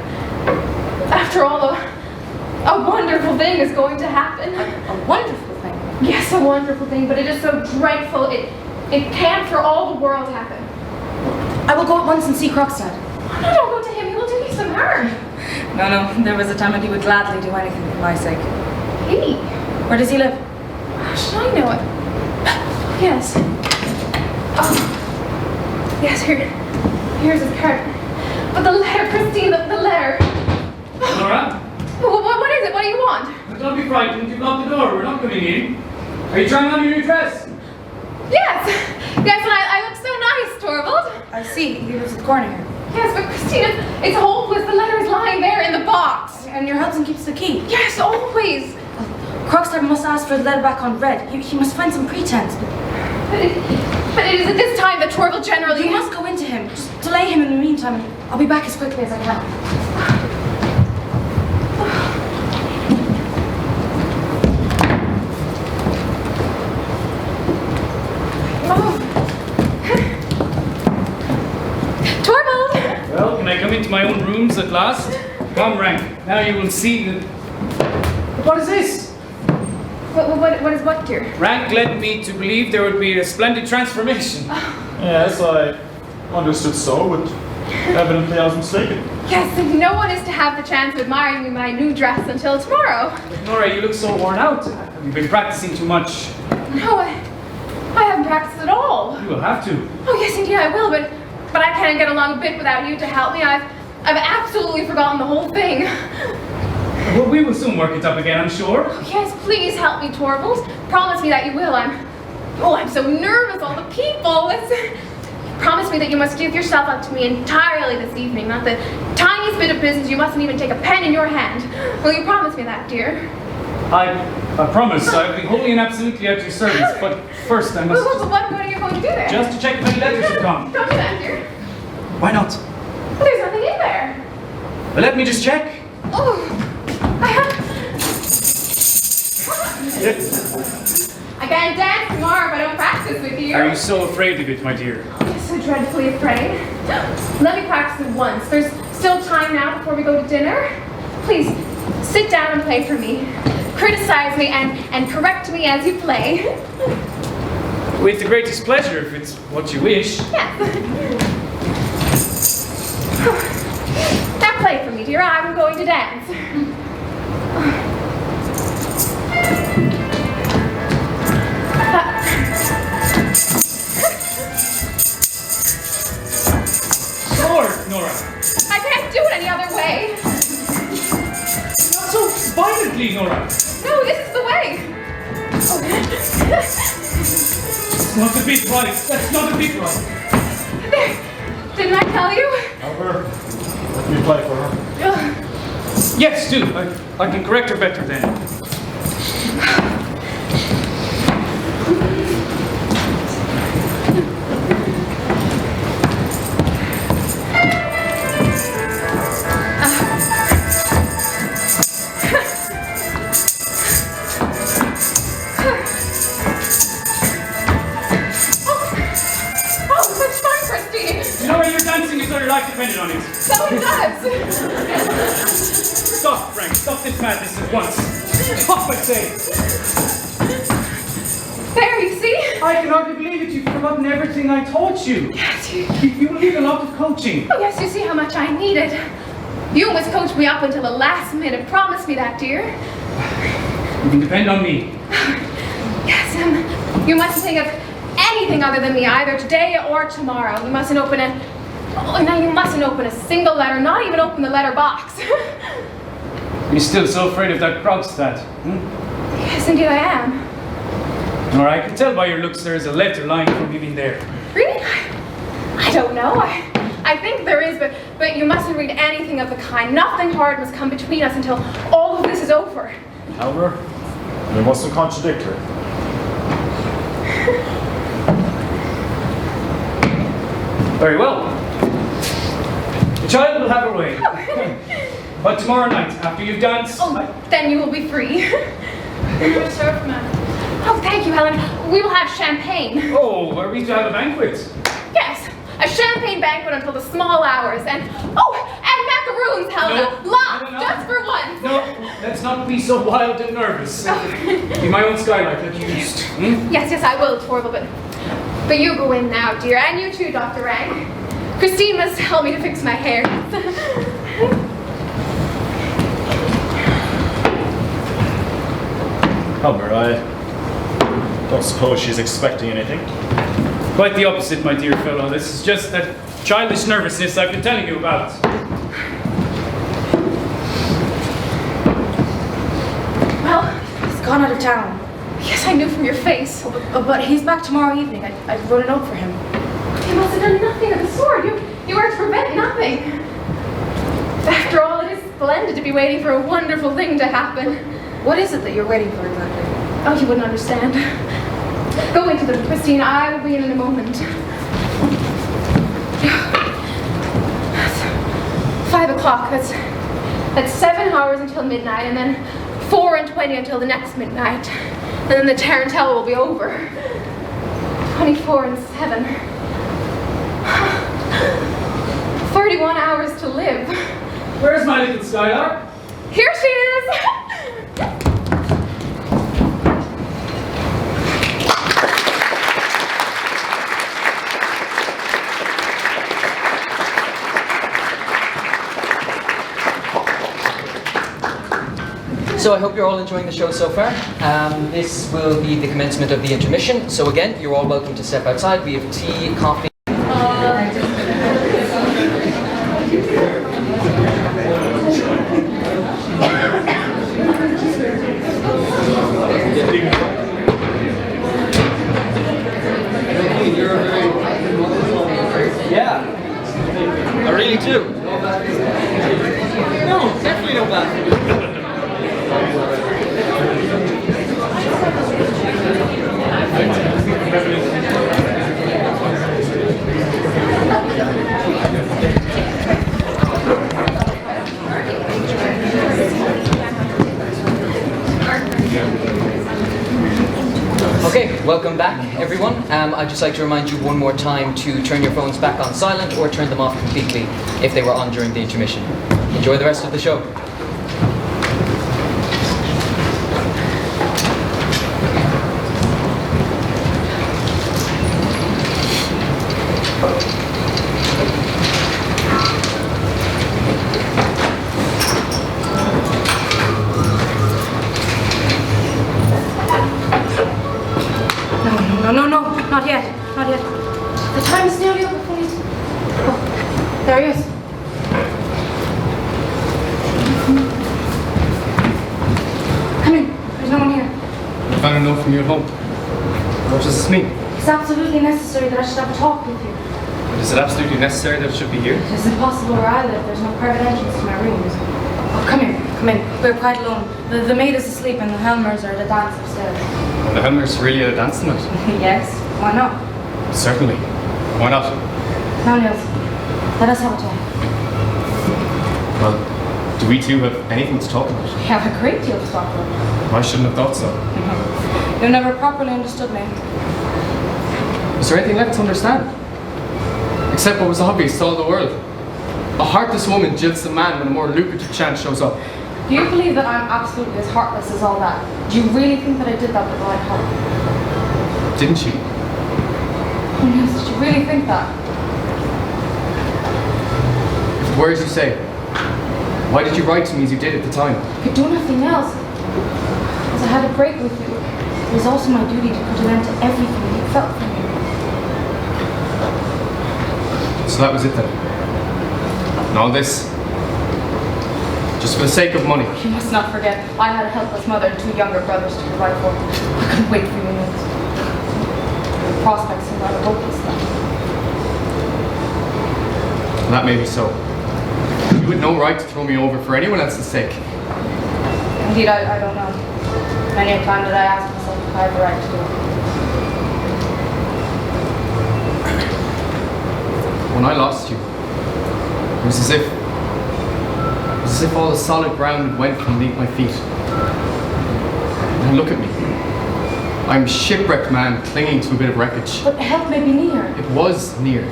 After all, a wonderful thing is going to happen. A wonderful thing? Yes, a wonderful thing, but it is so dreadful. It can't for all the world happen. I will go at once and see Krogstad. No, don't go to him. He will do you some harm. No, there was a time when he would gladly do anything for my sake. He? Where does he live? Should I know it? Yes. Oh. Yes, here's his card. But the letter, Christine, the letter. Nora? What is it? What do you want? Don't be frightened. You've locked the door. We're not coming in. Are you trying on your new dress? Yes, and I look so nice, Torvald. I see, he lives at the corner here. Yes, but Christine, it's hopeless. The letter is lying there in the box. And your husband keeps the key. Yes, always. Krogstad must ask for the letter back on read. He must find some pretense. But it is at this time that Torvald generally... You must go into him. Just delay him in the meantime, and I'll be back as quickly as I can. Torvald! Well, can I come into my own rooms at last? Come, Rank. Now you will see that... What is this? What is what, dear? Rank led me to believe there would be a splendid transformation. Yes, I understood so, but evidently I was mistaken. Yes, and no one is to have the chance of admiring me in my new dress until tomorrow. Nora, you look so worn out. Have you been practicing too much? No, I haven't practiced at all. You will have to. Oh, yes, indeed I will, but I can't get along a bit without you to help me. I've absolutely forgotten the whole thing. Well, we will soon work it up again, I'm sure. Oh, yes, please help me, Torvald. Promise me that you will. I'm so nervous, all the people. Promise me that you must give yourself up to me entirely this evening. Not the tiniest bit of business. You mustn't even take a pen in your hand. Will you promise me that, dear? I promise. I'll be wholly and absolutely at your service. But first, I must What are you going to do there? just to check if any letters have come. Don't do that, dear. Why not? Well, there's nothing in there. Well, let me just check. Oh, I can't dance tomorrow if I don't practice with you. Are you so afraid of it, my dear? I'm so dreadfully afraid. Let me practice it once. There's still time now before we go to dinner. Please, sit down and play for me. Criticize me and correct me as you play. With the greatest pleasure, if it's what you wish. Yes. Now play for me, dear. I'm going to dance. Sword, Nora. I can't do it any other way. Not so violently, Nora. No, this is the way. That's not the beat right. That's not the beat right. There. Didn't I tell you? Helmer, let me play for her. Yes, do. I can correct her better then. Depended on it. So it does! Stop, Frank. Stop this madness at once. Stop, I say. There, you see? I can hardly believe it. You've forgotten everything I taught you. Yes, You will need a lot of coaching. Oh, yes, you see how much I needed. You always coached me up until the last minute. Promise me that, dear. You can depend on me. Yes, you mustn't think of anything other than me, either today or tomorrow. You mustn't open a... Oh, now you mustn't open a single letter, not even open the letter box. You're still so afraid of that Krogstad, Yes, indeed I am. Nora, I can tell by your looks there is a letter lying from you in there. Really? I don't know. I think there is, but you mustn't read anything of the kind. Nothing hard must come between us until all of this is over. Helmer, you mustn't contradict her. Very well. The child will have her way. But tomorrow night, after you've danced... Oh, then you will be free. You're served, ma'am. Oh, thank you, Helen. We will have champagne. Oh, are we to have a banquet? Yes, a champagne banquet until the small hours. And macaroons, Helena. No, Lots, no. just for once. No, let's not be so wild and nervous. Be my own skylight like you used. Yes, I will, Torvald, but you go in now, dear. And you too, Dr. Rank. Christine must help me to fix my hair. Helmer, I don't suppose she's expecting anything. Quite the opposite, my dear fellow. This is just that childish nervousness I've been telling you about. Well, He's gone out of town. yes, I knew from your face. But he's back tomorrow evening. I wrote a note for him. You must have done nothing of the sort. You were to prevent nothing. After all, it is splendid to be waiting for a wonderful thing to happen. What is it that you're waiting for exactly? Oh, you wouldn't understand. Go into them, Christine. I will be in a moment. 5 o'clock. That's 7 hours until midnight, and then 4:20 until the next midnight. And then the tarantella will be over. 24 and 7. 31 hours to live. Where's my little Skylar? Here she is! So I hope you're all enjoying the show so far. This will be the commencement of the intermission. So again, you're all welcome to step outside. We have tea, coffee. Yeah, I really do. No, definitely no bad. Okay, welcome back everyone. I'd just like to remind you one more time to turn your phones back on silent or turn them off completely if they were on during the intermission. Enjoy the rest of the show. No, not yet. The time is nearly over, please. Oh, there he is. Come in, there's no one here. I found a note from you at home. What does this mean? It's absolutely necessary that I should have a talk with you. Is it absolutely necessary that it should be here? It's impossible where I live. There's no private entrance to my rooms. Oh, come here. Come in. We're quite alone. The maid is asleep and the Helmers are at a dance upstairs. Are the Helmers really at a dance tonight? Yes. Why not? Certainly. Why not? Now, Nils, let us have a talk. Well, do we two have anything to talk about? We have a great deal to talk about. I shouldn't have thought so. You never properly understood me. Is there anything left to understand? Except what was obvious to all the world. A heartless woman jilts a man when a more lucrative chance shows up. Do you believe that I'm absolutely as heartless as all that? Do you really think that I did that with the right heart? Didn't you? Oh, Nils, did you really think that? If it were as you say, why did you write to me as you did at the time? I could do nothing else. As I had a break with you, it was also my duty to put an end to everything you felt for me. So that was it then? And all this? Just for the sake of money? You must not forget, I had a helpless mother and 2 younger brothers to provide for. I couldn't wait for you, Nils. The prospects seemed rather hopeless now. That may be so. You had no right to throw me over for anyone else's sake. Indeed, I don't know. Many a time did I ask myself if I had the right to do it. When I lost you, it was as if all the solid ground went from beneath my feet. Now look at me. I'm a shipwrecked man clinging to a bit of wreckage. But help may be near. It was near.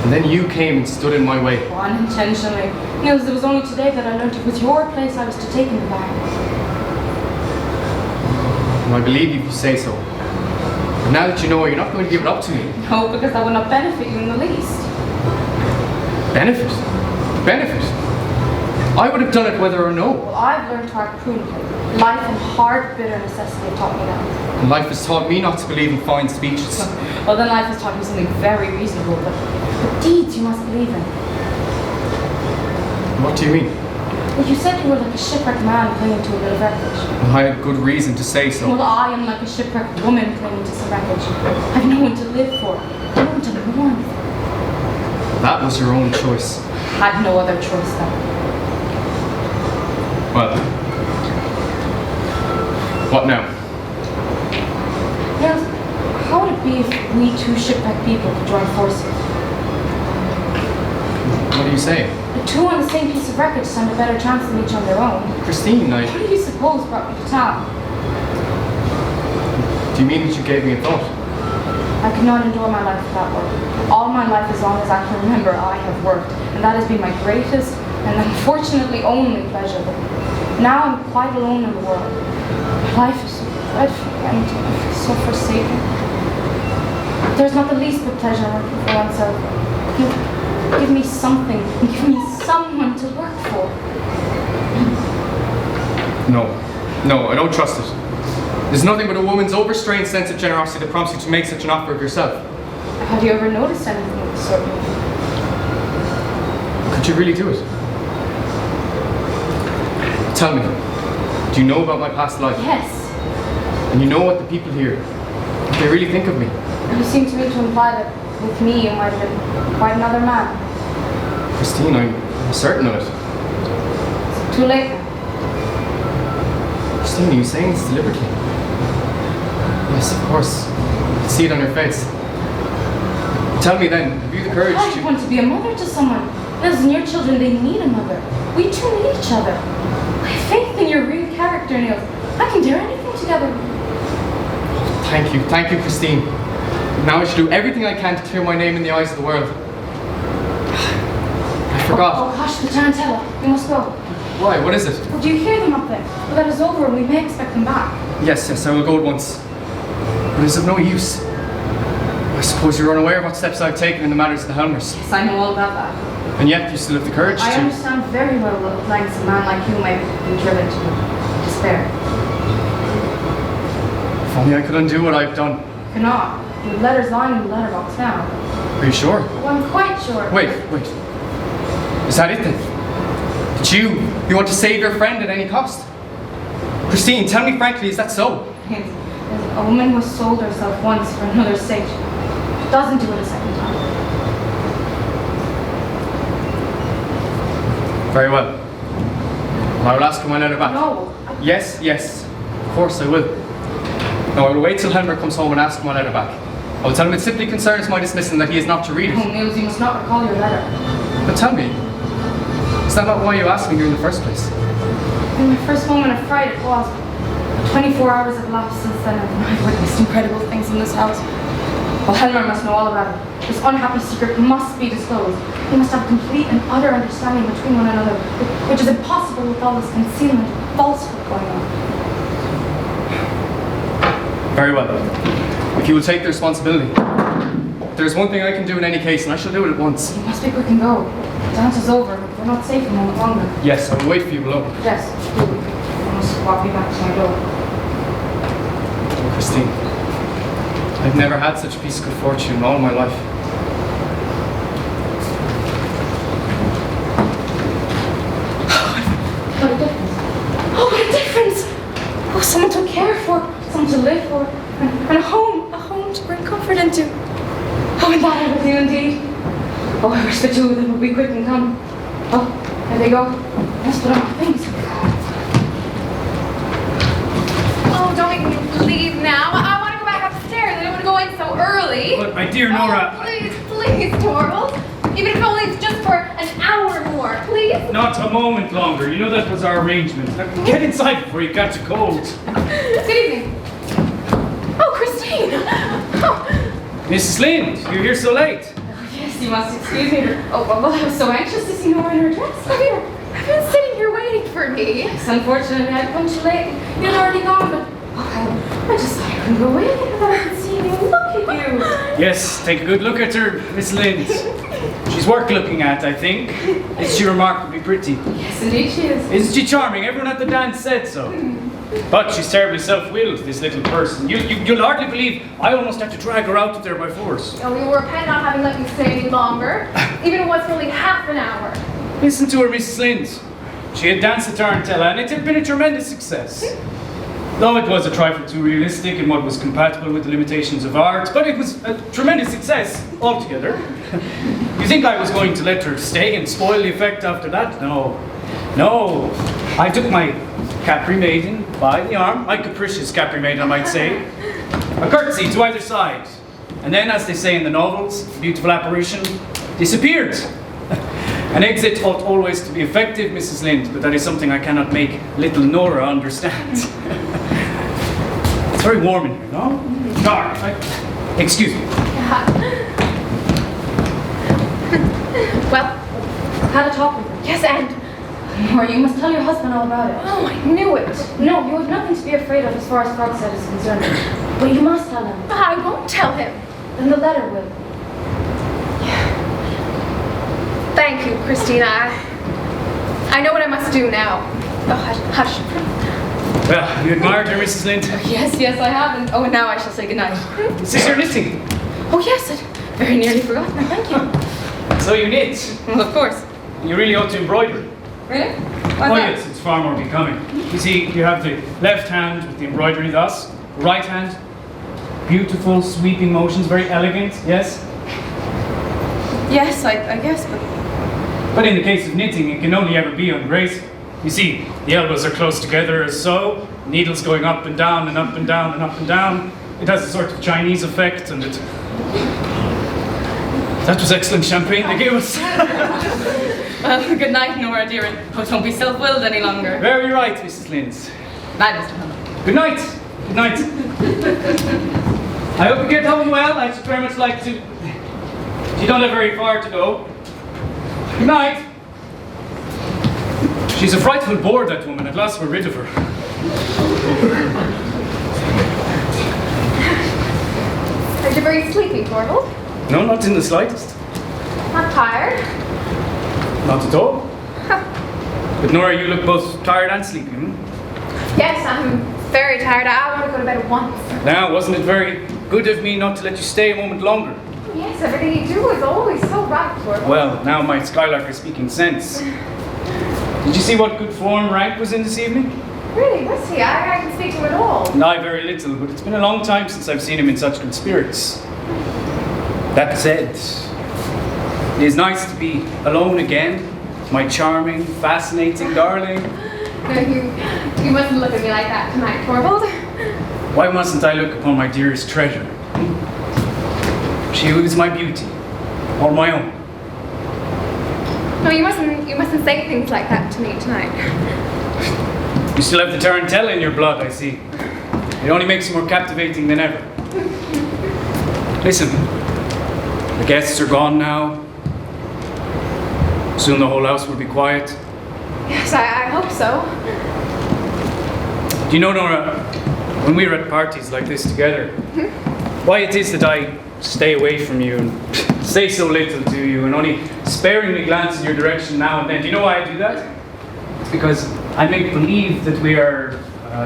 And then you came and stood in my way. Oh, unintentionally. Nils, it was only today that I learned it was your place I was to take in the bag. And I believe you if you say so. But now that you know, you're not going to give it up to me. No, because that would not benefit you in the least. Benefit? Benefit? I would have done it whether or no. Well, I've learned to act prudently. Life and hard, bitter necessity have taught me that. And life has taught me not to believe in fine speeches. Well, then life has taught me something very reasonable, but deeds you must believe in. What do you mean? Well, you said you were like a shipwrecked man clinging to a bit of wreckage. I had good reason to say so. Well, I am like a shipwrecked woman clinging to some wreckage. I've no one to live for, no one to mourn for. That was your own choice. Had no other choice then. Well, what now? Nils, how would it be if we 2 shipwrecked people could join forces? What are you saying? The 2 on the same piece of wreckage stand a better chance than each on their own. Christine, What do you suppose brought me to town? do you mean that you gave me a thought? I could not endure my life without work. All my life, as long as I can remember, I have worked, and that has been my greatest and unfortunately only pleasure. Now I'm quite alone in the world. My life is so dreadfully empty. I feel so forsaken. There's not the least bit pleasure in working for oneself. Give me something. Give me someone to work for. No, I don't trust it. There's nothing but a woman's overstrained sense of generosity that prompts you to make such an offer of yourself. Have you ever noticed anything of the sort? Could you really do it? Tell me, do you know about my past life? Yes. And you know what the people here, what they really think of me? You seem to me to imply that with me you might have been quite another man. Christine, I'm certain of it. Too late now. Christine, are you saying this deliberately? Yes, of course. I can see it on your face. Tell me then, have you the courage I want to be a mother to someone. Nils and your children, they need a mother. We 2 need each other. I have faith in your real character, Nils. I can dare anything together. Thank you, Christine. Now I shall do everything I can to clear my name in the eyes of the world. I forgot. Oh, hush, the tarantella. We must go. Why? What is it? Oh, do you hear them up there? Well, that is over and we may expect them back. Yes, I will go at once. But it is of no use. I suppose you're unaware of what steps I've taken in the matters of the Helmers. Yes, I know all about that. And yet you still have the courage I to... understand very well what lengths a man like you might be driven to despair. If only I could undo what I've done. You cannot. The letter's lying in the letterbox now. Are you sure? Oh, I'm quite sure. Wait. Is that it then? That you want to save your friend at any cost? Christine, tell me frankly, is that so? Yes. A woman who has sold herself once for another's sake doesn't do it a second time. Very well. I will ask for my letter back. No. Yes, yes. Of course I will. No, I will wait till Helmer comes home and ask for my letter back. I will tell him it simply concerns my dismissal and that he is not to read Oh, it. Nils, you must not recall your letter. But tell me, is that not why you asked me here in the first place? In my first moment of fright, it was. 24 hours have elapsed since then, and I've witnessed incredible things in this house. Well, Helmer must know all about it. This unhappy secret must be disclosed. We must have complete and utter understanding between one another, which is impossible with all this concealment and falsehood going on. Very well. If you will take the responsibility. There's one thing I can do in any case, and I shall do it at once. You must be quick and go. The dance is over. We're not safe a moment longer. Yes, I will wait for you below. Yes, do. You must walk me back to my door. Oh, Christine, I've never had such a piece of good fortune in all my life. What a difference. Oh, what a difference! Oh, someone to care for, someone to live for, and a home to bring comfort into. Oh, and that I will do indeed. Oh, I wish the two of them would be quick and come. Oh, there they go. I must put on my things. Oh, don't make me leave now. I want to go back upstairs. I don't want to go in so early. But my dear Nora... Oh, please, Torvald. Even if only it's just for an hour more, please. Not a moment longer. You know that was our arrangement. Now, get inside before you catch a cold. Good evening. Oh, Christine. Oh. Mrs. Linde, you're here so late. Oh, yes, you must excuse me. Oh, well, I was so anxious to see Nora in her dress. Have been sitting here waiting for me. Yes, unfortunately, I'd come too late. You'd already gone, but I just thought I couldn't go in if I hadn't seen you. Look at you. Yes, take a good look at her, Miss Linde. She's worth looking at, I think. Isn't she remarkably pretty? Yes, indeed she is. Isn't she charming? Everyone at the dance said so. But she's terribly self-willed, this little person. You'll hardly believe I almost had to drag her out there by force. Oh, you repent not having let me stay any longer, even if it was for only half an hour. Listen to her, Mrs. Linde. She had danced the tarantella, and it had been a tremendous success. Though it was a trifle too realistic in what was compatible with the limitations of art, but it was a tremendous success altogether. You think I was going to let her stay and spoil the effect after that? No. No. I took my Capri maiden by the arm, my capricious Capri maiden, I might say, a curtsy to either side, and then, as they say in the novels, the beautiful apparition disappeared. An exit ought always to be effective, Mrs. Linde, but that is something I cannot make little Nora understand. It's very warm in here, no? Dark. Excuse me. Well, Had a talk with her. yes, and... Nora, you must tell your husband all about it. Oh, I knew it. No, you have nothing to be afraid of as far as Krogstad is concerned. But you must tell him. I won't tell him. Then the letter will. Thank you, Christina. I know what I must do now. Oh, hush. Well, you admired her, Mrs. Linde? Yes, yes, I have. And, oh, and now I shall say goodnight. Is this your knitting? Oh, yes, I'd very nearly forgotten. Thank you. So you knit? Well, of course. You really ought to embroider. Really? Why Oh that? yes, it's far more becoming. You see, you have the left hand with the embroidery thus, the right hand, beautiful sweeping motions, very elegant, yes? Yes, I guess, but... But in the case of knitting, it can only ever be ungraceful. You see, the elbows are close together as so, needles going up and down and up and down and up and down. It has a sort of Chinese effect, and it... That was excellent champagne they gave us. Well, good night, Nora, dear, and don't be self-willed any longer. Very right, Mrs. Linde. Night, Mr. Helmer. Good night. Good night. I hope you get home well. I should very much like to... You don't have very far to go. Good night. She's a frightful bore, that woman. At last we're rid of her. Are you very sleepy, Torvald? No, not in the slightest. Not tired? Not at all. But Nora, you look both tired and sleepy, Yes, I'm very tired. I want to go to bed at once. Now, wasn't it very good of me not to let you stay a moment longer? Yes, everything you do is always so right, Torvald. Well, now my skylark is speaking sense. Did you see what good form Rank was in this evening? Really, was he? I can speak to him at all. I very little, but it's been a long time since I've seen him in such good spirits. That said, it is nice to be alone again, My charming, fascinating darling. No, you mustn't look at me like that tonight, Torvald. Why mustn't I look upon my dearest treasure? She is my beauty, or my own. No, you mustn't say things like that to me tonight. You still have the tarantella in your blood, I see. It only makes you more captivating than ever. Listen, the guests are gone now. Soon the whole house will be quiet. Yes, I hope so. Do you know, Nora, when we're at parties like this together, why it is that I stay away from you and say so little to you and only sparingly glance in your direction now and then? Do you know why I do that? It's because I make believe that we are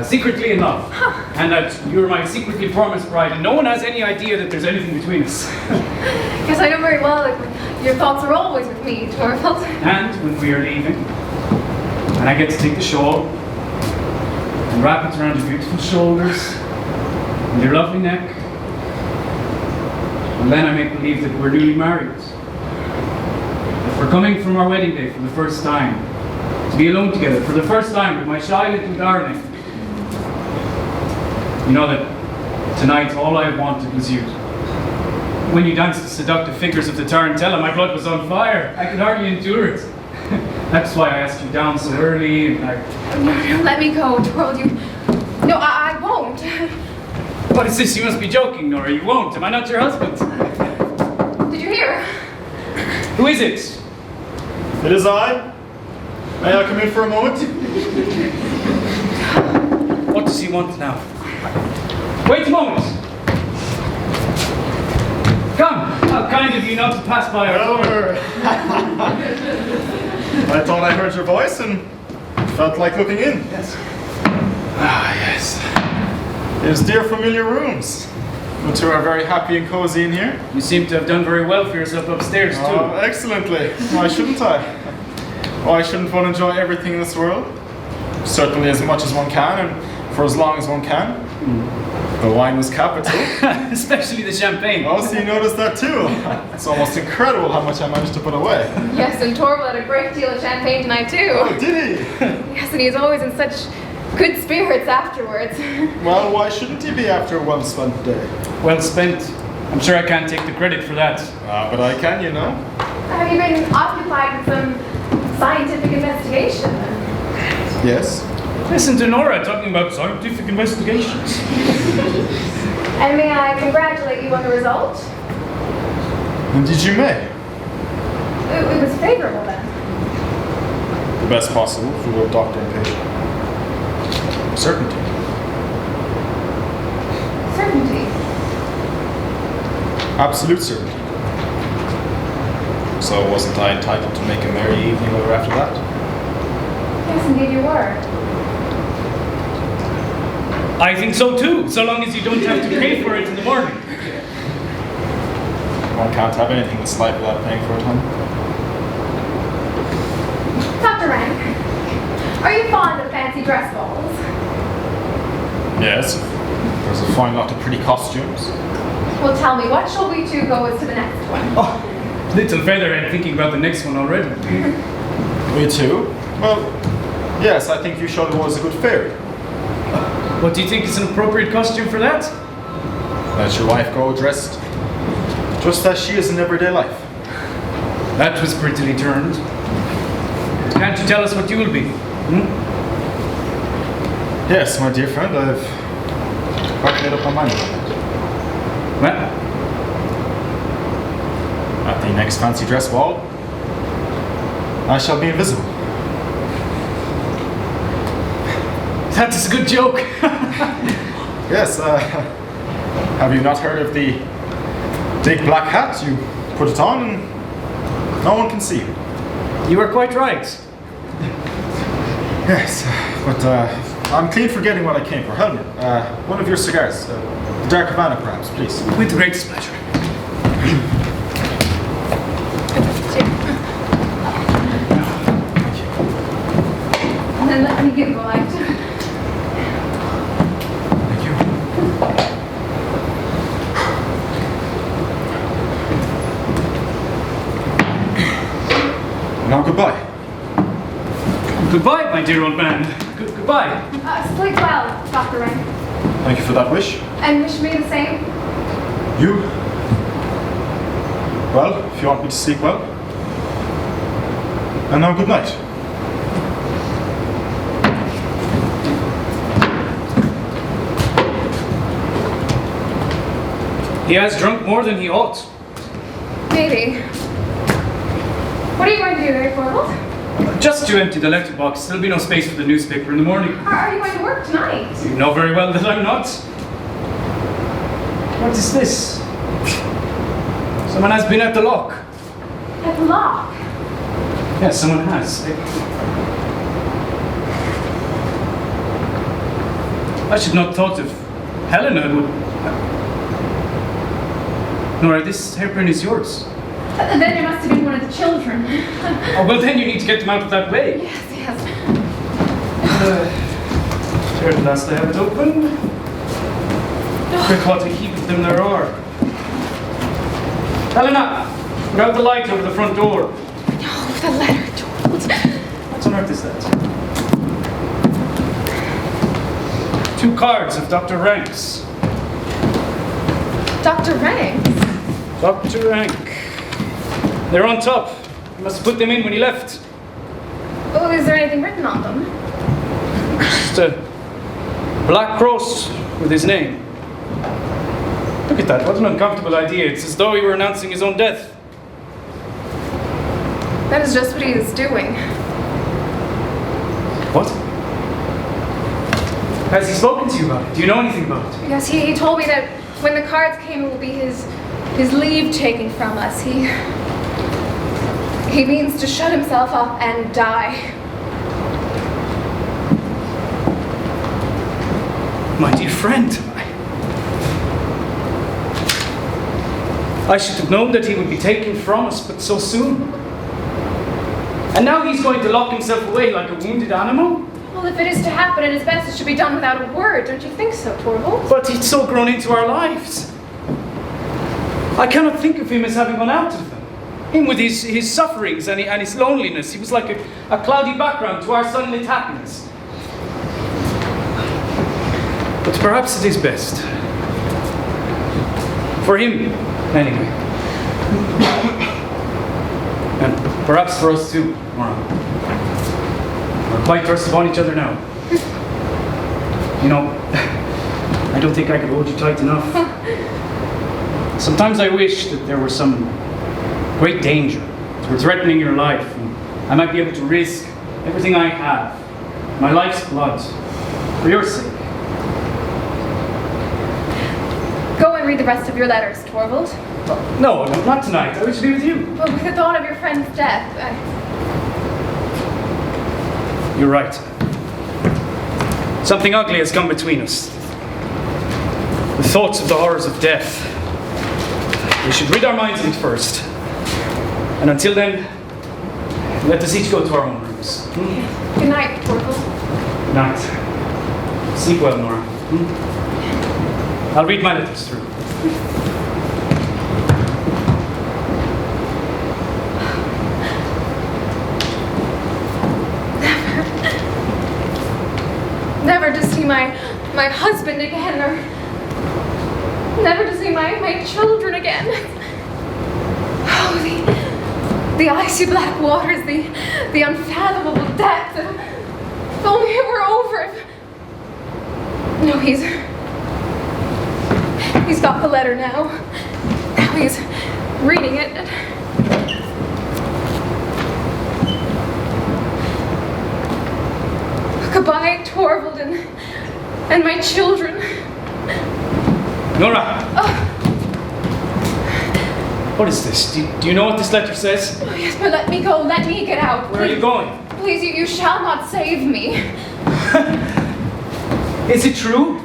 secretly in love, and that you're my secretly promised bride, and no one has any idea that there's anything between us. Yes, I know very well that your thoughts are always with me, Torvald. And when we are leaving, and I get to take the shawl and wrap it around your beautiful shoulders and your lovely neck, and then I make believe that we're newly married. That we're coming from our wedding day for the first time, to be alone together for the first time with my shy little darling. You know that tonight all I wanted was you. When you danced the seductive figures of the tarantella, my blood was on fire. I could hardly endure it. That's why I asked you down so early, and No, let me go, Torvald. No, I won't. What is this? You must be joking, Nora. You won't. Am I not your husband? Did you hear? Who is it? It is I. May I come in for a moment? What does he want now? Wait a moment! Come! How kind of you not to pass by our door. Helmer! I thought I heard your voice and felt like looking in. Yes. Ah, yes. It is dear familiar rooms. You two are very happy and cozy in here. You seem to have done very well for yourself upstairs, too. Oh, excellently. Why shouldn't I? Why shouldn't one enjoy everything in this world? Certainly as much as one can and for as long as one can. The wine was capital. Especially the champagne. Oh, so you noticed that too. It's almost incredible how much I managed to put away. Yes, and Torvald had a great deal of champagne tonight, too. Oh, did he? Yes, and he's always in such good spirits afterwards. Well, why shouldn't he be after a well-spent day? Well spent. I'm sure I can't take the credit for that. But I can, you know. Have you been occupied with some scientific investigation? Yes. Listen to Nora talking about scientific investigations. And may I congratulate you on the result? Indeed you may. It was favorable then. The best possible for both doctor and patient. Certainty. Certainty. Absolute certainty. So wasn't I entitled to make a merry evening over after that? Yes, indeed you were. I think so too, so long as you don't have to pay for it in the morning. One can't have anything that's light without paying for it, huh? Dr. Rank, are you fond of fancy dress balls? Yes. There's a fine lot of pretty costumes. Well, tell me, what shall we two go as to the next one? Oh, little featherhead thinking about the next one already. Me too. Well, yes, I think you shall go as a good fairy. What do you think is an appropriate costume for that? Let your wife go dressed just as she is in everyday life. That was prettily turned. Can't you tell us what you will be? Yes, my dear friend, I've quite made up my mind about it. Well, At the next fancy dress ball, I shall be invisible. that is a good joke. Yes, have you not heard of the big black hat? You put it on and no one can see you. You are quite right. Yes, but I'm clean forgetting what I came for. Helmer, one of your cigars. The Dark Havana, perhaps, please. With the greatest pleasure. And then let me give you a light. Thank you. Now, goodbye. Goodbye, my dear old man. Goodbye. Sleep well, Dr. Rank. Thank you for that wish. And wish me the same. You? Well, if you want me to sleep well. And now good night. He has drunk more than he ought. Maybe. What are you going to do there, Torvald? Just to empty the letterbox. There'll be no space for the newspaper in the morning. Are you going to work tonight? You know very well that I'm not. What is this? Someone has been at the lock. At the lock? Yes, someone has. I should not thought of Helene would... Nora, this hairpin is yours. Then it must have been one of the children. Oh, well then you need to get them out of that way. Yes. Here at last I have it open. Quick, what a heap of them there are. Helena, put out the light over the front door. Oh, the letter, Torvald. What on earth is that? 2 cards of Dr. Rank's. Dr. Rank? Dr. Rank. They're on top. You must have put them in when he left. Oh, is there anything written on them? Just a black cross with his name. Look at that, what an uncomfortable idea. It's as though he were announcing his own death. That is just what he is doing. What? Has he spoken to you about it? Do you know anything about it? Yes, he told me that when the cards came, it will be his leave taken from us. He means to shut himself up and die. My dear friend, I should have known that he would be taken from us, but so soon. And now he's going to lock himself away like a wounded animal? Well, if it is to happen, it is best it should be done without a word. Don't you think so, Torvald? But he's so grown into our lives. I cannot think of him as having gone out of them. Him with his sufferings and his loneliness. He was like a cloudy background to our sunlit happiness. But perhaps it is best. For him, anyway. And perhaps for us too, Nora. We're quite thrust upon each other now. You know, I don't think I could hold you tight enough. Sometimes I wish that there were some great danger that were threatening your life, and I might be able to risk everything I have, my life's blood, for your sake. Go and read the rest of your letters, Torvald. No, not tonight. I wish to be with you. But with the thought of your friend's death, You're right. Something ugly has come between us. The thoughts of the horrors of death. We should rid our minds of it first. And until then, let us each go to our own rooms. Good night, Torvald. Good night. Sleep well, Nora. I'll read my letters through. Never to see my husband again, or never to see my children again. Oh, the icy black waters, the unfathomable depth. If only it were over. No, he's got the letter now. Now he's reading it. Goodbye, Torvald, and my children. Nora! What is this? Do you know what this letter says? Oh, yes, but let me go. Let me get out. Where are you going? Please, you shall not save me. Is it true?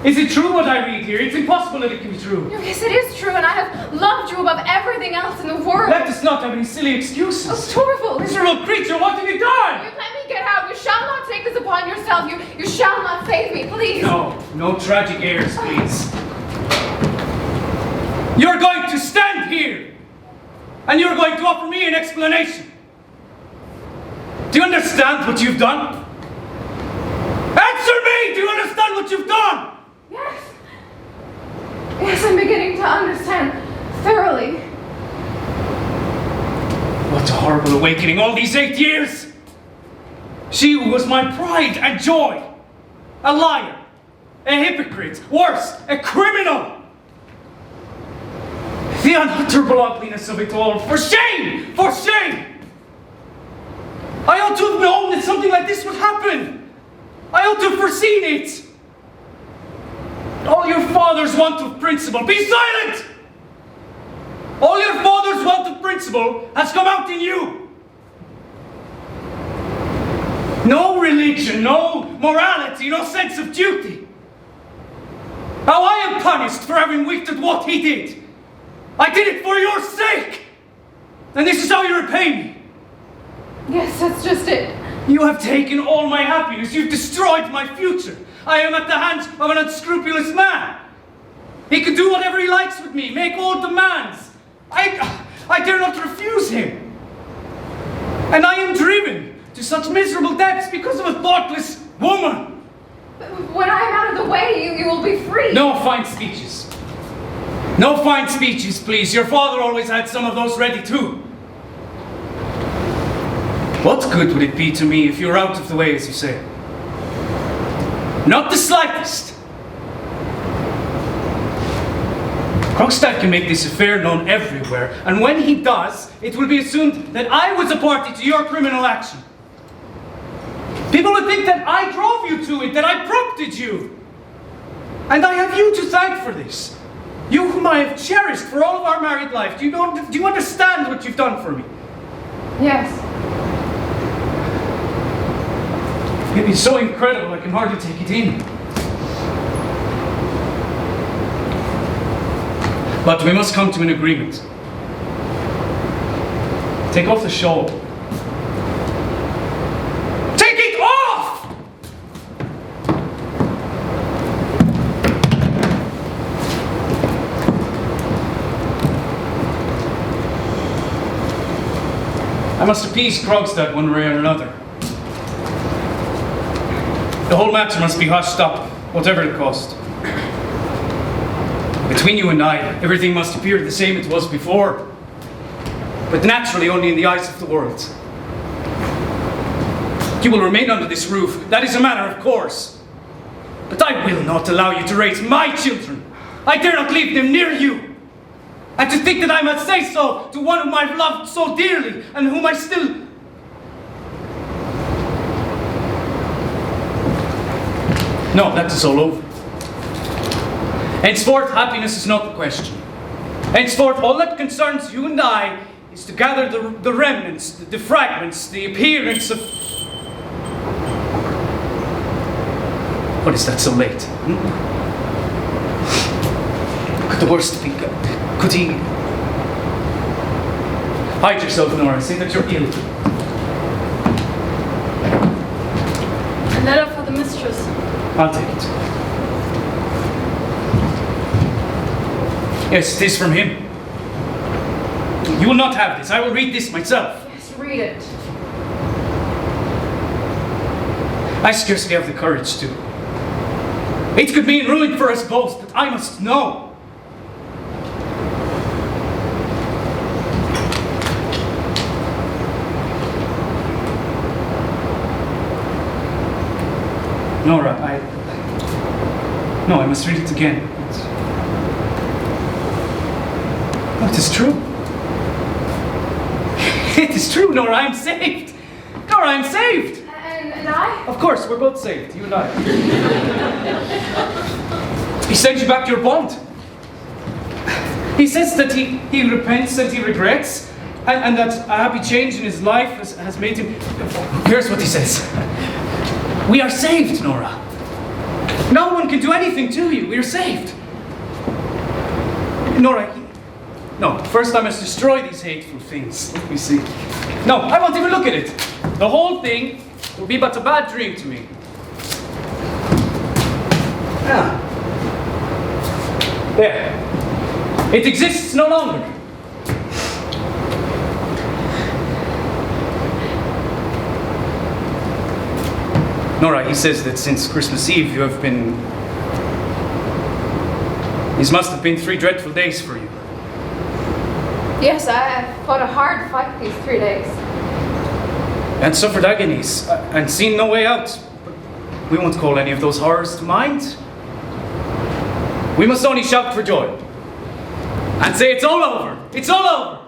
Is it true what I read here? It's impossible that it can be true. Oh, yes, it is true, and I have loved you above everything else in the world. Let us not have any silly excuses. Oh, Torvald! Miserable creature, what have you done? You let me get out. You shall not take this upon yourself. You shall not save me, please. No tragic airs, please. You're going to stand here, and you're going to offer me an explanation. Do you understand what you've done? Answer me! Do you understand what you've done? Yes. Yes, I'm beginning to understand thoroughly. What a horrible awakening all these 8 years! She who was my pride and joy. A liar. A hypocrite. Worse, a criminal. The unutterable ugliness of it all. For shame! For shame! I ought to have known that something like this would happen. I ought to have foreseen it. All your father's want of principle. Be silent! All your father's want of principle has come out in you. No religion, no morality, no sense of duty. How I am punished for having winked at what he did. I did it for your sake. And this is how you repay me. Yes, that's just it. You have taken all my happiness. You've destroyed my future. I am at the hands of an unscrupulous man. He can do whatever he likes with me, make all demands. I dare not refuse him. And I am driven to such miserable depths because of a thoughtless woman. But when I am out of the way, you will be free. No fine speeches. No fine speeches, please. Your father always had some of those ready too. What good would it be to me if you were out of the way, as you say? Not the slightest. Krogstad can make this affair known everywhere, and when he does, it will be assumed that I was a party to your criminal action. People will think that I drove you to it, that I prompted you. And I have you to thank for this. You whom I have cherished for all of our married life. Do you understand what you've done for me? Yes. It is so incredible I can hardly take it in. But we must come to an agreement. Take off the shawl. Take it off! I must appease Krogstad one way or another. The whole matter must be hushed up, whatever it cost. Between you and I, everything must appear the same it was before, but naturally only in the eyes of the world. You will remain under this roof, that is a matter of course. But I will not allow you to raise my children. I dare not leave them near you. And to think that I must say so to one whom I've loved so dearly, and whom I still... No, that is all over. Henceforth, happiness is not the question. Henceforth, all that concerns you and I is to gather the remnants, the fragments, the appearance of... What is that so late? Could the worst be... Could he... Hide yourself, Nora. Say that you're ill. A letter for the mistress. I'll take it. Yes, it is from him. You will not have this. I will read this myself. Yes, read it. I scarcely have the courage to. It could mean ruin for us both, but I must know. Nora, No, I must read it again. Oh, it is true. It is true, Nora, I am saved. Nora, I am saved. And I? Of course, we're both saved, you and I. He sends you back your bond. He says that he repents and he regrets, and that a happy change in his life has made him... Here's what he says. We are saved, Nora. No one can do anything to you. We are saved. Nora, no, first I must destroy these hateful things. Let me see. No, I won't even look at it. The whole thing will be but a bad dream to me. Ah. There. It exists no longer. Nora, he says that since Christmas Eve you have been... These must have been 3 dreadful days for you. Yes, I fought a hard fight these 3 days. And suffered agonies, and seen no way out. But we won't call any of those horrors to mind. We must only shout for joy. And say it's all over! It's all over!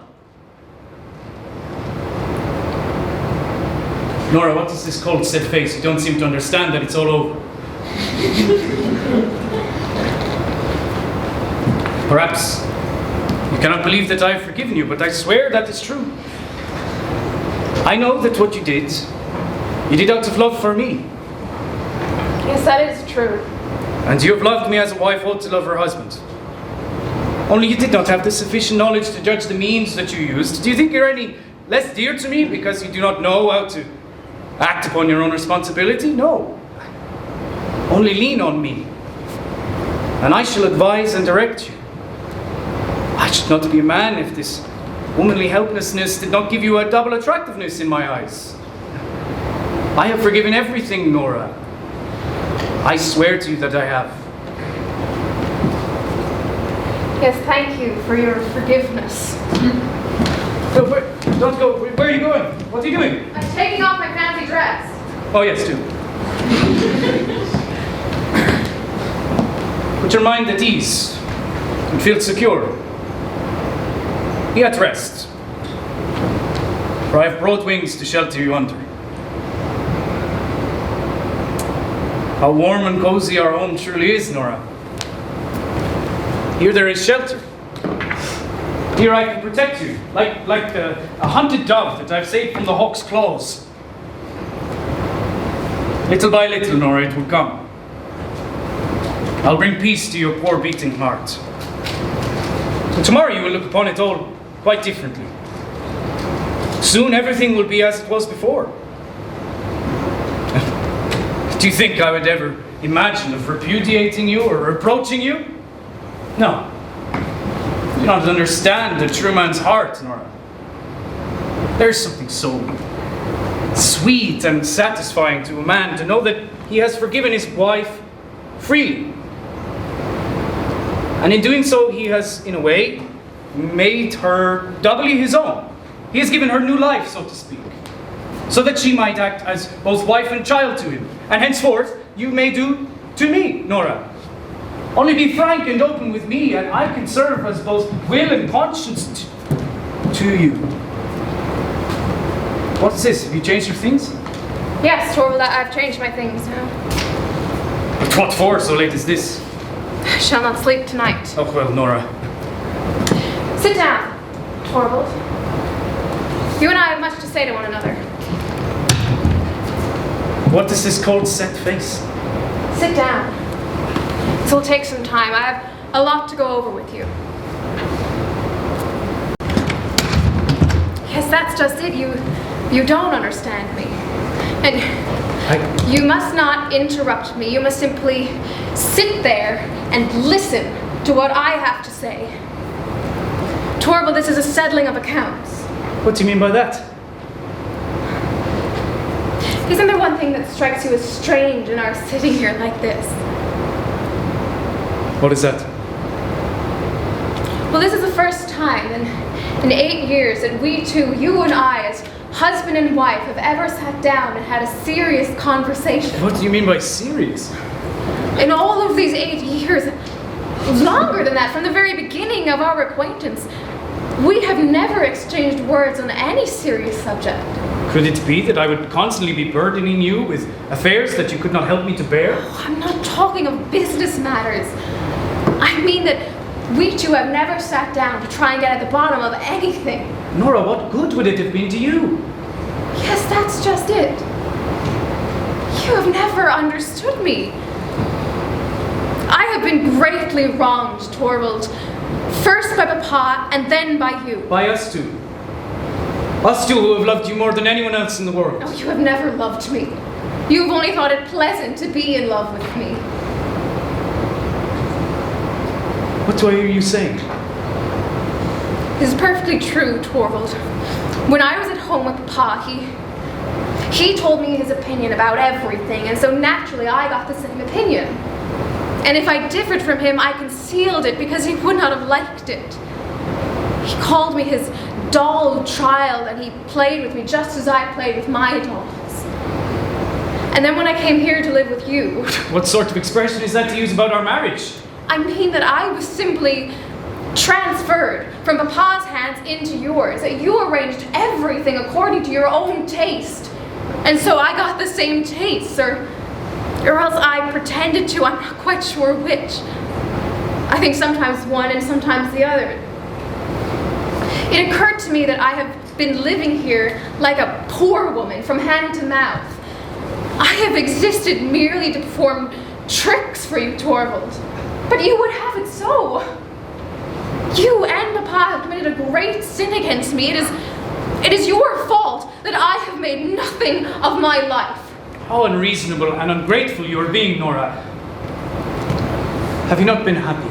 Nora, what does this cold set face? You don't seem to understand that it's all over. Perhaps you cannot believe that I have forgiven you, but I swear that is true. I know that what you did out of love for me. Yes, that is true. And you have loved me as a wife ought to love her husband. Only you did not have the sufficient knowledge to judge the means that you used. Do you think you're any less dear to me because you do not know how to act upon your own responsibility? No. Only lean on me, and I shall advise and direct you. I should not be a man if this womanly helplessness did not give you a double attractiveness in my eyes. I have forgiven everything, Nora. I swear to you that I have. Yes, thank you for your forgiveness. No, don't go. Where are you going? What are you doing? I'm taking off my fancy dress. Oh, yes, do. Put your mind at ease and feel secure. Be at rest, for I have broad wings to shelter you under. How warm and cozy our home truly is, Nora. Here there is shelter. Here I can protect you, like a hunted dove that I've saved from the hawk's claws. Little by little, Nora, it will come. I'll bring peace to your poor beating heart. So tomorrow you will look upon it all quite differently. Soon everything will be as it was before. Do you think I would ever imagine of repudiating you or reproaching you? No. You do not understand a true man's heart, Nora. There's something so sweet and satisfying to a man to know that he has forgiven his wife freely. And in doing so, he has, in a way, made her doubly his own. He has given her new life, so to speak, so that she might act as both wife and child to him. And henceforth, you may do to me, Nora. Only be frank and open with me, and I can serve as both will and conscience to you. What's this? Have you changed your things? Yes, Torvald, I've changed my things now. But what for so late as this? I shall not sleep tonight. Oh, well, Nora. Sit down, Torvald. You and I have much to say to one another. What is this cold, set face? Sit down. This will take some time. I have a lot to go over with you. Yes, that's just it. You don't understand me. And you must not interrupt me. You must simply sit there and listen to what I have to say. Torvald, this is a settling of accounts. What do you mean by that? Isn't there one thing that strikes you as strange in our sitting here like this? What is that? Well, this is the first time in 8 years that we two, you and I, as husband and wife, have ever sat down and had a serious conversation. What do you mean by serious? In all of these 8 years, longer than that, from the very beginning of our acquaintance, we have never exchanged words on any serious subject. Could it be that I would constantly be burdening you with affairs that you could not help me to bear? Oh, I'm not talking of business matters. I mean that we two have never sat down to try and get at the bottom of anything. Nora, what good would it have been to you? Yes, that's just it. You have never understood me. I have been greatly wronged, Torvald. First by Papa, and then by you. By us two. Us two who have loved you more than anyone else in the world. Oh, you have never loved me. You've only thought it pleasant to be in love with me. What do I hear you saying? This is perfectly true, Torvald. When I was at home with Papa, He told me his opinion about everything, and so naturally I got the same opinion. And if I differed from him, I concealed it because he would not have liked it. He called me his doll child, and he played with me just as I played with my dolls. And then when I came here to live with you... What sort of expression is that to use about our marriage? I mean that I was simply transferred from Papa's hands into yours. That you arranged everything according to your own taste. And so I got the same tastes, or else I pretended to. I'm not quite sure which. I think sometimes one and sometimes the other. It occurred to me that I have been living here like a poor woman from hand to mouth. I have existed merely to perform tricks for you, Torvald. But you would have it so. You and Papa have committed a great sin against me. It is your fault that I have made nothing of my life. How unreasonable and ungrateful you are being, Nora. Have you not been happy?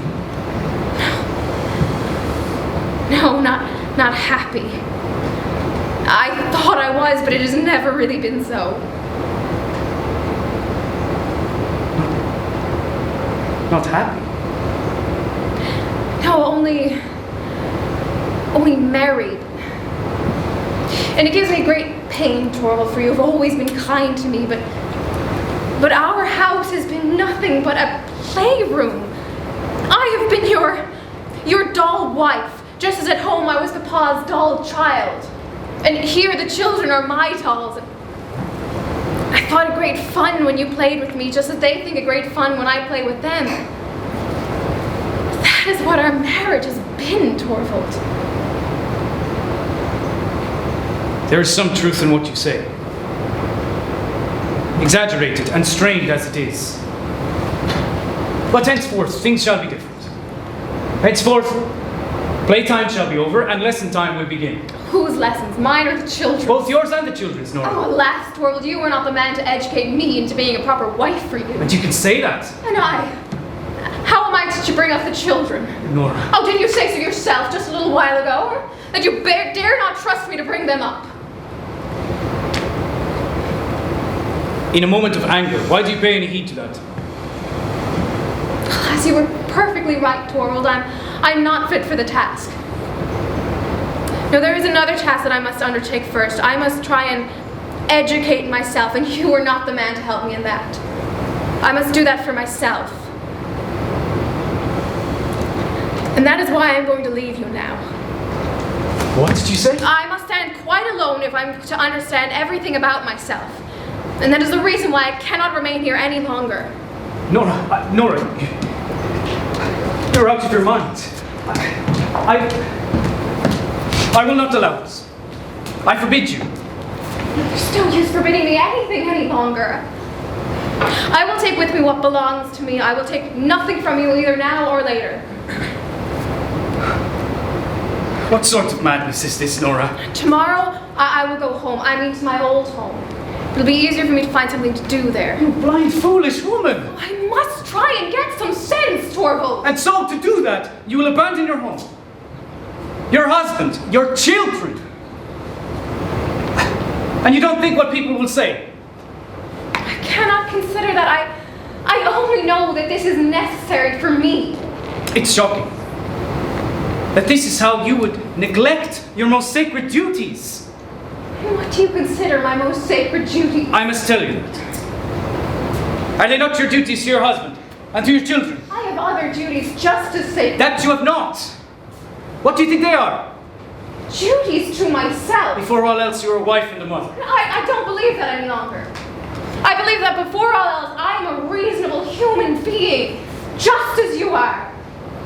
No, not happy. I thought I was, but it has never really been so. Not happy? No, only married. And it gives me great pain, Torvald, for you have always been kind to me, but our house has been nothing but a playroom. I have been your doll wife, just as at home I was Papa's doll child. And here the children are my dolls. I thought it great fun when you played with me, just as they think it great fun when I play with them. That is what our marriage has been, Torvald. There is some truth in what you say. Exaggerated and strained as it is. But henceforth, things shall be different. Henceforth, playtime shall be over and lesson time will begin. Whose lessons? Mine or the children's? Both yours and the children's, Nora. Oh, alas, Torvald, you were not the man to educate me into being a proper wife for you. But you can say that. And how am I to bring up the children? Nora. Oh, didn't you say so yourself just a little while ago? That you dare not trust me to bring them up? In a moment of anger, why do you pay any heed to that? As you were perfectly right, Torvald, I'm not fit for the task. No, there is another task that I must undertake first. I must try and educate myself, and you are not the man to help me in that. I must do that for myself. And that is why I'm going to leave you now. What did you say? I must stand quite alone if I'm to understand everything about myself. And that is the reason why I cannot remain here any longer. Nora, Nora, you're out of your mind. I will not allow this. I forbid you. There's no use forbidding me anything any longer. I will take with me what belongs to me. I will take nothing from you either now or later. What sort of madness is this, Nora? Tomorrow, I will go home. I mean to my old home. It'll be easier for me to find something to do there. You blind, foolish woman! I must try and get some sense, Torvald! And so, to do that, you will abandon your home, your husband, your children. And you don't think what people will say? I cannot consider that. I only know that this is necessary for me. It's shocking that this is how you would neglect your most sacred duties. What do you consider my most sacred duty? I must tell you that. Are they not your duties to your husband and to your children? I have other duties just as sacred. That you have not. What do you think they are? Duties to myself. Before all else, you're a wife and a mother. I don't believe that any longer. I believe that before all else, I am a reasonable human being, just as you are.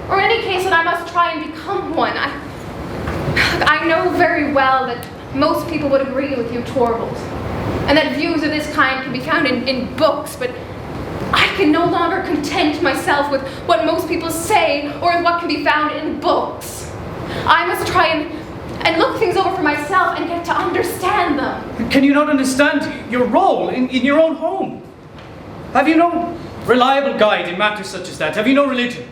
Or in any case, that I must try and become one. I know very well that most people would agree with you, Torvald, and that views of this kind can be found in books, but I can no longer content myself with what most people say or what can be found in books. I must try and look things over for myself and get to understand them. Can you not understand your role in your own home? Have you no reliable guide in matters such as that? Have you no religion?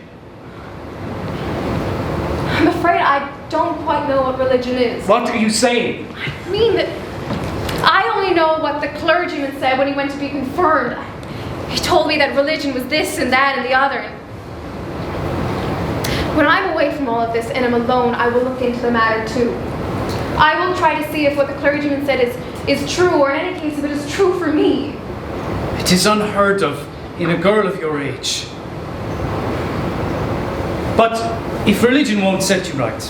I'm afraid I don't quite know what religion is. What are you saying? I mean that I only know what the clergyman said when he went to be confirmed. He told me that religion was this and that and the other. When I'm away from all of this and I'm alone, I will look into the matter too. I will try to see if what the clergyman said is true, or in any case, if it is true for me. It is unheard of in a girl of your age. But if religion won't set you right,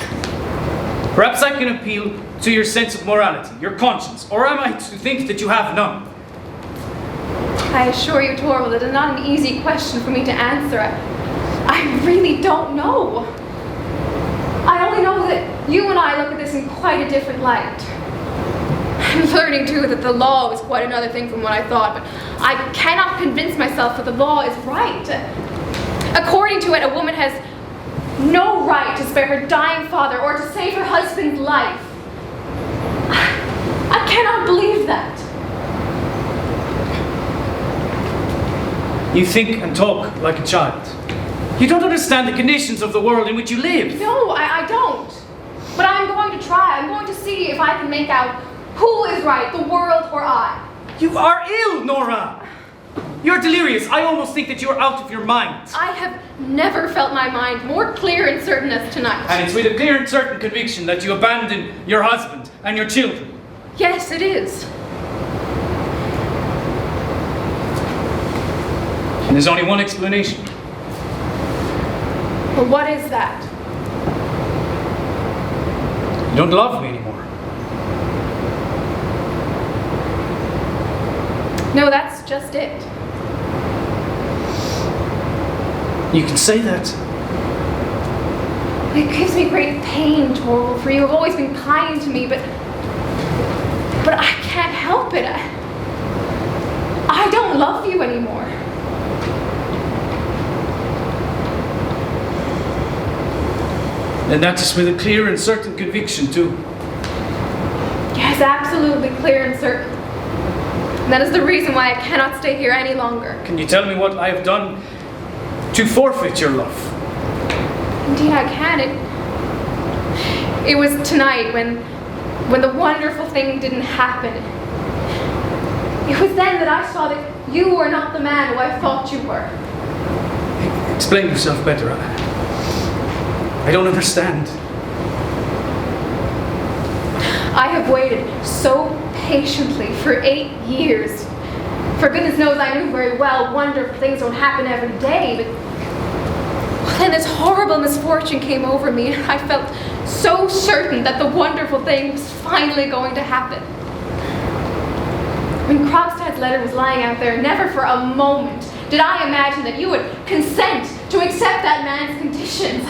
perhaps I can appeal to your sense of morality, your conscience, or am I to think that you have none? I assure you, Torvald, it is not an easy question for me to answer. I really don't know. I only know that you and I look at this in quite a different light. I'm learning too that the law is quite another thing from what I thought, but I cannot convince myself that the law is right. According to it, a woman has no right to spare her dying father or to save her husband's life. I cannot believe that. You think and talk like a child. You don't understand the conditions of the world in which you live. No, I don't. But I'm going to try. I'm going to see if I can make out who is right, the world or I. You are ill, Nora. You're delirious. I almost think that you're out of your mind. I have never felt my mind more clear and certain as tonight. And it's with a clear and certain conviction that you abandon your husband and your children. Yes, it is. And there's only one explanation. Well, what is that? You don't love me anymore. No, that's just it. You can say that. It gives me great pain, Torvald, for you have always been kind to me, but I can't help it. I don't love you anymore. And that is with a clear and certain conviction, too. Yes, absolutely clear and certain. And that is the reason why I cannot stay here any longer. Can you tell me what I have done to forfeit your love? Indeed I can. It was tonight when the wonderful thing didn't happen. It was then that I saw that you were not the man who I thought you were. Explain yourself better. I don't understand. I have waited so patiently for 8 years. For goodness knows I knew very well wonderful things don't happen every day, but then this horrible misfortune came over me and I felt so certain that the wonderful thing was finally going to happen. When Krogstad's letter was lying out there, never for a moment did I imagine that you would consent to accept that man's conditions.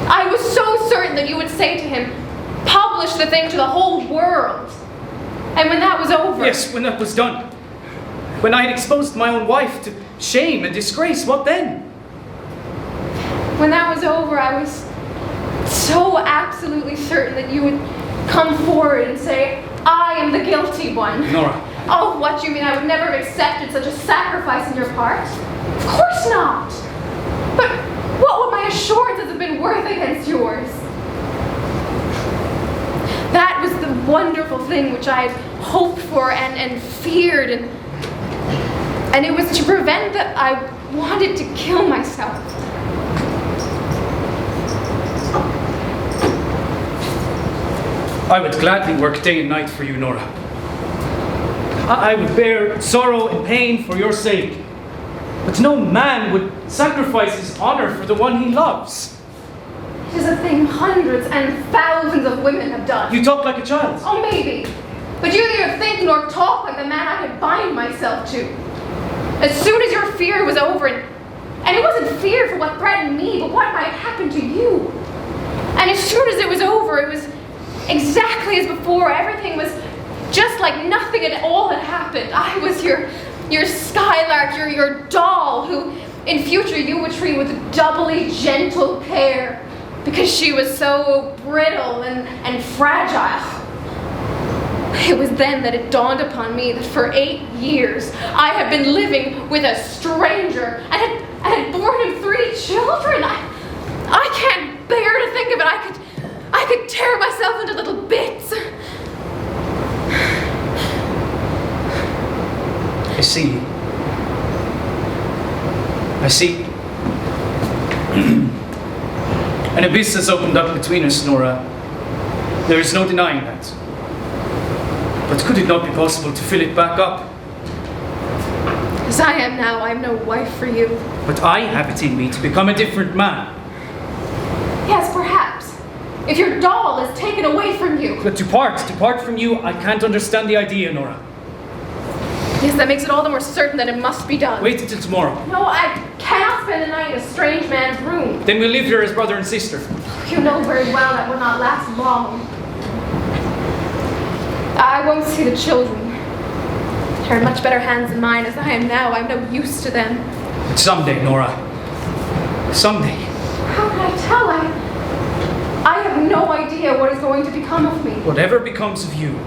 I was so certain that you would say to him, publish the thing to the whole world. And when that was over... Yes, when that was done. When I had exposed my own wife to shame and disgrace, what then? When that was over, I was so absolutely certain that you would come forward and say, I am the guilty one. Nora. Oh, what do you mean? I would never have accepted such a sacrifice on your part? Of course not. But what would my assurances have been worth against yours? That was the wonderful thing which I had hoped for and feared, and it was to prevent that I wanted to kill myself. I would gladly work day and night for you, Nora. I would bear sorrow and pain for your sake. But no man would sacrifice his honor for the one he loves. It is a thing hundreds and thousands of women have done. You talk like a child. Oh, maybe. But you neither think nor talk like the man I could bind myself to. As soon as your fear was over, and it wasn't fear for what threatened me, but what might happen to you. And as soon as it was over, it was exactly as before. Everything was just like nothing at all had happened. I was your skylark, your doll, who in future you would treat with doubly gentle care, because she was so brittle and fragile. It was then that it dawned upon me that for 8 years I had been living with a stranger and had borne him 3 children. I can't bear to think of it. I could tear myself into little bits. see. An abyss has opened up between us, Nora. There is no denying that. But could it not be possible to fill it back up? As I am now, I am no wife for you. But I have it in me to become a different man. Yes, perhaps. If your doll is taken away from you. But depart from you, I can't understand the idea, Nora. Yes, that makes it all the more certain that it must be done. Wait until tomorrow. No, I cannot spend the night in a strange man's room. Then we'll live here as brother and sister. You know very well that will not last long. I won't see the children. They're in much better hands than mine. As I am now, I'm no use to them. But someday, Nora. Someday. How can I tell? I have no idea what is going to become of me. Whatever becomes of you,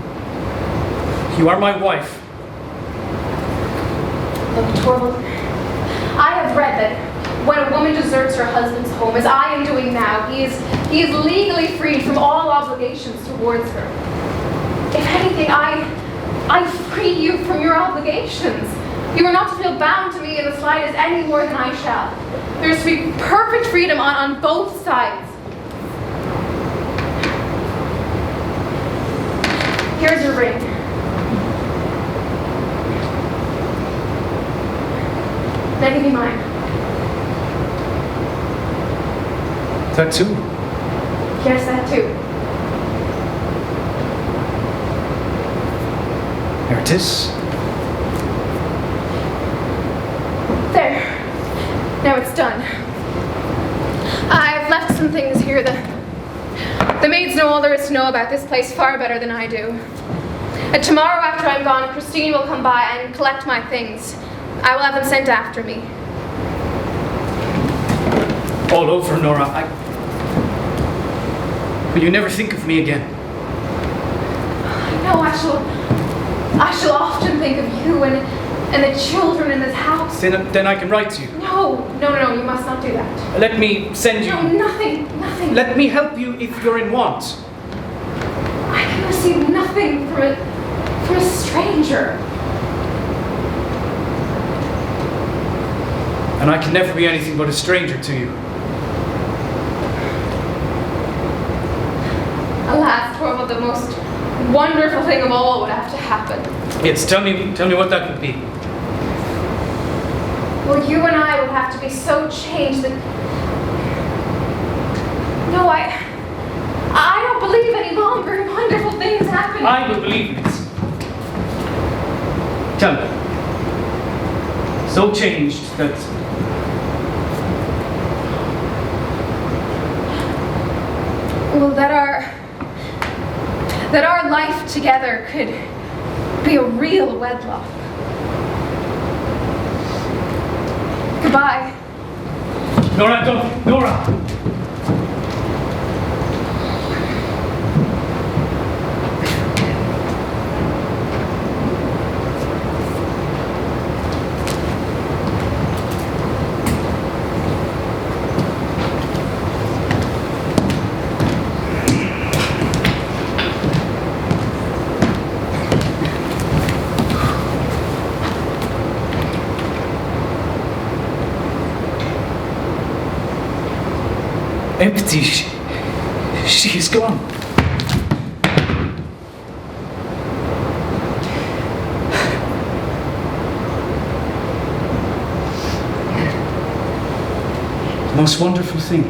you are my wife. Look, Torvald, I have read that when a woman deserts her husband's home, as I am doing now, he is legally freed from all obligations towards her. If anything, I free you from your obligations. You are not to feel bound to me in the slightest any more than I shall. There is to be perfect freedom on both sides. Here's your ring. Now give me mine. That too? Yes, that too. There it is. There. Now it's done. I've left some things here. The maids know all there is to know about this place far better than I do. And tomorrow after I'm gone, Christine will come by and collect my things. I will have them sent after me. All over, Nora. Will you never think of me again? No, I shall often think of you and the children in this house. Then I can write to you. No, you must not do that. Let me send you... No, nothing. Let me help you if you're in want. I can receive nothing from a stranger. And I can never be anything but a stranger to you. Alas, Torvald, the most wonderful thing of all would have to happen. Yes, tell me what that would be. Well, you and I would have to be so changed that... No, I don't believe any longer wonderful things happen. I will believe it. Tell me. So changed that... Well, that our life together could be a real wedlock. Goodbye. Nora, don't! Nora! Empty. She is gone. The most wonderful thing.